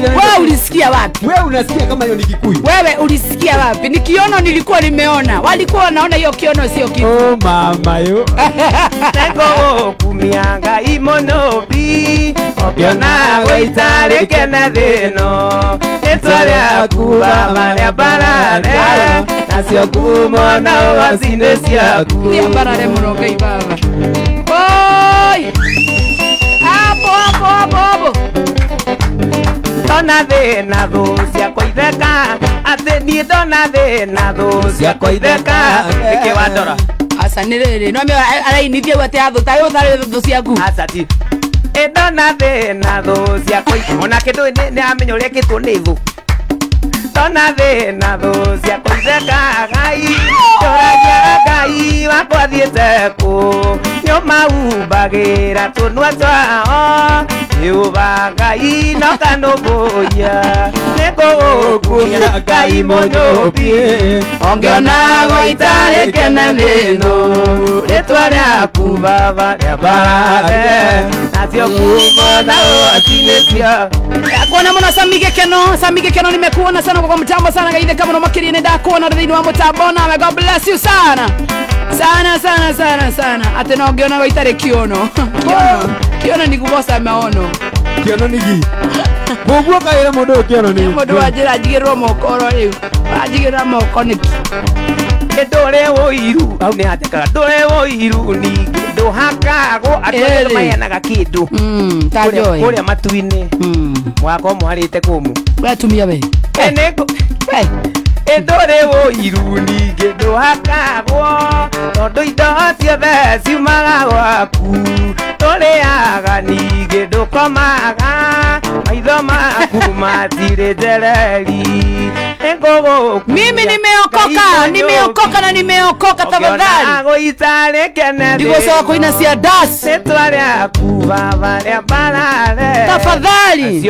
Wewe ulisikia wapi? Wewe unasikia kama hiyo ni Kikuyu? Wewe ulisikia wapi? Ni kiono nilikuwa nimeona. Walikuwa wanaona hiyo kiono sio kitu. Oh mama yo. Nĩngũgũkumia Ngai mũnyũmbi ũngĩona gũita rĩkene thĩno rĩtwa rĩaku Baba rĩambarare nacio ngumo na ũgasi-inĩ ciaku Rĩambarare mũno Ngai Baba. Oi! Hapo Ndona thĩna thũ ciakwa itheka atĩ niĩ ndona thĩna thũ ciakwa itheka nĩkĩ wandora Asa nĩ rĩrĩ no arainithia gwate athũ ta ũtharĩ thũ ciaku acati ndona thĩna thũ ciakwa onake ndũĩ nĩ amenya ũrĩa ekĩtwo nĩ thũ ndona thĩna thũ ciakwa itheka Ngai ndũragia Ngai wakwa thiĩte kũ nĩũmaumbagĩra tũnua twao Jehova Ngai nokanũmbũiya nĩngũgũkumia Ngai mũnyũmbi ũngĩona gũita rĩkene thĩno rĩtwa rĩaku Baba rĩambarare nacio ngumo na ũgasi-inĩ ciaku Kuona mũno Sami Gĩkeno nimekuona sana kwa mtambo sana gaithe kama no makiri nĩ ndakuona thĩinĩ wa mũtambo na God bless you sana ate no ngĩona gũita rĩ kiono kiono ni kubosa maono kiono nigi Bobu kaira mũndũ kiono ni mũndũ wa njĩra njigĩrĩrwo mokoro rĩu ajigĩrĩra moko nĩki ndũrĩ ũiru au nĩ atekaga ndũrĩ ũiru ningĩ nduhakagwo andũ maheanaga kĩndũ kũrĩa matu-inĩ mwako mwarĩte kũmũ wetumia we ndũrĩ ũiru ningĩ ndũhakagwo tondũ indo ciothe ciumaga gwaku ndũrĩaga ningĩ ndũkomaga maitho maku matirĩ njereri mimi nimeokoka na nimeokoka tafadhali ndigocoka kuina cia das tafadhali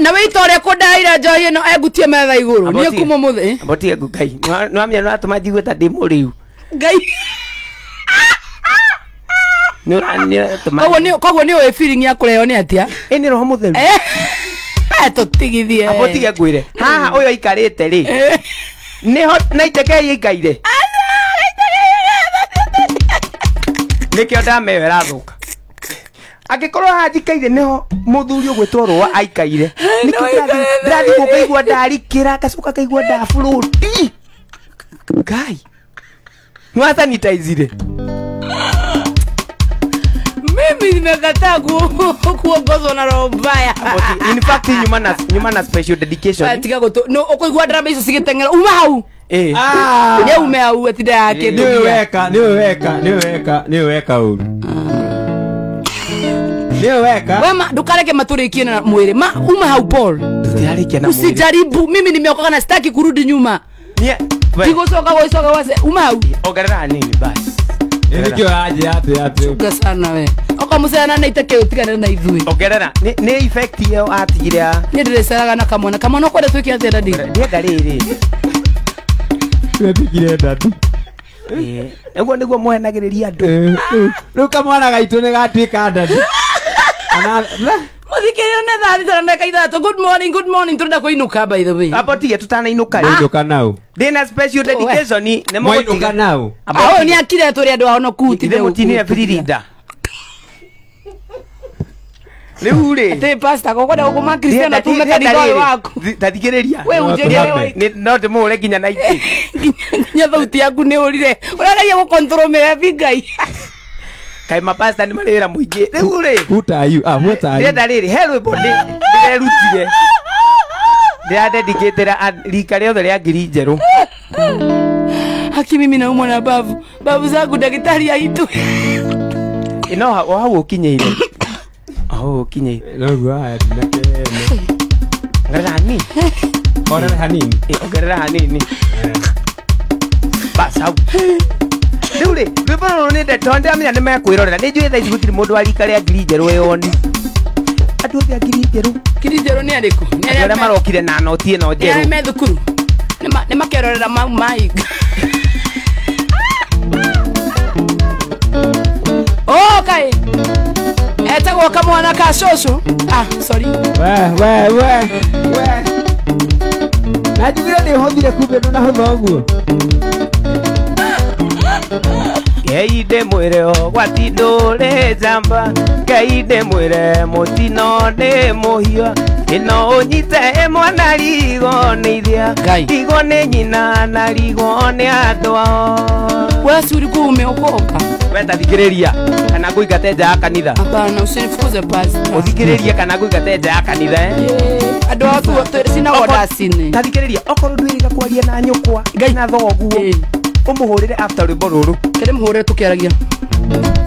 na wĩtore kũndaĩra njohi ĩno engutie metha igũrũ niĩ kuma mũthĩ mbotie ngai nwamia nĩratũma njigue ta ndĩ mũrĩu ngai koguo nĩ ũĩ feeling ya kũreo nĩ atia nĩ roho mũtheru tũtigithie abotige ngwĩre haha ũyũ aikarĩte rĩ nĩho na itekei ikaire nĩkĩo ndameyo ĩrathũka angĩkorwo haha njikaire nĩho mũthuri ũgwĩtwo rũa aikaire ndĩrathiĩ gũkaigua ndarikĩra ngacoka kaigua ndabũrũti ngai nĩwasanitaizire mimi nimekataa kuongozwa na roho mbaya. In fact nyuma na special dedication atiga goto no ukoigua drama icio cigitengera uma hau ne ume hau atida yake niweka uru niweka wema dukareke maturikie na mwili uma hau Paul tutiarikia na mwili usijaribu mimi nimeokoka na sitaki kurudi nyuma digo soka wase uma hau ogerera nini basi nikio aje ate gasana we okamusana na itake utigana na ithui ogerera ni effect yo atigira ni ndiresaraga na kamwana kwenda twiki atera ndi ngariri twetikire ndatu ego niguo muhenagiriria andu riu kamwana gaitu ni gatwika ndatu ana muthikirira na thari tara na kaithato good morning turenda kuinuka by the way apotige tutana inuka nau dina special dedication ni inuka nau aho ni akire turi andu ahono kuti de mutinire firirida Leure te pasta gogoda gukuma Cristiano tume kanitha wako tathikiriria we unjeria ni no te mure kinya na iti nya thauti yaku ni urire uraragia go control me bigai kai mapasta ni marira muingi Leure what are you ndenda riri hello body ndirutire ndia dedicatera rika riothe ria ngiri njeru haki mimi na umona babu zangu daktari aitu ino hau ukinyeire kinye no haya tunakene ngarani ogerera hanini basau Leure rwiboro ni de tonde amenya nimekwirorera ni njui thaici gutiri mundu arika ria ngiri njeru yoni andu othe ngiri njeru ni ariko ni aria marokire na noti ino njeru ni me thukuru ni makerorera mai okay etagwo kamwana ka shosho sorry we najugire ni hothire kumbe no na hothoguo keide mwire o gwatindure jamba keide mwire mutino ne mohia ino onyite mwana rigo ni ithia rigo ni nyina na rigo ni andwa we suri kume okoka wenda thikiriria kana nguingate nja ya kanitha hapana usinifukuze basi uthikiririe kana nguingate nja ya kanitha andu athu sina odacine tathikiriria okorwo ndwiriga kwaria na nyukwa na thoguo umuhurire after rwimbo ruru kere muhure tukiaragia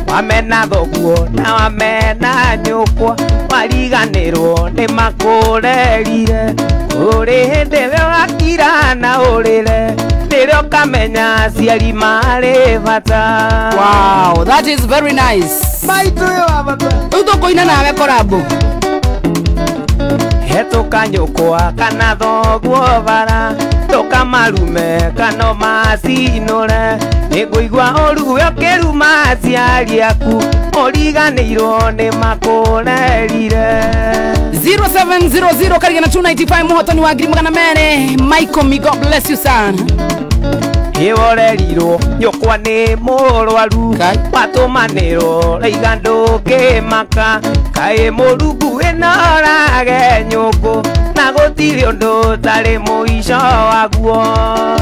wamena thoguo na wamena nyukwa wariganirwo ni makurerire uri hindi we wakira na urire nirio kamenya ciari mari bata wow that is very nice maitu yo baba utokoina nawe korabo hetuka nyukwa kana thoguo bara toka marume kana macinure niguigua oruwe okiruma ciari aku origanirwo ni makurerire 0700 karigana 295 muhotoni wa ngiri magana mere Michael me God bless you son iworerirwo nyukwa ni murwaru watumanirwo raiga ndungimaka kai murungu inorage nyuku na na gutiri undu tari muico waguo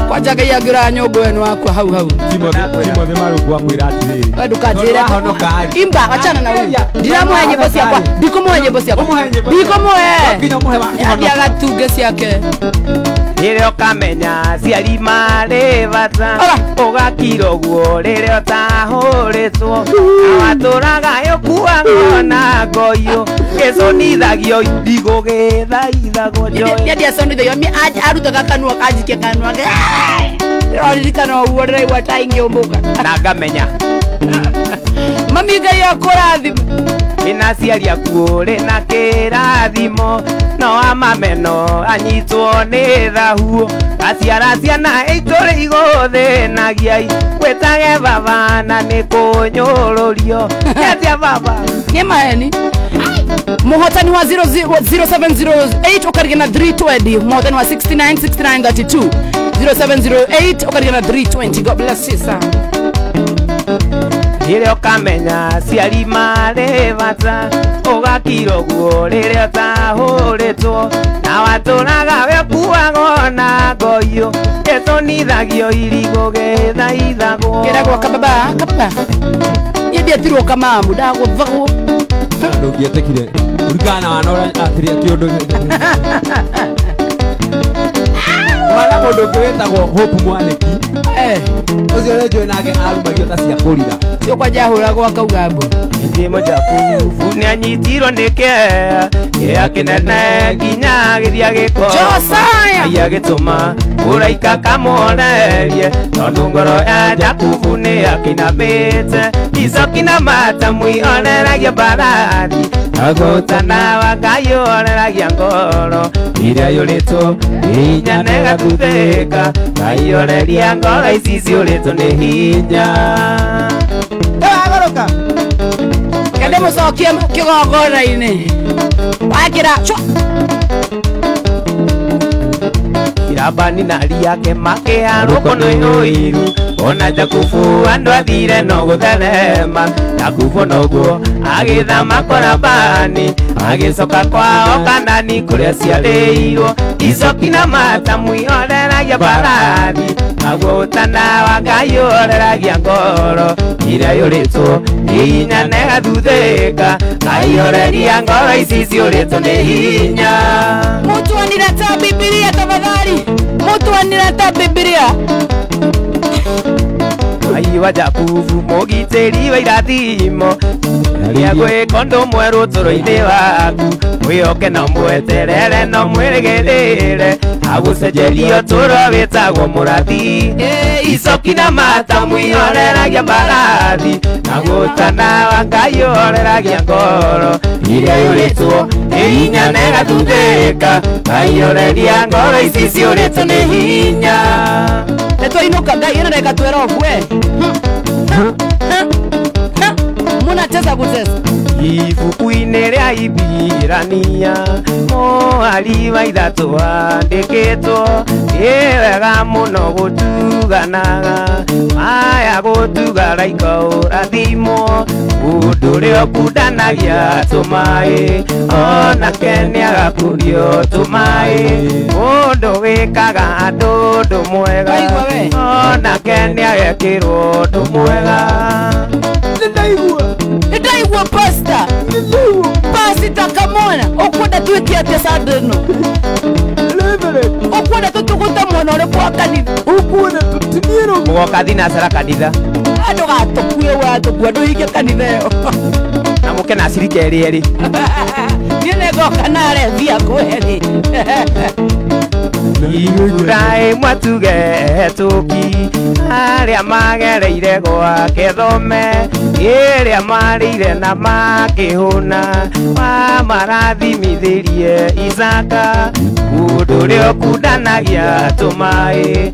kwanja Ngai angira nyũngũ ĩno wakwa hau hau Timothy Marungu akwĩra atĩrĩrĩ wewe ndũkanjĩre imba achana na wewe ndiramũhe nyĩmbo ciakwa ndikũmũhe nyĩmbo ciakwa ndikũmũhe athiaga tunge ciake rĩrĩa ũkamenya ciari marĩ bata ũgakira ũguo rĩrĩa ũtahũrĩtwo watũraga ũkuagwo na ngoyũ gĩconithagio irigũ gĩthaithagwo ndiaconithagio arutaga kanua kanjikia kanua ririkana ũguo ndĩraigua ta ingĩũmbũka na ngamenya mami Ngai akũrathime ina ciari akuũrĩ na kĩrathimo no amameno anyitwo nĩ thahuo aciara ciana itũrĩ igũthĩnagiai gwĩtage baba na nĩ kũnyũrũrio nĩatia baba nĩ maheni muhotani wa 0708 ukarige na 320 muhotani wa 696932 0708 ukarige na 320 God bless you sir rĩrĩa ũkamenya ciari marĩ bata ũgakira ũguo rĩrĩa ũtahũrĩtwo na watũraga wekuagwo na ngoyũ gĩconithagio irigũ gĩthaithagwo kĩragwo kababa niĩ ndiatirwo kamamu ndagũthagwo ndũngĩetĩkire urikana wanora atĩrĩ kĩũndũ mwana mũndũ ũngĩ wĩtagwo Hope Mwanĩki ũcio nĩ njũĩ nake arumagio ta cia kũrira cio kwanja hũragwo akauga mbo ithĩ mũjakubu nĩ anyitirwo nĩ kĩeya kĩeya kĩnene nginya gĩthia gĩko Ngai agĩtũma ũraika kamuonerie tondũ ngoro ya Jakubu nĩ akĩinamĩte icoki na mata mwĩoneragia mbarathi agũtana wa Ngai ũoneragia ngoro iria yũrĩtwo hinya negathũthĩka Ngai oreria ngoro ici ciũrĩtwo nĩ hinya agoroka kende mũcokie kĩgongona-inĩ wakĩra Labani na Liyake makĩharũko no iru ona Jakubu andũ athire no gũtherema Jakubu noguo agĩthama kwa Labani agĩcoka kwao Kanani kũrĩa ciarĩirwo icoki na mata mwĩoreragia mbarathi naguo ũtana wa Ngai ũoreragia ngoro iria yũrĩtwo hinya negathũthĩka Ngai oreria ngoro ici ciũrĩtwo nĩ hinya mũtuanĩra ta Biblia tafadhali mũtuanĩra ta Biblia Ngai wa Jakubu mũgitĩri wa irathimo nĩagwĩka ũndũ mwerũ ũtũũro-inĩ waku wĩhoke na mweterere no mwĩrĩgĩrĩre agũcenjeria ũtũũro wĩtagwo mũrathi icoki na mata mwĩoreragia mbarathi naguo ũtana wa Ngai ũoreragia ngoro iria yũrĩtwo hinya negathũthĩka Ngai oreria ngoro ici ciũrĩtwo nĩ hinya nĩtwainũka Ngai ĩno reka twĩrogwe munateza gũteza ibuku-inĩ rĩa Ibirania mũhari wa ithatũ wandĩkĩtwo wega mũno gũtuganaga aya gũtugara ikaũrathimwo mũndũ ũrĩa ũkundanagia tũmaĩ onake nĩagakurio tũmaĩ mũndũ wĩkaga andũ ũndũ mwega onake nĩagekĩrwo ũndũ mwega nĩndaigua pasta pasita kamona ũkwenda twĩke atĩa sandũ ĩno ũkwenda tũtũgũte mwena ũrĩkũ wa kanitha ũkwenda tũtiniĩrwo mũgoka thinacara kanitha andũ gatũkue watũkua ndũhinge kanitha ĩyo na mũke na cirika erĩ niĩ nĩngoka narethia kweri Irai mwatuge tũki arĩa magereire gwake thome ĩrĩa marĩire na makĩhũna marathimithĩrie Isaka mũndũ ũrĩa ũkundanagia tũmaĩ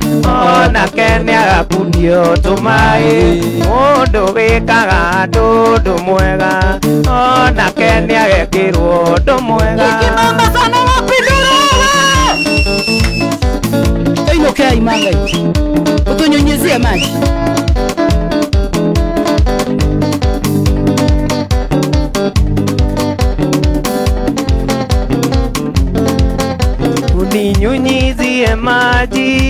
onake nĩagakundio tũmaĩ mũndũ wĩkaga andũ ũndũ mwega onake nĩagekĩrwo ũndũ mwega Toinokea imanga utunyunyizie maji uninyunyizie maji,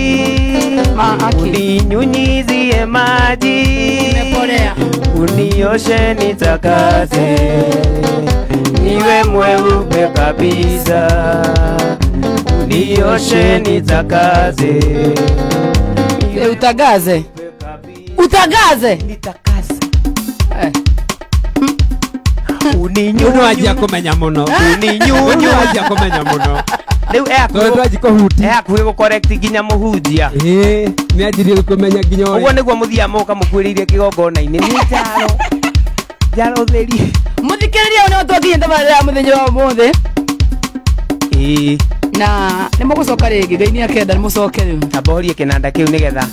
uninyunyizie maji, unioshe nitakase, niwe mweupe kabisa, unioshe nitakase, utagaze utagaze nitakase. Uno ajia kumenya muno. Uninyunyu Ajia kumenya muno. Riu Tondu aji kuhuti. akuhe gukorect nginya muhunjia. Ni ajirie kumenya nginya ore. Uguo niguo muthia moka mukwiririe kigongona-ini ni njaro. Njaro theri. muthikiriria one otwakinyite tabarira muthenya wa mothe na ni mugucoka ringi Ngai ni akenda ni mucoke riu ambohorie kinanda kiu nigetha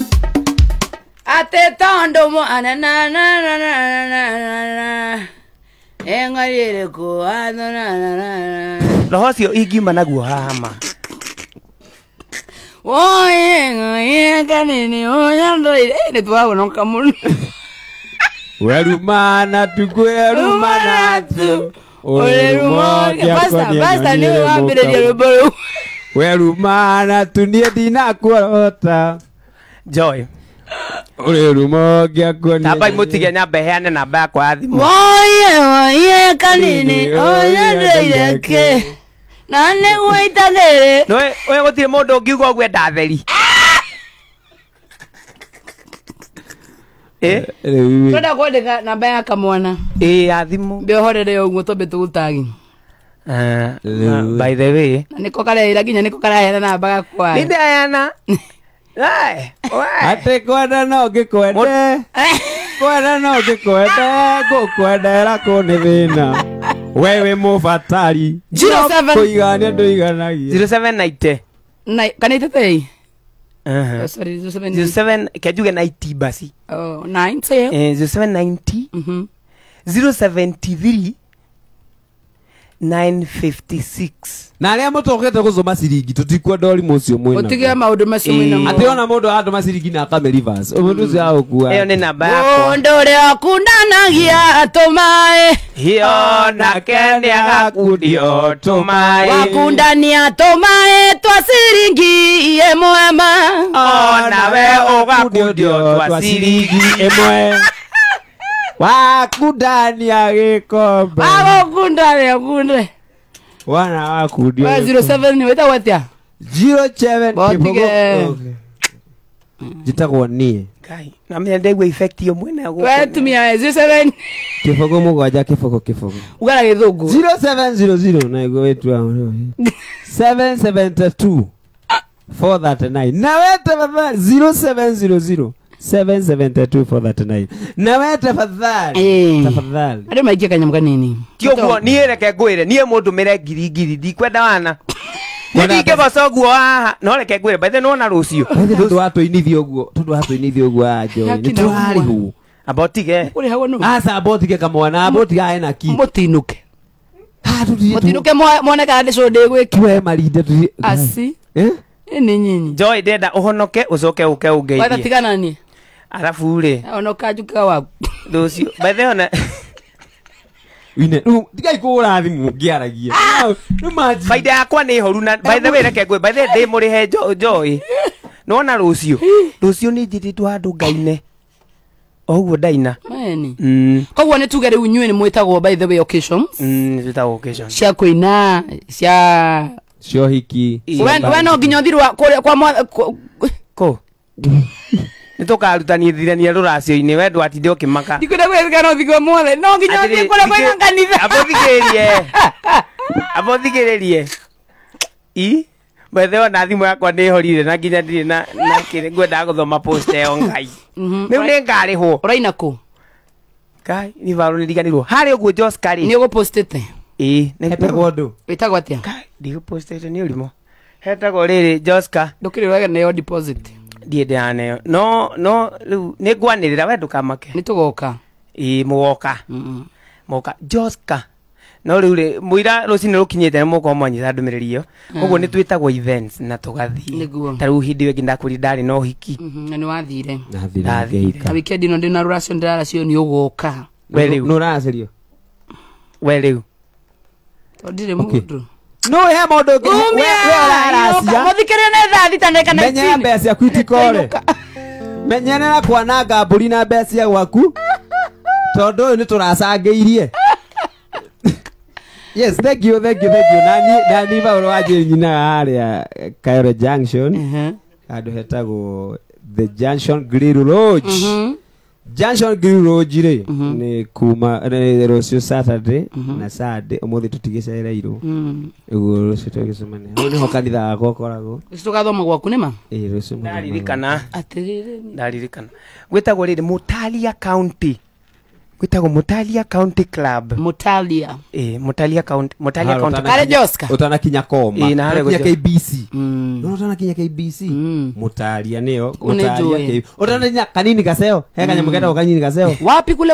ate tondu mwana eng'arire kuatho roho cio ingiuma naguo hama oye kanini onyandoire ni twagonoka muno Werumana tukwerumana tu. Basta ni wambiriria rwimbo riu Werumana tunie dina kuorota. Joy Urerumogia koni. Tamba imutige nyambe heane namba yakwa ya thimu. oye kanini onyandoire ke na niguo itagire we gutire mundu ungiuga uguo ndatheri twenda kwandika namba ya kamwana ya thimu mbiohorere uguo tombe tugutagi by the way na niko kareira nginya niko karahera namba gakwa ninde ayana Ate kwenda no gikwende. Kwenda no gikwende gukwendera kuni thina. Wewe mubatari. 07 kuigania nduiganagia. 0790 kanite tei sorry 07 07 kejuge 90 basi 90 0790 073 956 Na aria mutokete guzoma ciringi tutikwenda uri mucio mwina. utige maundu macio mwina ati ona mundu atuma ciringi na kamerivas mundu ucio agukua. iyo ni namba yakwa mundu uria kundanagia atumae hiyo na kende agakundio tumae wakundania atumae twa ciringi imwe ma ona we ugakundio twa ciringi imwe. Wakundania gikombe. agukundania kunde Wana wakundio. 07 ni weta watia 07 Botige. Jitagwo nie. kai na mimi ndegwe effect yo mwena go wetumia 07 Kifogo mugwanja kifogo ugara githungu 0700 na ego wetu 772 439 na wete tafadhali 0700 772 439 na wete tafadhali ari maikia kanyam kanini tioguo nie reke ngwire nie mundu mere ngiri ndikwenda wana ndige bocoguo haha no reke ngwire bethe nona rucio tundu watuinithio uguo ajo ni turari hu abotige uri hawo no asa abotige kamwana abotige aena ki mutinuke mutinuke mone kana so de gwe kiwe marinde tu asi ni nyinyi Joy ndenda uhonoke ucoke uke ungeithie watatigana ni arafu ri onoka juka waku rucio bethe ona ine ndigai kura thimu ngiaragia no maji faida yakwa ni horu na by the way reke ngwe by the day muri he Joy nona rucio ni njititwo handu ngaine oguo ndaina mani koguo ni tuge riu nyue ni mwitagwo by the way occasions twitagwo occasion cia kuina cia shohiki we no nginya thirwa kwa ko nitukarutani thirania ruracio-ini we ndwatinde ukimaka ndikwenda gwethika no thigwo mothe no nginya thi kura kwina kanitha abothigiririe bethe ona thimu yakwa nä horire na nginya ndirä na kä ngwendaga gå thoma post ä yo ngai rä u nä ngarä hwo uraina kå ngai nä barå nä riganä harä å guo joskarä nä å gå postete hetagwo ndå witagwo atia ndigå postete nä å rimå hetagwo rä rä joska ndå kä rä rwega neo deposit ndiä ndaneo no rä u nä ngwanä rä ra we ndå kamake nä tå goka må goka moka joska no rä u rä må ira rå cinä rå kinyä te nä må korwo mwanyita ndå mä rä ri ä yo koguo nä twä tagwo na tå gathiä ta rä u hindä ä yo ngä ndakå ri ndarä na å hiki na nä wathire nathira na wikendi ino ndä na rå racio ndä raracio nä å gåka we rä u no racerio we rä u to ndirä må ndå no he mondo we araracia muthikire ne tha thita ndeka na menya mbeca kwitikore menyana kwananga mburi na mbeca gwaku tondu ni turacangeirie. Yes, thank you. Nani Paulo waje nyina aria Cairo Junction. Ado hetago the Junction Grill Lodge. Junction Grill Lodge re ni kuma ni rocio Saturday na Sunday omothi tutigicera iro. Ego rocio tugisemania. Ni hokanitha akokorago. Tugathoma gwaku nima? Rocio. Ndaririkana. Atiriri. Ndaririkana. Gwetagwo riri Mutalia County. Gwetagwo Mutalia County Club. Mutalia. Mutalia County. Mutalia County. Kare Joska. Utana kinya koma. Kinya KBC. No utana kinya KBC. Mutalia neo. Mutalia. Utana nya kanini kaseo. Heka nyamugeta kanini kaseo. Wapi kule.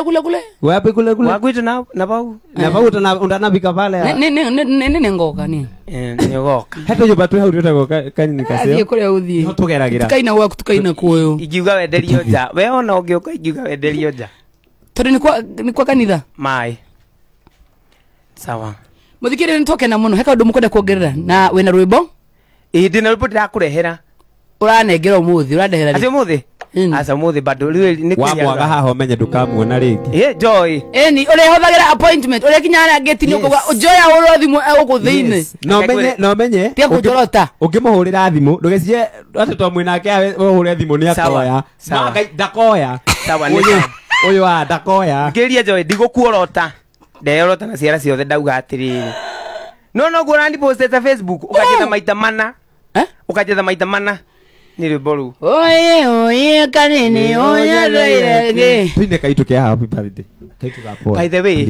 Wapi kule. Wagwita na bau. Na bau utana bika pale. Ne ngoka ni. Ni ngoka. Heto yo batu hauti utako kanini kaseo. Athie kule uthie. No tugeragira. Tukaina gwaku tukaina kuyo. Igiuga wenderio nja. We ona ungioka igiuga wenderio nja. Tori ni kwa kanitha mai sawa muthikire nitoke na muno heka undu mukwenda kuongerera na wena rwimbo ndina rwimbo ndirakurehera uranengera umuthi urandehera ati umuthi asa umuthi bado ni kwa mwaga haho menye ndukamuona ringi Joy ni uri hothagira appointment uri kinyana geti ni ukugwa Joy ahurwo thimu uguthini no menye tia kutorota ungimuhurira thimu ndugecie ati to mwinake uhurire thimu ni atoya ndakoya sawa ni uyu wa ndakoya ngiria Joy ndigukuorota ndeyorota na ciara ciothe ndauga atiriri no gurandi postete Facebook ukajetha maita mana ukajetha maita mana ni rwimbo oye kanini oya rwire twine kaitu kia happy birthday kaitu gapo by the way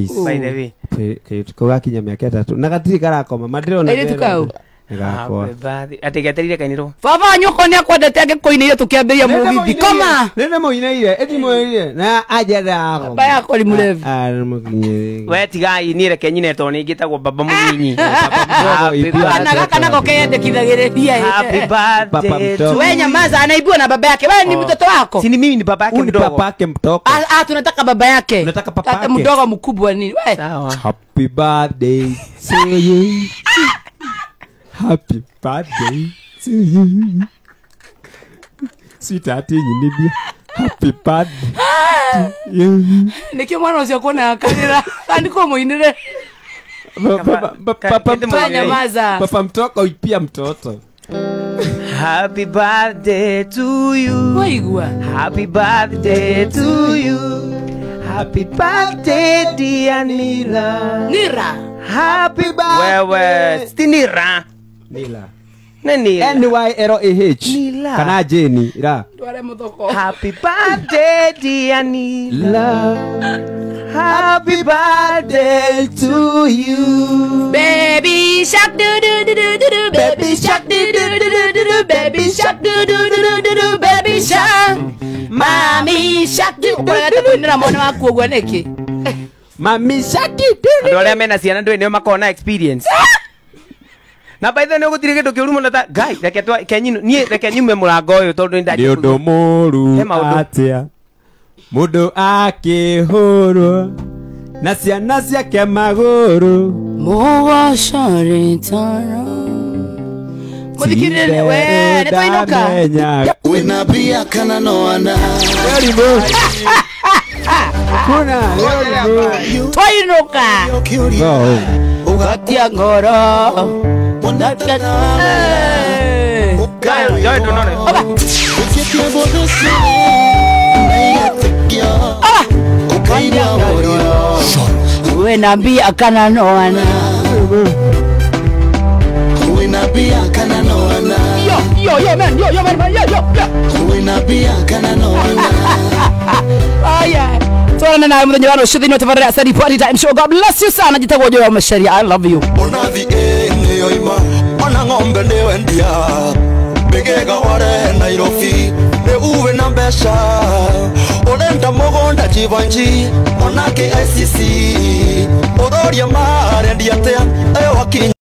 kaitu kogakinya miaka 3 na gatiri karakoma madirona ile tukau ngakwa ati gaterire kainiro baba nyoko ni akwendete agikoinire tukiambiria mugithi koma nene moineire eti moineire na ajera ako baba yako ni mulevi mukinye we tigai ni reke nyine to ni ngitagwo baba munyinyi kana ko keyendekithagiriria happy birthday we nyamaza anaibua na baba yake wewe ni mtoto wako si ni mimi ni baba yake mdogo baba yake mdogo tunataka baba yake tunataka papa yake mdogo mkubwa nini we sawa happy birthday to you happy birthday to you sweetheart nyinibia happy birthday nikio mwana ucio kuona kanira andiko muinire papa mtoko ipia mtoto happy birthday to you waigua happy birthday to you happy birthday dear Nira happy birthday wewe stinira Nila nani NYLAH kana Jeni ra tware muthoko happy birthday dear Nila happy birthday to you baby shark do do do do do baby shark do do do do baby shark do do do do baby shark mami shark do kwenda mwana wako gwa neki mami shark ndo le mena ciana ndo ne makona experience na by the way gutire kindu kiurumo na ta guy reke twa kenyino nie reke nyume murango uyu tondu ndaki ni undu muru atia mundu akihurwo na ciana ciake maguru muwasharitara muthikirire we ne twainoka wina bia kana no ana kuna twainoka ugatia ngoro Joy ndo none we nambia kana noana we nambia kana noana yo man yo we nambia kana noana aya twana na mwenye wano shudhi no tafadhali asadi party time show. God bless you sana jitago Joy wa Masharia. I love you. Onathi ene oima ona ng'ombe ndiwe ndia bigega ware Nairobi ne uwe na mbeca urenda mugunda Jivanji onake ICC uroria marendia atia ayo